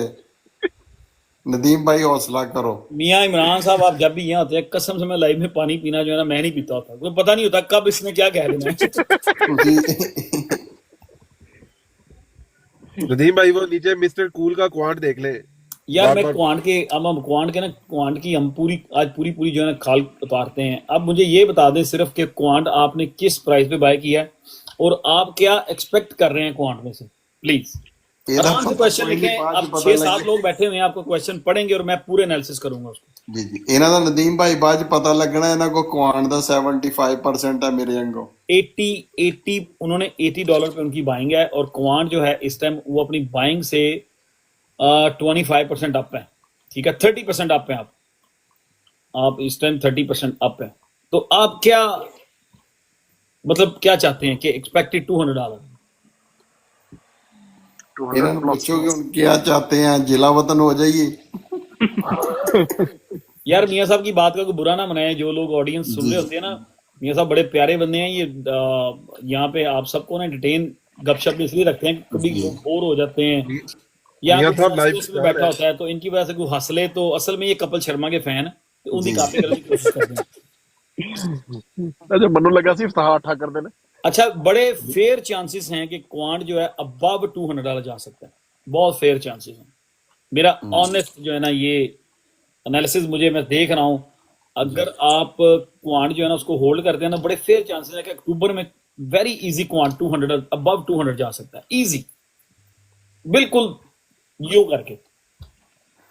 नदीम भाई हौसला करो। मियाँ इमरान साहब आप जब भी यहाँ होते हैं, कसम से मैं लाइव में पानी पीना जो है ना मैं नहीं पीता होता, कोई पता नहीं होता कब इसने क्या कह देना है। नदीम भाई वो नीचे मिस्टर कूल का क्वांट देख ले यार मैं बार-बार। क्वांट के हम क्वांट की हम आज पूरी जो है ना खाल उतारते हैं। अब मुझे ये बता दें सिर्फ कि क्वांट आपने किस प्राइस पे बाय किया है और आप क्या एक्सपेक्ट कर रहे हैं क्वांट में से, प्लीज आराम से क्वेश्चन लिखें। अब 6-7 लोग बैठे हुए हैं, आपको क्वेश्चन पढ़ेंगे और मैं पूरे एनालिसिस करूंगा उसको। जी जी। ਇਹਨਾਂ ਦਾ ਨਦੀਮ ਭਾਈ ਬਾਅਦ ਚ ਪਤਾ ਲੱਗਣਾ ਇਹਨਾਂ ਕੋ ਕੁਆਂਟ ਦਾ 75% है मेरे अंगो। 80 उन्होंने $80 पे उनकी बाइंग है और क्वांट जो है इस टाइम वो अपनी बाइंग से 25% अप है, ठीक है। 30% अप है। आप इस टाइम 30% अप है, तो आप क्या मतलब क्या चाहते हैं कि एक्सपेक्टेड $200? ਇਹਨਾਂ ਨੂੰ पूछो कि उन क्या चाहते हैं, जिला वतन हो जाइए। यार मियाँ साहब की बात का कोई बुरा ना मनाए, जो लोग ऑडियंस सुन रहे होते हैं ना, मियाँ साहब बड़े प्यारे बंदे हैं। ये यहाँ पे आप सबको ना एंटरटेन गपशप इसलिए रखते हैं कि कभी लोग बोर हो जाते हैं या मियां कोई साहब लाइव हंस-हंस में बैठा होता है, तो इनकी वजह से कोई हंसले तो असल में ये कपिल शर्मा के फैन है, तो उनकी काफी करने की कोशिश करते हैं। अच्छा मनु लगा सी इफ्ताह ठा कर देने। अच्छा बड़े फेयर चांसेस हैं कि क्वांट जो है अबव $200 जा सकता है, बहुत फेयर चांसेस हैं। मेरा ऑनेस्ट जो है ना ये एनालिसिस मैं देख रहा हूँ, अगर आप क्वांट जो है ना उसको होल्ड करते हैं ना, बड़े फेयर चांसेस है कि अक्टूबर में वेरी इजी क्वांट 200 अबव 200 जा सकता है, इजी बिल्कुल यू करके।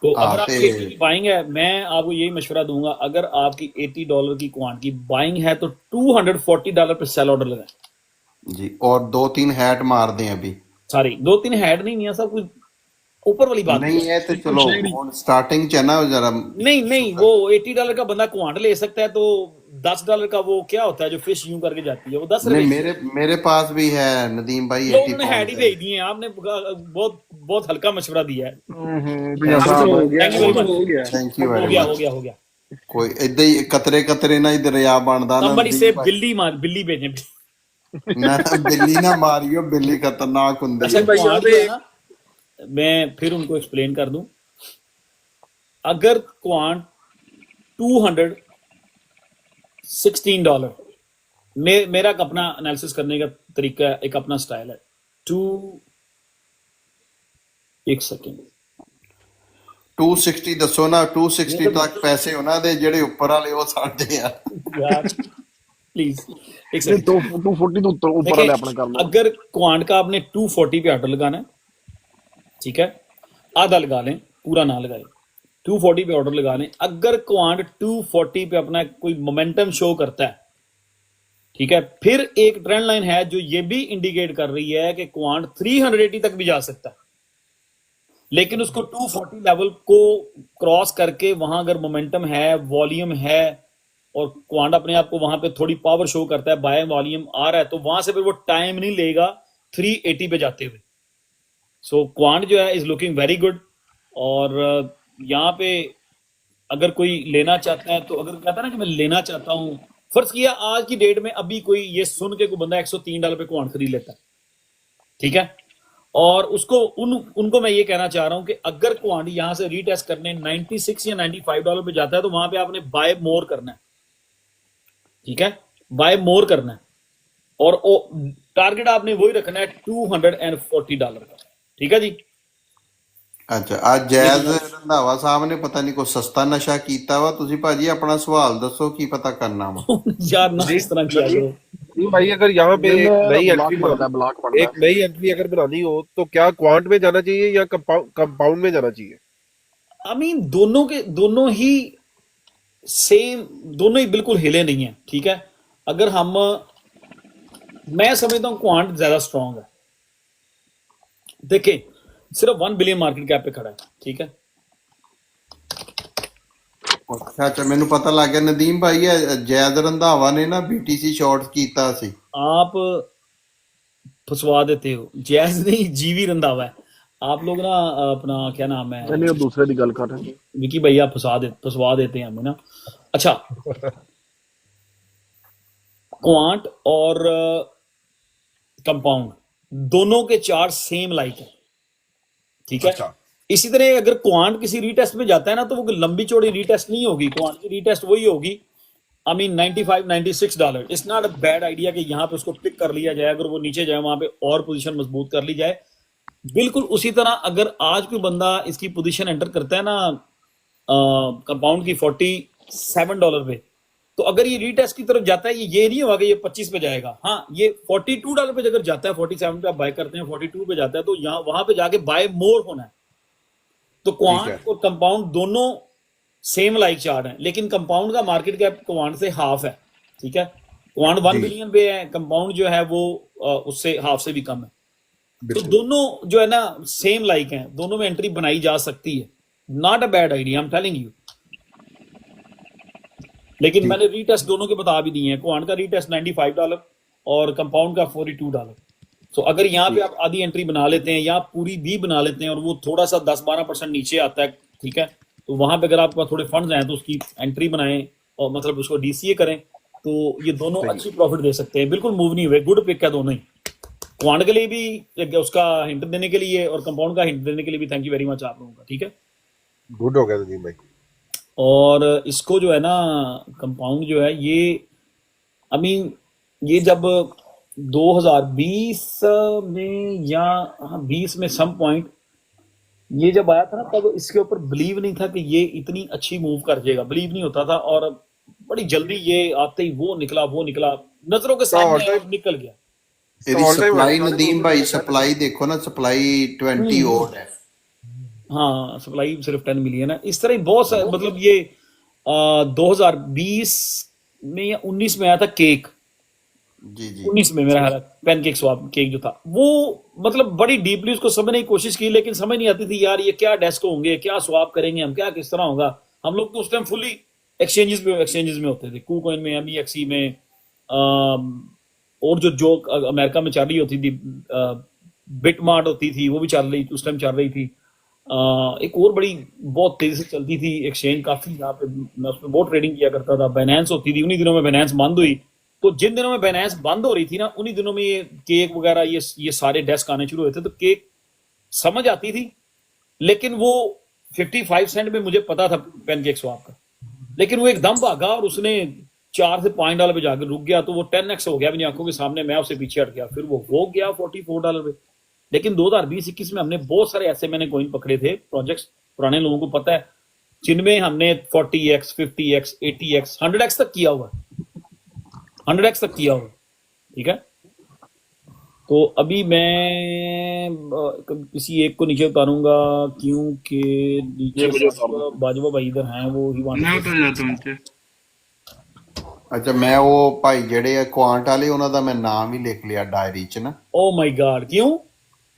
तो अगर आप आपके- 80 की बाइंग है, मैं आपको यही मशवरा दूंगा, अगर आपकी $80 की क्वांट की बाइंग है तो $240 पे सेल ऑर्डर लगाएं। जी। और 2-3 हैट मार दें अभी। सॉरी 2-3 हेड नहीं मियां साहब, कोई ऊपर वाली बात नहीं है तो चलो स्टार्टिंग च है ना जरा। नहीं नहीं, वो $80 का बंदा क्वांट ले सकता है, तो $10 का वो क्या होता है जो फिश यूं करके जाती है, वो 10 नहीं, रुपए मेरे पास भी है नदीम भाई, तो 80 उन्होंने हैड ही पाउंड भेज दिए हैं। आपने बहुत बहुत हल्का मशवरा दिया है। भैया अब तो साहब हो गया, थैंक यू वो वेरी तो मच। हो गया। थैंक यू हो वेरी गया मच। हो गया हो गया। कोई इदा ही कतरे कतरे ना ही दरिया बनदा ना somebody नदीम से भाई। बिल्ली मार, बिल्ली भेजें। ना बिल्ली ना मारियो, बिल्ली खतरनाक हुंदी अच्छा है। भाई क्वांट यहाँ जो पे है ना, मैं फिर उनको एक्सप्लेन कर दूं। अगर क्वांट $216, मेरा एक अपना एनालिसिस करने का तरीका है, एक अपना स्टाइल है। एक सेकेंड 260 दसो ना, 260 तक पैसे ਉਹਨਾਂ ਦੇ ਜਿਹੜੇ ਉੱਪਰ ਵਾਲੇ ਉਹ ਸਾਡੇ ਆ। यार प्लीज एक नहीं, सेकेंड। 240 तो ऊपर वाले अपने कर देखिए, लो। अगर क्वांट का आपने 240 पे ऑर्डर लगाना है, ठीक है, आधा लगा लें, पूरा ना लगाए, 240 पे ऑर्डर लगा लें। अगर क्वांट 240 पे अपना कोई मोमेंटम शो करता है, ठीक है, फिर एक ट्रेंड लाइन है जो ये भी इंडिकेट कर रही है कि क्वांट 380 तक भी जा सकता है, लेकिन उसको 240 लेवल को क्रॉस करके वहां अगर मोमेंटम है, वॉल्यूम है, और क्वांट अपने आप को वहां पे थोड़ी पावर शो करता है, बाय वॉल्यूम आ रहा है, तो वहां से फिर वो टाइम नहीं लेगा 380 पे जाते हुए। सो क्वांट जो है इज लुकिंग वेरी गुड। और यहाँ पे अगर कोई लेना चाहता है, तो अगर कहता है ना कि मैं लेना चाहता हूँ, फर्ज किया आज की डेट में अभी कोई ये सुन के कोई बंदा $103 पे क्वांट खरीद लेता है, ठीक है, और उसको उनको मैं ये कहना चाह रहा हूं कि अगर क्वांट यहां से रीटेस्ट करने 96 या $95 पे जाता है, तो वहां पे आपने बाय मोर करना है, ठीक है, बाय मोर करना है, और टारगेट आपने वही रखना है $240 का, ठीक है जी। ਅੱਛਾ, ਅੱਜ ਜੈਜ਼ ਰੰਧਾਵਾ ਸਾਹਿਬ ਨੇ ਪਤਾ ਨਹੀਂ ਕੋਈ ਸਸਤਾ ਨਸ਼ਾ ਕੀਤਾ ਵਾ। ਤੁਸੀਂ ਭਾਜੀ ਆਪਣਾ ਸਵਾਲ ਦੱਸੋ, ਕੀ ਪਤਾ करना वा। यार ना इस तरह किया करो। जी भाई, अगर यहाँ पे एक नई ब्लॉक एंट्री पड़ता है, ब्लॉक पड़ता एक नई एंट्री अगर बनानी हो तो क्या क्वांट में जाना चाहिए या कंपाउंड में जाना चाहिए? आई मीन दोनों ही सेम, दोनों ही बिल्कुल हिले नहीं है, ठीक है। अगर हम, मैं समझता हूं क्वांट ज्यादा स्ट्रांग है। देखिए, सिर्फ 1 बिलियन मार्केट कैप पे खड़ा है, ठीक है। ਅੱਛਾ ਅੱਛਾ, ਮੈਨੂੰ ਪਤਾ ਲੱਗ ਗਿਆ ਨਦੀਮ ਭਾਈ, ਜੈਦ ਰੰਧਾਵਾ ਨੇ ਨਾ BTC ਸ਼ਾਰਟ ਕੀਤਾ ਸੀ। आप फंसवा देते हो, जैज नहीं, जीवी रंधावा है। आप लोग ना अपना क्या नाम है, नहीं, वो दूसरे की गल कर रहे हैं। विकी भैया फंसवा देते हैं हमें ना। अच्छा, क्वांट और कंपाउंड दोनों के चार्ट सेम लाइक है, ठीक है। अच्छा। इसी तरह अगर क्वांट किसी रीटेस्ट में जाता है ना, तो वो लंबी चौड़ी रीटेस्ट नहीं होगी, क्वांट की रीटेस्ट वही होगी, I mean $95-96। It's not a bad idea कि यहाँ पे उसको पिक कर लिया जाए, अगर वो नीचे जाए वहां पे और पोजीशन मजबूत कर ली जाए। बिल्कुल उसी तरह अगर आज कोई बंदा इसकी पोजीशन एंटर करता है ना कंपाउंड की $47 पे, तो अगर ये रीटेस्ट की तरफ जाता है, ये नहीं होगा कि ये 25 पे जाएगा। हाँ, ये $42 पे अगर जाता है, 47 पे आप बाय करते हैं, 42 पे जाता है, तो यहाँ वहां पे जाके बाय मोर होना है। तो क्वांट और कंपाउंड दोनों सेम लाइक चार्ट है, लेकिन कंपाउंड का मार्केट कैप क्वांट से हाफ है, ठीक है। क्वांट 1 बिलियन पे है, कंपाउंड जो है वो उससे हाफ से भी कम है। तो दोनों जो है ना सेम लाइक हैं, दोनों में एंट्री बनाई जा सकती है, not a bad idea, I am telling you. लेकिन मैंने रीटेस्ट दोनों के बता भी दिए हैं, क्वांट का रीटेस्ट $95 और कंपाउंड का $42। तो अगर यहाँ पे आप आधी एंट्री बना लेते हैं या पूरी भी बना लेते हैं और वो थोड़ा सा 10-12% नीचे आता है, ठीक है, तो वहां पे अगर आपके पास थोड़े फंड्स हैं तो उसकी एंट्री बनाएं और मतलब उसको DCA करें, तो ये दोनों अच्छी प्रॉफिट दे सकते हैं। बिल्कुल मूव नहीं हुए, गुड पिक है दोनों ही, क्वांट के लिए भी उसका हिंट देने के लिए और कंपाउंड का हिंट देने के लिए भी। थैंक यू वेरी मच आप लोगों का, ठीक है। गुड हो गया नदीम भाई। और इसको जो है ना कंपाउंड जो है ये, आई मीन ये जब 2020 में या 20 में सम पॉइंट ये जब आया था ना, तब इसके ऊपर बिलीव नहीं था कि ये इतनी अच्छी मूव कर जाएगा, बिलीव नहीं होता था, और बड़ी जल्दी ये आते ही वो निकला नजरों के सामने निकल गया। ਇਹਦੀ ਸਪਲਾਈ ਨਦੀਮ ਭਾਈ, ਸਪਲਾਈ ਦੇਖੋ ਨਾ, ਸਪਲਾਈ 20 ओड है। हाँ, सप्लाई सिर्फ 10 मिलियन है। इस तरह ही बहुत सारे, मतलब ये 2020 में या 19 में आया था केक, जी जी 19 में मेरा ख्याल है पैनकेक स्वाप केक जो था वो, मतलब बड़ी डीपली उसको समझने की कोशिश की, लेकिन समझ नहीं आती थी यार ये क्या डेस्क होंगे, क्या स्वाप करेंगे हम, क्या किस तरह होगा। हम लोग तो उस टाइम फुली एक्सचेंजेस में होते थे, कूकॉइन में, एमईएक्सी में, और जो अमेरिका में चल रही होती थी, बिटमार्ट होती थी, वो भी चल रही उस टाइम चल रही थी। एक और बड़ी बहुत तेजी से चलती थी एक्सचेंज काफी, यहाँ पे मैं उसमें बहुत ट्रेडिंग किया करता था, बाइनेंस होती थी। उन्हीं दिनों में बाइनेंस बंद हुई, तो जिन दिनों में बाइनेंस बंद हो रही थी ना, उन्हीं दिनों में ये केक वगैरह ये सारे डेस्क आने शुरू हुए थे। तो केक समझ आती थी, लेकिन वो 55 सेंट में मुझे पता था पैनकेक स्वाप का, लेकिन वो एकदम भागा और उसने $4 से $5 पे जाकर रुक गया, तो वो 10x हो गया मेरी आंखों के सामने, मैं उससे पीछे हट गया, फिर वो हो गया $44 पे। लेकिन 2020-21 में हमने बहुत सारे ऐसे मैंने कॉइन पकड़े थे प्रोजेक्ट्स, पुराने लोगों को पता है, जिनमें हमने 40x 50x 80x 100x तक किया हुआ, 100x तक किया हुआ, ठीक है। तो अभी मैं किसी एक को नीचे उतारूंगा, क्योंकि ये नीचे मुझे उतार दो। बाजवा भाई इधर हैं, वो ही मैं उतर जाता हूँ नीचे। ਅੱਛਾ ਮੈਂ ਉਹ ਭਾਈ ਜਿਹੜੇ ਆ ਕੁਆਂਟ ਵਾਲੇ ਉਹਨਾਂ ਦਾ ਮੈਂ ਨਾਮ ਹੀ ਲਿਖ ਲਿਆ डायरी च ना। ओ माय गॉड, क्यों?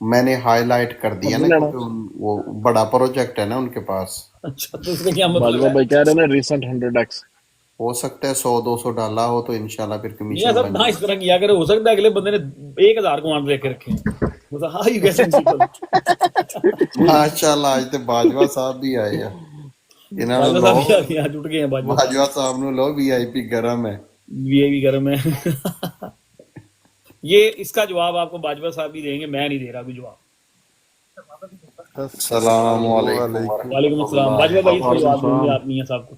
मैंने हाईलाइट कर दिया ना लेना। क्योंकि वो बड़ा प्रोजेक्ट है ना उनके पास। अच्छा, तो इसका क्या मतलब बाजवा है? भाई कह रहे हैं ना रिसेंट 100x। हो सकता है 100-200 डाला हो तो इंशाल्लाह फिर मियां कमीशन साहब बन ना इस तरह किया करे, हो सकता है अगले बंदे ने 1000 कमांड लेके रखे हैं, मतलब हाउ यू गेट पीपल। जाए। माशाल्लाह आज ते बाजवा साहब भी आए हैं। इन्हां बाजवा लो साहब भी आ गए हैं, जुट गए हैं बाजवा साहब, बाजवा साहब नु लो वीआईपी गरम है। वीआईपी गर्म है। ये इसका जवाब आपको बाजवा साहब भी देंगे, मैं नहीं दे रहा कोई जवाब। अस्सलाम वालेकुम वालेकुम अस्सलाम। बाजवा भाई इसका जवाब देंगे आप मियां साहब को।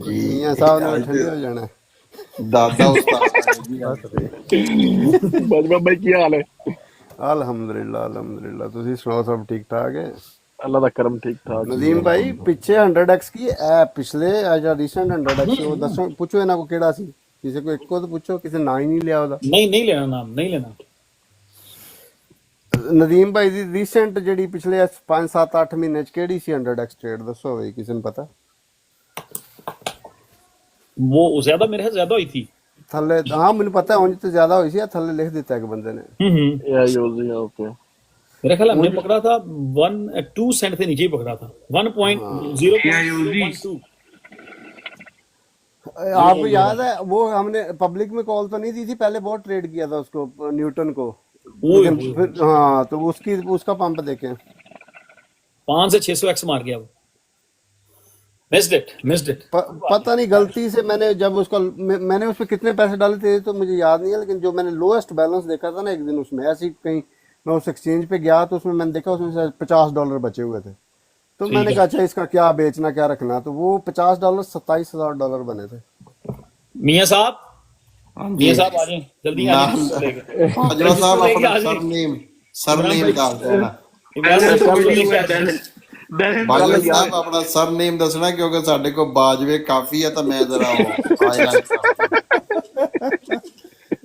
जी। मियां साहब ने ठंडे हो जाना है। दादा उस्ताद है जी आपके। बाजवा भाई ਕੀ ਹਾਲ ਹੈ? ਅਲਹਮਦੁਲਿਲਾ ਅਲਹਮਦੁਲਿਲਾ, ਤੁਸੀਂ ਸੁਣਾਓ ਸਭ ਠੀਕ ਠਾਕ ਹੈ? ਅੱਲਾ ਦਾ ਕਰਮ ਠੀਕ ਠਾਕ। ਨਦੀਮ ਭਾਈ ਪਿੱਛੇ 100x ਕੀ ਐ ਪਿਛਲੇ ਜਾਂ ਰੀਸੈਂਟ 100x ਉਹ ਦੱਸੋ, ਪੁੱਛੋ ਇਹਨਾਂ ਕੋ ਕਿਹੜਾ ਸੀ, ਕਿਸੇ ਕੋ ਇੱਕੋ ਤਾਂ ਪੁੱਛੋ, ਕਿਸੇ ਨਾਂ ਹੀ ਨਹੀਂ ਲਿਆ ਉਹਦਾ। नहीं नहीं लेना नाम, नहीं लेना। ਨਦੀਮ ਭਾਈ ਦੀ ਰੀਸੈਂਟ ਜਿਹੜੀ ਪਿਛਲੇ 5 7 8 ਮਹੀਨੇ ਚ ਕਿਹੜੀ ਸੀ 100x ਟ੍ਰੇਡ, ਦੱਸੋ ਬਈ ਕਿਸੇ ਨੂੰ ਪਤਾ? वो ज्यादा मेरे से ज्यादा हुई थी। ਥੱਲੇ ਹਾਂ ਮੈਨੂੰ ਪਤਾ ਉਂਝ ਤੇ ਜ਼ਿਆਦਾ ਹੋਈ ਸੀ, ਆ ਥੱਲੇ ਲਿਖ ਦਿੱਤਾ ਇੱਕ ਬੰਦੇ ਨੇ। ਇਹ ਯੂਜ਼ ਹੈ ਓਕੇ। मेरा ख्याल हमने पकड़ा था 2 सेंट से नीचे ही पकड़ा था, 1.012। आपको याद है वो हमने पब्लिक में कॉल तो नहीं दी थी, पहले बहुत ट्रेड किया था उसको न्यूटन को, लेकिन फिर हाँ तो उसका पंप देखें 5 से 600x मार गया वो। Missed it. पता नहीं गलती से मैंने जब उसका मैंने उस पर कितने पैसे डाले थे तो मुझे याद नहीं है, लेकिन जो मैंने लोएस्ट बैलेंस देखा था ना एक दिन, उसमें ऐसी कहीं मैं उस एक्सचेंज पे गया तो उसमें मैंने देखा उसमें शायद $50 बचे हुए थे, तो मैंने कहा अच्छा इसका क्या बेचना क्या रखना, तो वो $50 $27,000 बने थे। मियां साहब आ जाएं जल्दी, आ जाएं। बाजवा साहब अपना सरनेम डाल देना। बाजवा साहब अपना सरनेम दसना क्योंकि साडे को बाजवे काफी है, तो मैं जरा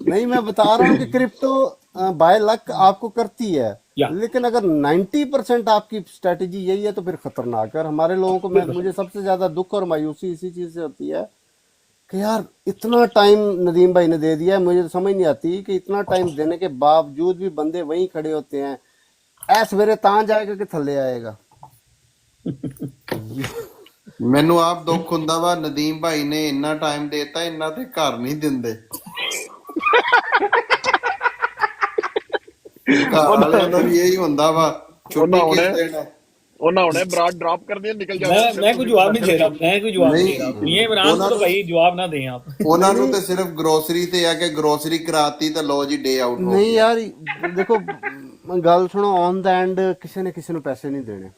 नहीं मैं बता रहा हूँ कि क्रिप्टो बाय लक आपको करती है, लेकिन अगर 90% आपकी स्ट्रेटेजी यही है तो फिर खतरनाक है। हमारे लोगों को मुझे सबसे ज्यादा दुख और मायूसी इसी चीज से होती है कि यार इतना टाइम नदीम भाई ने दे दिया है, मुझे समझ नहीं आती कि इतना टाइम देने के बावजूद भी बंदे वहीं खड़े होते हैं, ऐ सवेरे तां जाएगा कि थल्ले आएगा। ਮੈਨੂੰ ਆਪ ਦੁੱਖ ਹੁੰਦਾ ਵਾ ਨਦੀਮ ਭਾਈ ਨੇ ਇੰਨਾ ਟਾਈਮ ਦੇਤਾ, ਇੰਨਾ ਤੇ ਘਰ ਨਹੀਂ ਦਿੰਦੇ। ਘਰ ਵਾਲਿਆਂ ਦਾ ਵੀ ਇਹੀ ਹੁੰਦਾ ਵਾ, ਛੁੱਟੀ ਕਿਸ ਦਿਨ ਹੈ। ਉਹਨਾਂ ਹੁਣੇ ਬਰਾਡ ਡ੍ਰੌਪ कर दिया निकल जाते। मैं कोई जवाब नहीं दे रहा, मैं कोई जवाब नहीं दे रहा। ये इमरान को भाई जवाब ना दें आप। ਉਹਨਾਂ ਨੂੰ ਤੇ ਸਿਰਫ ਗਰੋਸਰੀ ਤੇ ਆ ਕੇ ਗਰੋਸਰੀ ਕਰਾਤੀ ਤਾਂ ਲੋ ਜੀ ਡੇ ਆਊਟ ਹੋ नहीं यार देखो गल सुनो, ऑन द एंड किसी ने किसी ਨੂੰ ਪੈਸੇ ਨਹੀਂ ਦੇਣੇ,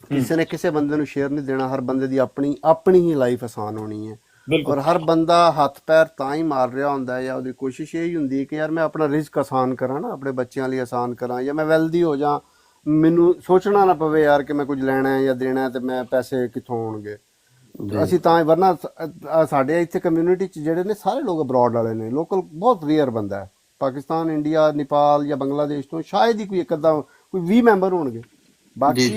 ਕਿਸੇ ਨੇ ਕਿਸੇ ਬੰਦੇ ਨੂੰ ਸ਼ੇਅਰ ਨਹੀਂ ਦੇਣਾ, ਹਰ ਬੰਦੇ ਦੀ ਆਪਣੀ ਹੀ ਲਾਈਫ ਆਸਾਨ ਹੋਣੀ ਹੈ। ਔਰ ਹਰ ਬੰਦਾ ਹੱਥ ਪੈਰ ਤਾਂ ਹੀ ਮਾਰ ਰਿਹਾ ਹੁੰਦਾ ਹੈ, ਜਾਂ ਉਹਦੀ ਕੋਸ਼ਿਸ਼ ਇਹ ਹੀ ਹੁੰਦੀ ਹੈ ਕਿ ਯਾਰ ਮੈਂ ਆਪਣਾ ਰਿਜ਼ਕ ਆਸਾਨ ਕਰਾਂ ਨਾ, ਆਪਣੇ ਬੱਚਿਆਂ ਲਈ ਆਸਾਨ ਕਰਾਂ, ਜਾਂ ਮੈਂ ਵੈਲਦੀ ਹੋ ਜਾ, ਮੈਨੂੰ ਸੋਚਣਾ ਨਾ ਪਵੇ ਯਾਰ ਕਿ ਮੈਂ ਕੁਝ ਲੈਣਾ ਹੈ ਜਾਂ ਦੇਣਾ ਹੈ ਤੇ ਮੈਂ ਪੈਸੇ ਕਿੱਥੋਂ ਆਉਣਗੇ। ਅਸੀਂ ਤਾਂ ਵਰਨਾ ਸਾਡੇ ਇੱਥੇ ਕਮਿਊਨਿਟੀ 'ਚ ਜਿਹੜੇ ਨੇ ਸਾਰੇ ਲੋਕ ਅਬਰੋਡ ਵਾਲੇ ਨੇ, ਲੋਕਲ ਬਹੁਤ ਰੇਅਰ ਬੰਦਾ ਹੈ, ਪਾਕਿਸਤਾਨ ਇੰਡੀਆ ਨੇਪਾਲ ਜਾਂ ਬੰਗਲਾਦੇਸ਼ ਤੋਂ ਸ਼ਾਇਦ ਹੀ ਕੋਈ ਇੱਕ ਅੱਧਾ ਕੋਈ 20 ਮੈਂਬਰ ਹੋਣਗੇ, बाकी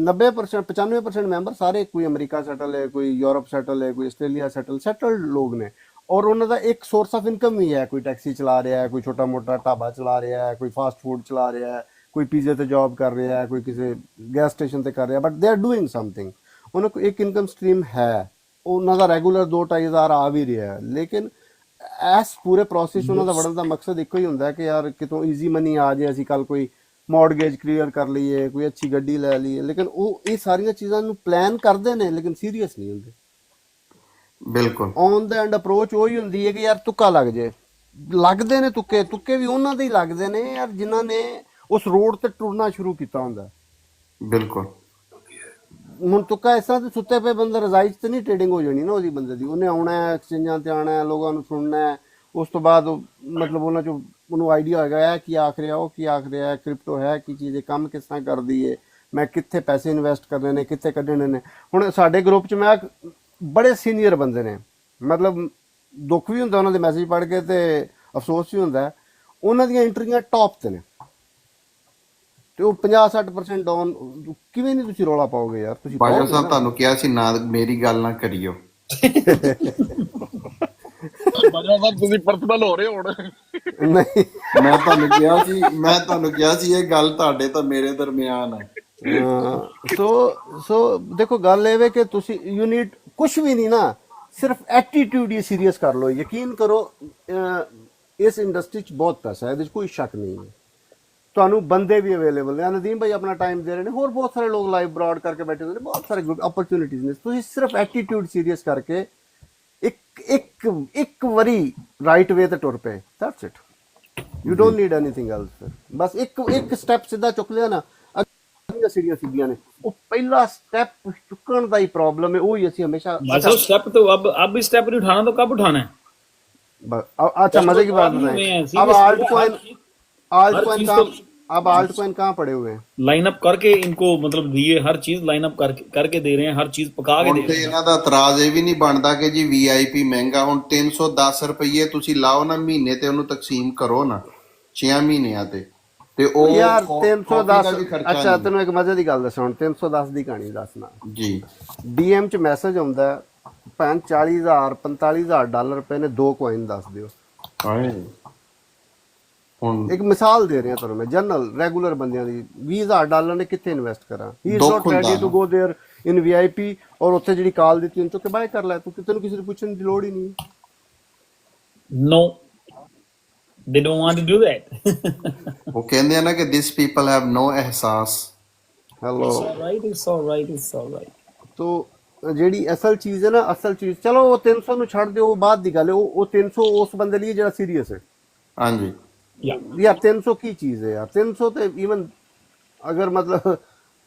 90% 95% मैंबर सारे कोई अमेरिका सेटल है, कोई यूरोप सेटल है, कोई ऑस्ट्रेलिया सेटल्ड लोग ने। ਔਰ ਉਹਨਾਂ ਦਾ ਇੱਕ ਸੋਰਸ ਆਫ ਇਨਕਮ ਵੀ ਹੈ, ਕੋਈ ਟੈਕਸੀ ਚਲਾ ਰਿਹਾ ਹੈ, ਕੋਈ ਛੋਟਾ ਮੋਟਾ ਢਾਬਾ ਚਲਾ ਰਿਹਾ ਹੈ, ਕੋਈ ਫਾਸਟ ਫੂਡ ਚਲਾ ਰਿਹਾ ਹੈ, ਕੋਈ ਪੀਜ਼ੇ ਤੇ ਜੌਬ ਕਰ ਰਿਹਾ ਹੈ, ਕੋਈ ਕਿਸੇ ਗੈਸ ਸਟੇਸ਼ਨ ਤੇ ਕਰ ਰਿਹਾ, but they are doing something, ਉਹਨਾਂ ਕੋਲ ਇੱਕ ਇਨਕਮ ਸਟਰੀਮ ਹੈ, ਉਹਨਾਂ ਦਾ ਰੈਗੂਲਰ 2-2.5 ਆ ਵੀ ਰਿਹਾ ਹੈ। ਲੇਕਿਨ ਇਸ ਪੂਰੇ ਪ੍ਰੋਸੈਸ ਉਹਨਾਂ ਦਾ ਵੜਨ ਦਾ ਮਕਸਦ ਇੱਕੋ ਹੀ ਹੁੰਦਾ ਹੈ ਕਿ ਯਾਰ ਕਿਤੋਂ ਈਜ਼ੀ ਮਨੀ ਆ ਜਾਏ, ਅਸੀਂ ਕੱਲ ਕੋਈ ਮੌਰਗੇਜ ਕਲੀਅਰ ਕਰ ਲਈਏ, ਕੋਈ ਅੱਛੀ ਗੱਡੀ ਲੈ ਲਈਏ। ਲੇਕਿਨ ਉਹ ਇਹ ਸਾਰੀਆਂ ਚੀਜ਼ਾਂ ਨੂੰ ਪਲਾਨ ਕਰਦੇ ਨੇ ਲੇਕਿਨ ਸੀਰੀਅਸ ਨਹੀਂ ਹੁੰਦੇ। ਬਿਲਕੁਲ ਔਨ ਦਾ ਐਂਡ ਅਪਰੋਚ ਉਹੀ ਹੁੰਦੀ ਹੈ ਕਿ ਯਾਰ ਤੁੱਕਾ ਲੱਗ ਜੇ, ਲੱਗਦੇ ਨੇ ਤੁੱਕੇ, ਤੁੱਕੇ ਵੀ ਉਹਨਾਂ ਦੇ ਹੀ ਲੱਗਦੇ ਨੇ ਯਾਰ ਜਿਨ੍ਹਾਂ ਨੇ ਉਸ ਰੋਡ ਤੇ ਟੁਰਨਾ ਸ਼ੁਰੂ ਕੀਤਾ ਹੁੰਦਾ। ਬਿਲਕੁਲ ਹੁਣ ਤੁੱਕਾ ਇਸ ਤਰ੍ਹਾਂ ਤੇ ਸੁੱਤੇ ਪਏ ਬੰਦੇ ਰਜ਼ਾਈ 'ਚ ਤੇ ਨਹੀਂ ਟ੍ਰੇਡਿੰਗ ਹੋ ਜਾਣੀ ਨਾ ਉਹਦੀ ਬੰਦੇ ਦੀ, ਉਹਨੇ ਆਉਣਾ ਹੈ, ਐਕਸਚੇਂਜਾਂ ਤੇ ਆਉਣਾ ਹੈ, ਲੋਕਾਂ ਨੂੰ ਸੁਣਨਾ ਹੈ, ਉਸ ਤੋਂ ਬਾਅਦ ਮਤਲਬ ਉਹਨਾਂ 'ਚੋਂ ਉਹਨੂੰ ਆਈਡੀਆ ਹੋਏਗਾ ਇਹ ਕੀ ਆਖ ਰਿਹਾ, ਉਹ ਕੀ ਆਖ ਰਿਹਾ, ਕ੍ਰਿਪਟੋ ਹੈ ਕੀ ਚੀਜ਼ ਹੈ, ਕੰਮ ਕਿਸ ਤਰ੍ਹਾਂ ਕਰਦੀ ਹੈ, ਮੈਂ ਕਿੱਥੇ ਪੈਸੇ ਇਨਵੈਸਟ ਕਰਨੇ ਨੇ, ਕਿੱਥੇ ਕੱਢਣੇ ਨੇ। ਹੁਣ ਸਾਡੇ ਗਰੁੱਪ 'ਚ ਮੈਂ ਬੜੇ ਸੀਨੀਅਰ ਬੰਦੇ ਨੇ, ਮਤਲਬ ਦੁੱਖ ਵੀ ਹੁੰਦਾ ਉਹਨਾਂ ਦੇ ਮੈਸੇਜ ਪੜ੍ਹ ਕੇ ਤੇ ਅਫਸੋਸ ਵੀ ਹੁੰਦਾ, ਉਹਨਾਂ ਦੀਆਂ ਐਂਟਰੀਆਂ ਟੌਪ ਤੇ ਨੇ ਤੇ ਉਹ 50-60% ਡਾਊਨ। ਕਿਵੇਂ ਨਹੀਂ ਤੁਸੀਂ ਰੌਲਾ ਪਾਓਗੇ ਯਾਰ, ਤੁਸੀਂ ਬਾਜਵਾ ਪਾਓਗੇ ਸਾਹਿਬ ਨਾ। ਤੁਹਾਨੂੰ ਕਿਹਾ ਸੀ ਨਾ ਮੇਰੀ ਗੱਲ ਨਾ ਕਰਿਓ। ਬਾਜਵਾ ਸਾਹਿਬ ਤੁਸੀਂ ਪਰਸਨਲ ਹੋ ਰਹੇ ਹੋ ਹੁਣ। ਨਹੀਂ ਮੈਂ ਤੁਹਾਨੂੰ ਕਿਹਾ ਸੀ ਇਹ ਗੱਲ ਤੁਹਾਡੇ ਤਾਂ ਮੇਰੇ ਦਰਮਿਆਨ ਹੈ। ਸੋ ਦੇਖੋ ਗੱਲ ਇਹ ਵੇ ਕਿ ਤੁਸੀਂ ਯੂ ਨੀਡ ਕੁਝ ਵੀ ਨਹੀਂ ਨਾ, ਸਿਰਫ ਐਟੀਟਿਊਡ ਹੀ ਸੀਰੀਅਸ ਕਰ ਲਓ। ਯਕੀਨ ਕਰੋ ਇਸ ਇੰਡਸਟਰੀ 'ਚ ਬਹੁਤ ਪੈਸਾ ਹੈ, ਇਹਦੇ 'ਚ ਕੋਈ ਸ਼ੱਕ ਨਹੀਂ ਹੈ। ਤੁਹਾਨੂੰ ਬੰਦੇ ਵੀ ਅਵੇਲੇਬਲ ਨੇ, ਨਦੀਮ ਭਾਈ ਆਪਣਾ ਟਾਈਮ ਦੇ ਰਹੇ ਨੇ, ਹੋਰ ਬਹੁਤ ਸਾਰੇ ਲੋਕ ਲਾਈਵ ਬਰਾਡ ਕਰਕੇ ਬੈਠੇ ਹੋਏ ਨੇ, ਬਹੁਤ ਸਾਰੇ ਓਪਰਚੁਨਿਟੀਜ਼ ਨੇ। ਤੁਸੀਂ ਸਿਰਫ ਐਟੀਟਿਊਡ ਸੀਰੀਅਸ ਕਰਕੇ ਇੱਕ ਵਾਰੀ ਰਾਈਟ ਵੇ ਤੇ ਟੁਰ ਪਏ, that's it. You don't need anything else. ਫਿਰ ਬਸ ਇੱਕ ਸਟੈਪ ਸਿੱਧਾ ਚੁੱਕ ਲਿਆ ਨਾ, ਅੱਗੇ ਸੀੜੀਆਂ ਸਿੱਧੀਆਂ ਨੇ। ਉਹ ਪਹਿਲਾ स्टेप चुकने का ही प्रॉब्लम है, वो ही ऐसी हमेशा। अच्छा स्टेप तो अब स्टेप नहीं उठाना तो कब उठाना है? अच्छा मजे की बात बताएं, अब आल्ट कॉइन कहाँ पड़े हुए हैं? लाइन अप करके इनको मतलब दिए, हर चीज लाइन अप करके दे रहे हैं, हर चीज पका के दे रहे हैं। ਇਹਨਾਂ ਦਾ ਇਤਰਾਜ਼ ਇਹ ਵੀ ਨਹੀਂ ਬਣਦਾ ਕਿ ਜੀ ਵੀਆਈਪੀ ਮਹਿੰਗਾ। ਹੁਣ 310 ਰੁਪਏ ਤੁਸੀਂ ਲਾਓ ਨਾ ਮਹੀਨੇ ਤੇ, ਉਹਨੂੰ ਤਕਸੀਮ ਕਰੋ ਨਾ 6 ਮਹੀਨਿਆਂ ਤੇ ਉਹ यार ਕਾਫੀ ਦਾ 310। ਵੀ ਖਰਚਾ अच्छा ਨਹੀਂ। तेन एक मजे की गल दसा, 310 की कहानी दसना। ਜੀ डीएम च मैसेज आउंदा है, भैन 40,000 45,000 डॉलर पे ने 2 कॉइन दस दियो। ਹਾਏ ਹੁਣ एक मिसाल दे रहे हैं तुहानू मैं, जनरल रेगुलर बंदियां दी 20,000 डॉलर ने कितने इन्वेस्ट करा? ही इज दुख नॉट रेडी हुंदा to go there in VIP, और उत्थे जिहड़ी कॉल दित्ती उन चुक के बाय कर लै तू, तेनू किसी नू पुछण दी लोड़ ही नहीं। No, they don't want to do that. ਉਹ ਕਹਿੰਦੇ ਆ ਨਾ ਕਿ ਦਿਸ ਪੀਪਲ ਹੈਵ ਨੋ ਅਹਿਸਾਸ। Hello It's all right, it's all right, it's all right. तो ਜਿਹੜੀ ਅਸਲ ਚੀਜ਼ ਹੈ ਨਾ, ਅਸਲ ਚੀਜ਼ ਚਲੋ ਉਹ 300 ਨੂੰ ਛੱਡ ਦਿਓ, ਉਹ ਬਾਅਦ ਦੀ ਗੱਲ ਹੈ। ਉਹ 300 ਉਸ ਬੰਦੇ ਲਈ ਜਿਹੜਾ ਸੀਰੀਅਸ ਹੈ ਹਾਂਜੀ Yeah. यार। 300 की चीज़ है यार, 300 तो इवन अगर मतलब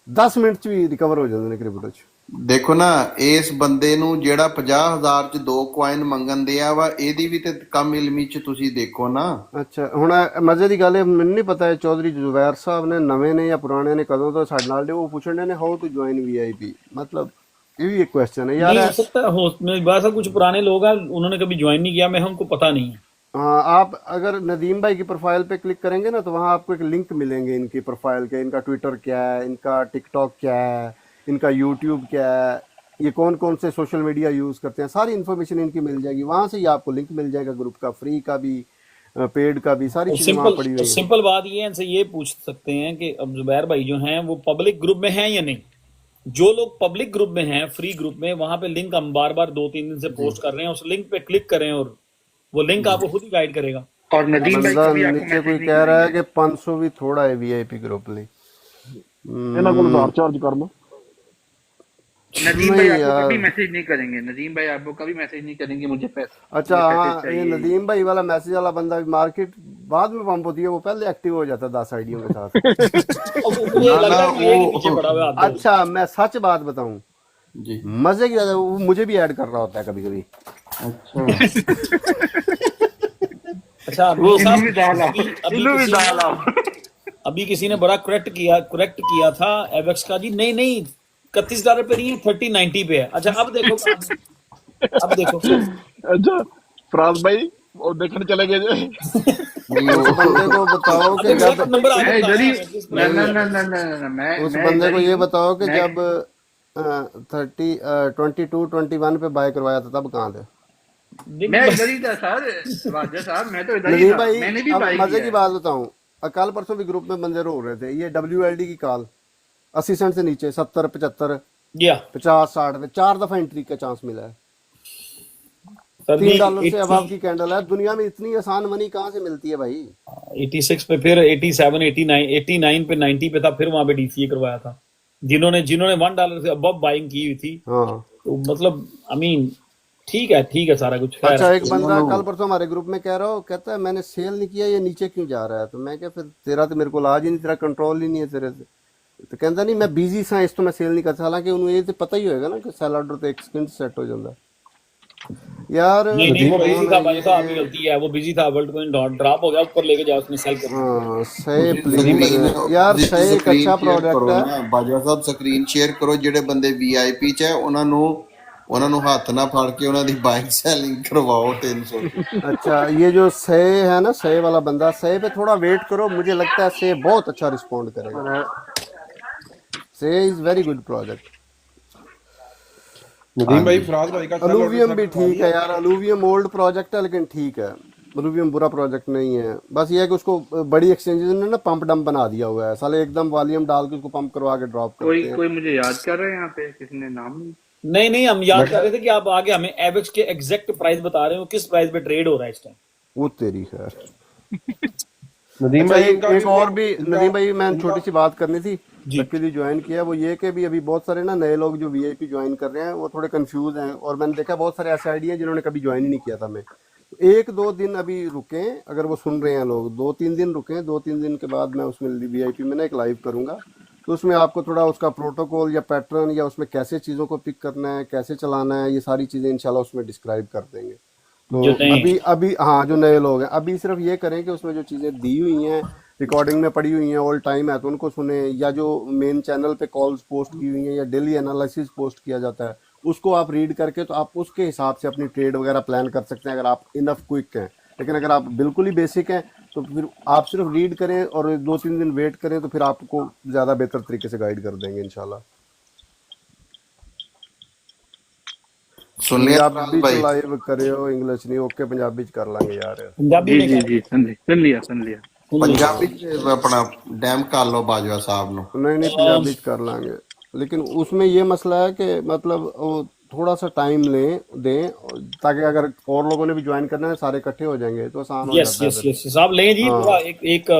10 मिनट च भी रिकवर हो जाते हैं क्रिप्टो च। ਦੇਖੋ ਨਾ, ਇਸ ਬੰਦੇ ਨੂੰ ਜਿਹੜਾ 50,000 ਚ 2 ਕੁਆਇਨ ਮੰਗਣ ਦਿਆ ਵਾ, ਇਹਦੀ ਵੀ ਤੇ ਕਮ ਇਲਮੀ ਚ ਤੁਸੀਂ ਦੇਖੋ ਨਾ। ਅੱਛਾ ਹੁਣ ਮਜ਼ੇ ਦੀ ਗੱਲ ਹੈ, ਮੈਨੂੰ ਨਹੀਂ ਪਤਾ ਹੈ ਚੌਧਰੀ ਜ਼ੁਬੈਰ ਸਾਹਿਬ ਨੇ ਨਵੇਂ ਨੇ ਜਾਂ ਪੁਰਾਣੇ ਨੇ, ਕਦੋਂ ਤੋਂ ਸਾਡੇ ਨਾਲ ਦੇ ਉਹ ਪੁੱਛਣ ਨੇ ਹਾਊ ਟੂ ਜੁਆਇਨ ਵੀਆਈਪੀ, मतलब ये भी एक क्वेश्चन है यार। नहीं हो सकता हो, मेरे पास कुछ पुराने लोग हैं, उन्होंने कभी ज्वाइन नहीं किया, मैं हमको पता नहीं है। हाँ, आप अगर नदीम भाई की प्रोफाइल पे क्लिक करेंगे ना तो वहाँ आपको एक लिंक मिलेंगे इनकी प्रोफाइल के, इनका ट्विटर क्या है, इनका टिकटॉक क्या है, इनका यूट्यूब क्या है, ये कौन कौन से सोशल मीडिया यूज़ करते हैं, सारी इन्फॉर्मेशन इनकी मिल जाएगी। वहाँ से ही आपको लिंक मिल जाएगा ग्रुप का, फ्री का भी पेड का भी, सारी चीज़ें वहाँ पड़ी हुई हैं। सिंपल बात ये है, इनसे ये पूछ सकते हैं कि अब जुबैर भाई जो हैं वो पब्लिक ग्रुप में हैं या नहीं। जो लोग पब्लिक ग्रुप में हैं, फ्री ग्रुप में, वहां पे लिंक हम बार बार 2-3 दिन से पोस्ट कर रहे हैं, उस लिंक पे क्लिक करें और वो लिंक आपको खुद ही गाइड करेगा। और नदीम भाई बंदा कभी आपको नीचे कोई मैसेज नहीं कह रहा है करेंगे। कि 500 भी थोड़ा है वीआईपी ग्रुप लिए। ਇਹਨਾਂ ਕੋਲ 1000 ਚਾਰਜ ਕਰ ਲਓ। नदीम नहीं भाई आपको यार। कभी मैसेज नहीं करेंगे, नदीम भाई आपको कभी मैसेज नहीं करेंगे मुझे पैसे। अच्छा मुझे हाँ, पैसे ये चाहिए। नदीम भाई वाला मैसेज वाला बंदा भी मार्केट बाद में पंप होती है, वो पहले एक्टिव हो जाता है 10 आईडियों के साथ। अब मुझे लगता है कि ये कि पीछे पड़ा हुआ है आप। अच्छा मैं सच बात बताऊं, जी मजे की बात है, वो मुझे भी ऐड कर रहा होता है कभी कभी। अच्छा वो अभी इल्लू भी डाला, इल्लू भी डाला। अभी किसी ने बड़ा करेक्ट किया था एवेक्स का जी, नहीं $31 पे नहीं है, 3090 पे है। अच्छा अब देखो अब देखो अच्छा फराज भाई वो देखने चले गए जे। उस बंदे को बताओ कि जब नंबर मैं इधर ही आपको ना मैं उस मैं बंदे इधर को ही ये हूँ। बताओ कि मैं- जब 22-21 पे बाय करवाया था तब कहाँ थे? मैं इधर ही था सर, राजा साहब, मैं तो इधर ही नदीम था, भाई मैंने भी अब बाय मजे किया की है। बात बताऊं, कल परसों भी ग्रुप में बंदे रो रहे थे, ये WLD की कॉल 80 सेंट से नीचे 70 75 या 50 60 में 4 दफा एंट्री का चांस मिला है। सर जी $3 से 80 अभाव की कैंडल है। दुनिया में इतनी आसान मनी कहाँ से मिलती है भाई? 86 पे, फिर 87 89 89 पे 90 पे था, फिर वहां पे DCA करवाया था जिन्होंने जिन्होंने $1 से अबव बाइंग की हुई थी। हाँ। तो मतलब आई मीन ठीक है सारा कुछ खैर। अच्छा, एक बंदा उन्होंने कल परसों हमारे ग्रुप में कह रहा हो, कहता है मैंने सेल नहीं किया, ये नीचे क्यों जा रहा है? तो मैं क्या, फिर तेरा तो मेरे को इलाज ही नहीं, तेरा कंट्रोल ही नहीं है तेरे से। तो कहता नहीं मैं बिजी सा इस तो मैं सेल नहीं करता। हालांकि उन्हें ये तो पता ही होगा ना कि सेल ऑर्डर तो एक सेकंड सेट हो जाता है यार। नहीं वो बिजी कौन था है भाई साहब, आपकी ये? गलती है, वो बिजी था, वर्ल्ड कॉइन ड्रॉप हो गया, ऊपर लेके जाओ उसने सेल कर दिया। हाँ, सही प्लीज ਸਕਰੀਨ यार, सही एक ਸਕਰੀਨ अच्छा ਸ਼ੇਅਰ प्रोडक्ट ਕਰੋ है। ਨਾ ਬਾਜਵਾ ਸਾਹਿਬ, ਸਕਰੀਨ ਸ਼ੇਅਰ ਕਰੋ, ਜਿਹੜੇ ਬੰਦੇ VIP ਚ ਹੈ ਉਹਨਾਂ ਨੂੰ ਹੱਥ ਨਾ ਫੜ ਕੇ ਉਹਨਾਂ ਦੀ ਬਾਇੰਗ ਸੈਲਿੰਗ करवाओ 300 की। अच्छा, ये जो सही है ना, सही वाला बंदा, सही पे थोड़ा वेट करो, मुझे लगता है सही बहुत अच्छा रिस्पॉन्ड करेगा। सही is very good project. Nadeem भाई, फराज भाई का सेल ऑर्डर अलूवियम सेट भी करवा ठीक दिया। है यार, अलूवियम ओल्ड प्रोजेक्ट है लेकिन ठीक है। अलूवियम बुरा प्रोजेक्ट नहीं है, बस ये है कि उसको बड़ी एक्सचेंजेस ने ना पंप डंप बना दिया हुआ है साले, एकदम वॉल्यूम डाल के उसको पंप करवा के ड्रॉप कोई करते हैं। कोई मुझे याद कर रहा है यहाँ पे, किसी ने नाम नहीं। नहीं हम याद कर रहे थे कि आप आगे हमें एवेक्स के एग्जैक्ट प्राइस बता रहे हो, किस प्राइस पे ट्रेड हो रहा है इस टाइम। वो तेरी खैर। नदीम अच्छा, भाई एक इनका एक और भी नदीम भाई, मैं इनका छोटी सी बात करनी थी। जी लकीली ज्वाइन किया, वो ये कि भी अभी बहुत सारे ना नए लोग जो VIP ज्वाइन कर रहे हैं वो थोड़े कंफ्यूज हैं, और मैंने देखा बहुत सारे ऐसे आईडी हैं जिन्होंने कभी ज्वाइन ही नहीं किया था। मैं 1-2 दिन अभी रुकें, अगर वो सुन रहे हैं लोग, 2-3 दिन रुकें। 2-3 दिन के बाद मैं उसमें VIP में ना एक लाइव करूंगा, तो उसमें आपको थोड़ा उसका प्रोटोकॉल या पैटर्न या उसमें कैसे चीज़ों को पिक करना है, कैसे चलाना है, ये सारी चीज़ें इंशाल्लाह उसमें डिस्क्राइब कर देंगे। जो तो नहीं अभी अभी हाँ, जो नए लोग हैं अभी सिर्फ ये करें कि उसमें जो चीज़ें दी हुई हैं, रिकॉर्डिंग में पड़ी हुई हैं, ऑल टाइम है तो उनको सुने, या जो मेन चैनल पे कॉल्स पोस्ट की हुई हैं या डेली एनालिसिस पोस्ट किया जाता है, उसको आप रीड करके तो आप उसके हिसाब से अपनी ट्रेड वगैरह प्लान कर सकते हैं, अगर आप इनफ क्विक हैं। लेकिन अगर आप बिल्कुल ही बेसिक हैं तो फिर आप सिर्फ रीड करें और 2-3 दिन वेट करें, तो फिर आपको ज़्यादा बेहतर तरीके से गाइड कर देंगे इंशाल्लाह। सुन लिया पंजाबी फराज च भाई? लाइव करियो, इंग्लिश नहीं। ओके, पंजाबी च कर लांगे यार। पंजाबी जी में जी कर जी, सुन लिया सुन लिया। पंजाबी ਚ ਆਪਣਾ ਡੈਮ ਕਰ ਲਓ ਬਾਜਵਾ ਸਾਹਿਬ ਨੂੰ। नहीं नहीं, पंजाबी च कर लांगे। लेकिन उसमें ये मसला है कि मतलब वो थोड़ा सा टाइम लें दें, ताकि अगर और लोगों ने भी ज्वाइन करना है, सारे इकट्ठे हो जाएंगे तो आसान हो यस जाता है यस फिर। यस साहब लें जी पूरा हाँ एक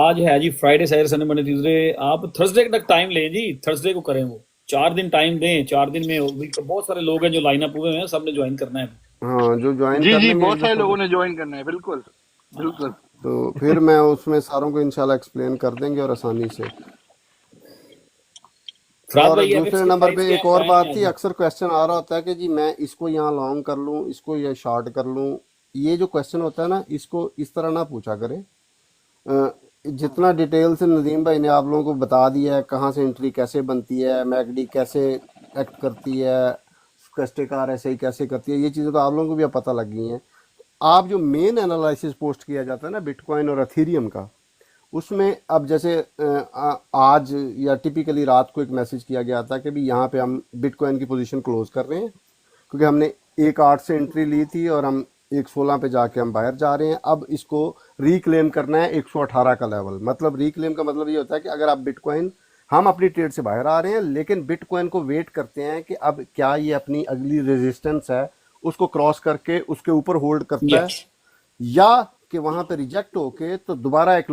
आज है जी Friday Saturday Sunday Monday Tuesday, आप थर्सडे तक टाइम लें जी, थर्सडे को करें वो, 4 दिन टाइम दें, 4 दिन में बहुत सारे लोग हैं जो लाइन अप हुए हैं, सबने ज्वाइन करना है। हाँ, जो ज्वाइन जी कर जी, लेंगे एक बहुत सारे दफ़ा लोगों ने ज्वाइन करना है, बिल्कुल बिल्कुल। तो फिर मैं उसमें सारों को इंशाल्लाह एक्सप्लेन कर देंगे और आसानी से। फराज और भाई एवेक्स दूसरे के नंबर प्राइस पे क्या एक है और बताएं बात आज। थी, अक्सर क्वेश्चन आ रहा होता है कि जी मैं इसको यहाँ लॉन्ग कर लूँ, इसको ये शॉर्ट कर लूँ। ये जो क्वेश्चन होता है ना, इसको इस तरह ना पूछा करें। जितना डिटेल से नदीम भाई ने आप लोगों को बता दिया है, कहाँ से एंट्री कैसे बनती है, मैकडी कैसे एक्ट करती है, कस्टेकार ऐसे ही कैसे करती है, ये चीज़ें तो आप लोगों को भी अब पता लग गई हैं। आप जो मेन एनालिसिस पोस्ट किया जाता है ना बिटकॉइन और अथीरियम का, उसमें अब जैसे आज या टिपिकली रात को एक मैसेज किया गया था कि भी यहाँ पे हम बिटकॉइन की पोजीशन क्लोज कर रहे हैं, क्योंकि हमने 1.8 से एंट्री ली थी और हम 1.16 पे जाके हम बाहर जा रहे हैं। अब इसको रिक्लेम करना है 118 का लेवल। मतलब रिक्लेम का मतलब ये होता है कि अगर आप बिटकॉइन, हम अपनी ट्रेड से बाहर आ रहे हैं लेकिन बिटकॉइन को वेट करते हैं कि अब क्या ये अपनी अगली रेजिस्टेंस है उसको क्रॉस करके उसके ऊपर होल्ड करता है, यस या कि वहाँ पे रिजेक्ट होके तो दोबारा एक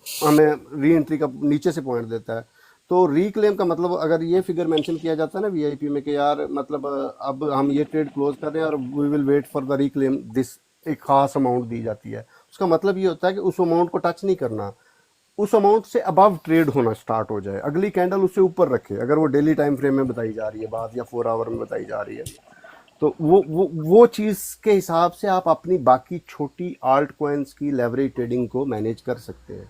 हमें री एंट्री का नीचे से पॉइंट देता है। तो रिक्लेम का मतलब अगर ये फिगर मेंशन किया जाता है ना VIP में कि यार मतलब अब हम ये ट्रेड क्लोज कर रहे हैं और we will wait for the reclaim this, एक खास अमाउंट दी जाती है, उसका मतलब ये होता है कि उस अमाउंट को टच नहीं करना, उस अमाउंट से अबव ट्रेड होना स्टार्ट हो जाए, अगली कैंडल उससे ऊपर रखे, अगर वो डेली टाइम फ्रेम में बताई जा रही है बात या 4 आवर में बताई जा रही है। तो वो चीज़ के हिसाब से आप अपनी बाकी छोटी आल्ट कॉइन्स की लेवरेज ट्रेडिंग को मैनेज कर सकते हैं,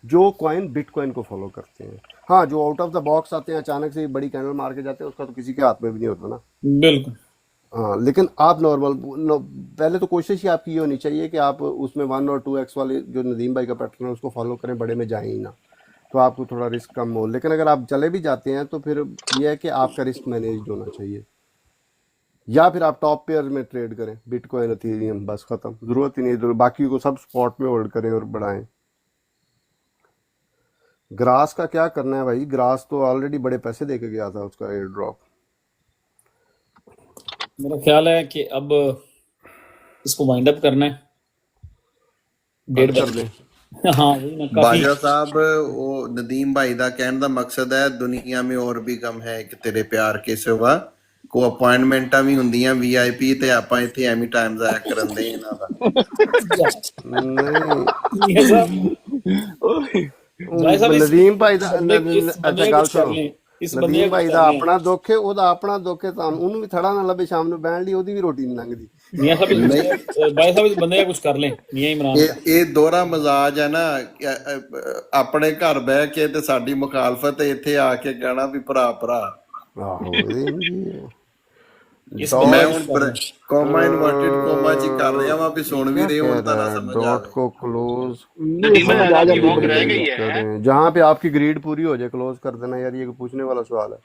जो कॉइन बिटकॉइन को फॉलो करते हैं। हाँ, जो आउट ऑफ द बॉक्स आते हैं, अचानक से बड़ी कैंडल मार के जाते हैं, उसका तो किसी के हाथ में भी नहीं होता ना। बिल्कुल। हाँ, लेकिन आप नॉर्मल पहले तो कोशिश ही आपकी ये होनी चाहिए कि आप उसमें 1 और 2x वाले जो नदीम भाई का पैटर्न है उसको फॉलो करें, बड़े में जाए ही ना, तो आपको थोड़ा रिस्क कम हो। लेकिन अगर आप चले भी जाते हैं तो फिर यह है कि आपका रिस्क मैनेज होना चाहिए। या फिर आप टॉप पेयर में ट्रेड करें, बिटकॉइन, इथेरियम, बस खत्म, जरूरत ही नहीं, बाकी को सब स्पॉट में होल्ड करें और बढ़ाएं। ग्रास का क्या करना है भाई, ग्रास तो ऑलरेडी बड़े पैसे देके गया था उसका एयर ड्रॉप। मेरा ख्याल है कि अब इसको वाइंड अप करना है, डेढ़ कर बजे। दें। हाँ वही ना, काफी ਬਾਜਵਾ ਸਾਹਿਬ ਉਹ ਨਦੀਮ ਭਾਈ ਦਾ ਕਹਿਣ ਦਾ ਮਕਸਦ ਹੈ ਦੁਨੀਆ में और भी गम है कि तेरे प्यार के सिवा ਕੋ ਅਪਾਇੰਟਮੈਂਟਾਂ ਵੀ ਹੁੰਦੀਆਂ ਵੀਆਈਪੀ ਤੇ ਆਪਾਂ ਇੱਥੇ ਐਵੇਂ ਟਾਈਮ ਜ਼ਾਇਆ ਕਰਨ ਦੇ ਇਹਨਾਂ ਦਾ। नहीं ये सब भाई साहब नदीम भाई दा इस अच्छा बंदे गल कुछ कर सुनो, लें, इस बंदे नदीम कुछ भाई कर ਦਾ लें। ਆਪਣਾ ਦੁੱਖ ਹੈ, ਉਹਦਾ ਆਪਣਾ ਦੁੱਖ ਹੈ, ਤੁਹਾਨੂੰ ਉਹਨੂੰ ਵੀ ਥੜਾ ਨਾ ਲੱਭੇ ਸ਼ਾਮ ਨੂੰ ਬਹਿਣ ਲਈ, ਉਹਦੀ ਵੀ ਰੋਟੀ ਨਹੀਂ ਲੰਘਦੀ। मियां साहब भाई साहब इस बंदे का कुछ कर लें, मियां इमरान का। ਇਹ ਦੋਹਰਾ ਮਜ਼ਾਜ ਹੈ ਨਾ ਆਪਣੇ ਘਰ ਬਹਿ ਕੇ ਤੇ ਸਾਡੀ ਮੁਖਾਲਫਤ ਇੱਥੇ ਆ ਕੇ ਕਹਿਣਾ ਵੀ ਭਰਾ ਭਰਾ। ਆਹੋ ਇਹ इस डॉट बंदे ਮੈਂ का ਹੁਣ कुछ कर लें। ਕੋਮਾ ਇਨਵਰਟਡ ਕੋਮਾ ਚ ਕਰ ਰਿਹਾ ਵਾਂ ਵੀ ਸੁਣ ਵੀ क्या ਰਹੇ कह ਹੁਣ ਤਾਂ रहा ਨਾ है, समझ डॉट आवे। को क्लोज नदीम भाई आज आपकी वॉक रह गई है। करें, जहाँ पे आपकी ग्रीड पूरी हो जाए क्लोज कर देना यार। ये पूछने वाला सवाल है,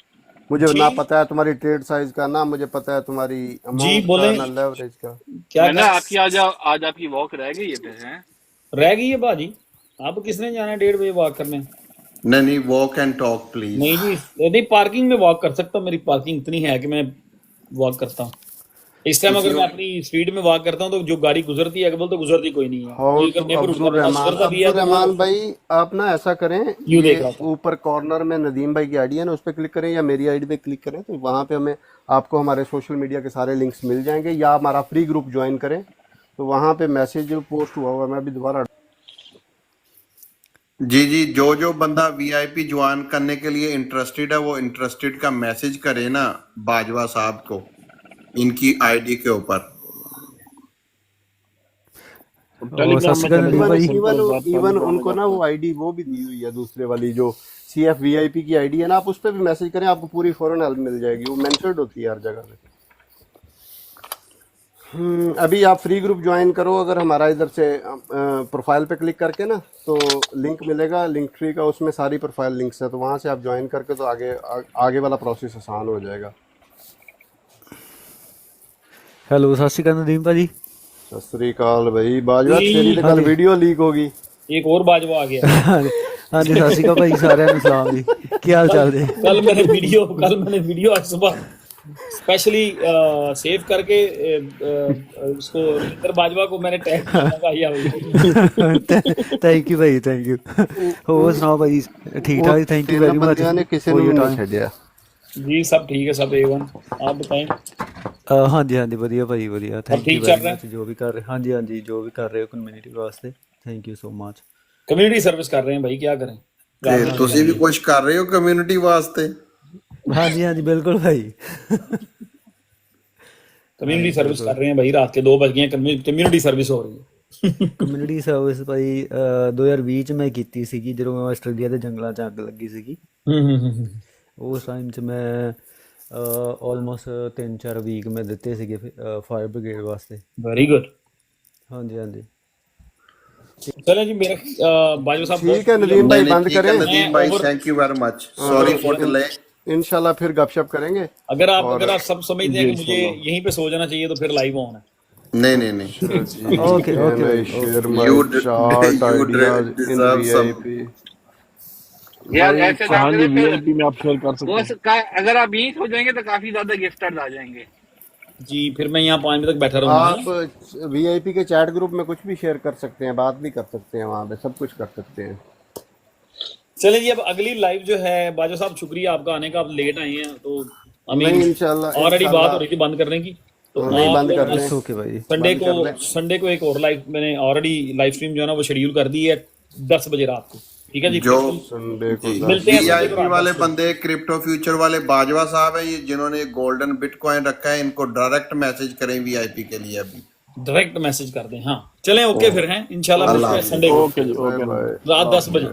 मुझे ना पता है तुम्हारी ट्रेड साइज का, ना मुझे पता है तुम्हारी जी अमाउंट का, बोले ना लेवरेज का। क्या मैंने कर- आपकी आज आपकी वॉक रह गई है फिर हैं? रह गई है बाजी। आप किसने जाना है 1:30 बजे वॉक करने? नहीं नहीं वॉक एंड टॉक प्लीज। नहीं जी, नहीं पार्किंग में वॉक कर सकता हूँ, मेरी पार्किंग इतनी है कि मैं वॉक करता हूँ। इस टाइम अगर मैं अपनी स्पीड में वॉक करता हूँ तो जो गाड़ी गुजरती है अकबल तो गुजरती कोई नहीं है। और ये करने पर अब्दुल रहमान भाई आप ना ऐसा करें, यूं देख ये रहा था। ऊपर कॉर्नर में नदीम भाई की आईडी है ना, उस पर क्लिक करें या मेरी आईडी पे क्लिक करें, तो वहाँ पे हमें आपको हमारे सोशल मीडिया के सारे लिंक्स मिल जाएंगे, या हमारा फ्री ग्रुप ज्वाइन करें तो वहाँ पे मैसेज जो पोस्ट हुआ हुआ है, मैं अभी दोबारा जी जी जो बंदा वीआईपी ज्वाइन करने के लिए इंटरेस्टेड है वो इंटरेस्टेड का मैसेज करे ना बाजवा साहब को इनकी आईडी के ऊपर। टेलीग्राम में चले जाओ, इवन सिंपल बात इवन कर उनको ना वो आईडी वो भी दी हुई है दूसरे वाली, जो CF VIP की आईडी है ना, आप उस पर भी मैसेज करें, आपको पूरी फौरन हेल्प मिल जाएगी, वो मेंशन्ड होती है हर जगह पे। अभी आप फ्री ग्रुप ज्वाइन करो, अगर हमारा इधर से प्रोफाइल पे क्लिक करके ना तो लिंक मिलेगा, लिंक ट्री का, उसमें सारी प्रोफाइल लिंक्स है, तो वहाँ से आप ज्वाइन करके तो आगे वाला प्रोसेस आसान हो जाएगा। ਹੈਲੋ ਸਤਿ ਸ਼੍ਰੀ ਅਕਾਲ ਨਦੀਮ ਭਾਜੀ। सत श्री अकाल भाई बाजवा, जी, तेरी तो कल वीडियो लीक होगी। एक और बाजवा आ गया। ਹਾਂਜੀ ਸਤਿ ਸ਼੍ਰੀ ਅਕਾਲ ਭਾਜੀ ਸਾਰਿਆਂ ਨੂੰ, ਸਲਾਮ ਜੀ, ਕੀ ਹਾਲ ਚਾਲ ਜੀ? कल मैंने वीडियो आज सुबह स्पेशली सेव करके उसको इंदर बाजवा को मैंने टैग किया यार। ਥੈਂਕ ਯੂ ਭਾਈ, ਥੈਂਕ ਯੂ। ਹੋਰ ਸੁਣਾਓ ਭਾਜੀ, ਠੀਕ ਠਾਕ? Thank you very much. बंदियां ने किसी ने भी नहीं छड़िया। जी सब ठीक है, सब A1। आप बताएं। ਹਾਂਜੀ ਹਾਂਜੀ ਵਧੀਆ ਭਾਈ, ਵਧੀਆ। ਥੈਂਕ ठीक ਯੂ चल ਵੈਰੀ रहा ਮਚ ਜੋ ਵੀ ਕਰ ਰਹੇ। ਹਾਂਜੀ ਹਾਂਜੀ ਜੋ ਵੀ ਕਰ ਰਹੇ ਹੋ ਕਮਿਊਨਿਟੀ ਵਾਸਤੇ, thank you so much. Community service कर रहे हैं भाई, क्या करें। ਤੇ ਤੁਸੀਂ ਵੀ ਕੁਝ ਕਰ ਰਹੇ ਹੋ ਕਮਿਊਨਿਟੀ ਵਾਸਤੇ? ਹਾਂਜੀ ਹਾਂਜੀ ਬਿਲकुल भाई। कम्युनिटी सर्विस कर रहे हैं भाई, रात के 2 बज गए हैं, कम्युनिटी सर्विस हो रही है। ਕਮਿਊਨਿਟੀ ਸਰਵਿਸ ਭਾਈ 2020 ਚ ਮੈਂ ਕੀਤੀ ਸੀਗੀ, ਜਦੋਂ ਮੈਂ ਆਸਟ੍ਰੇਲੀਆ ਦੇ ਜੰਗਲਾਂ ਚ ਅੱਗ ਲੱਗੀ ਸੀਗੀ। ਉਸ ਟਾਈਮ 'ਚ ਮੈਂ ਆਲਮੋਸਟ 3-4 ਵੀਕ ਮੈਂ ਦਿੱਤੇ ਸੀਗੇ ਫਾਇਰ ਬ੍ਰਿਗੇਡ ਵਾਸਤੇ। Very good. ਹਾਂਜੀ ਹਾਂਜੀ चलें जी, मेरा बाजवा साहब ठीक है नदीम भाई, बंद ठीक है करें, नदीम भाई, thank you very much, sorry for delay. इंशाल्लाह फिर गपशप करेंगे। अगर आप सब समझते हैं कि मुझे यहीं पे सो जाना चाहिए तो फिर लाइव ऑन है। नहीं नहीं नहीं okay okay share my You chart deserve ideas in some- VIP। यार ऐसे ना हाँ जी करें फिर वीआईपी में आप शेयर कर सकते हैं। अगर आप यहीं हो जाएंगे तो काफी ज्यादा गिफ्टर्स आ जाएंगे। जी फिर मैं यहाँ 5 बजे तक बैठा रहूंगा। आप VIP के चैट ग्रुप में कुछ भी शेयर कर सकते हैं, बात भी कर सकते हैं, वहाँ पे सब कुछ कर सकते हैं। चलें जी, अब अगली लाइव जो है बाजवा साहब, शुक्रिया आपका आने का, आप लेट आए हैं तो नहीं, इंशाल्लाह ऑलरेडी बात हो रही थी बंद करने की, तो नहीं, आप बंद कर दें। ओके भाई। संडे को एक और लाइव मैंने ऑलरेडी लाइव स्ट्रीम जो है ना वो शेड्यूल कर दी है 10 बजे रात को। ठीक है जी, जो संडे को मिलते हैं संडे को वीआईपी रात वाले 10 बजे। बंदे क्रिप्टो फ्यूचर वाले बाजवा साहब है, ये जिन्होंने गोल्डन बिटकॉइन रखा है, इनको डायरेक्ट मैसेज करें वीआईपी के लिए अभी। डायरेक्ट मैसेज कर दें। हाँ चलें, ओके फिर हैं इंशाल्लाह मिलते हैं संडे को ओके जी, ओके। बाय। रात 10 बजे।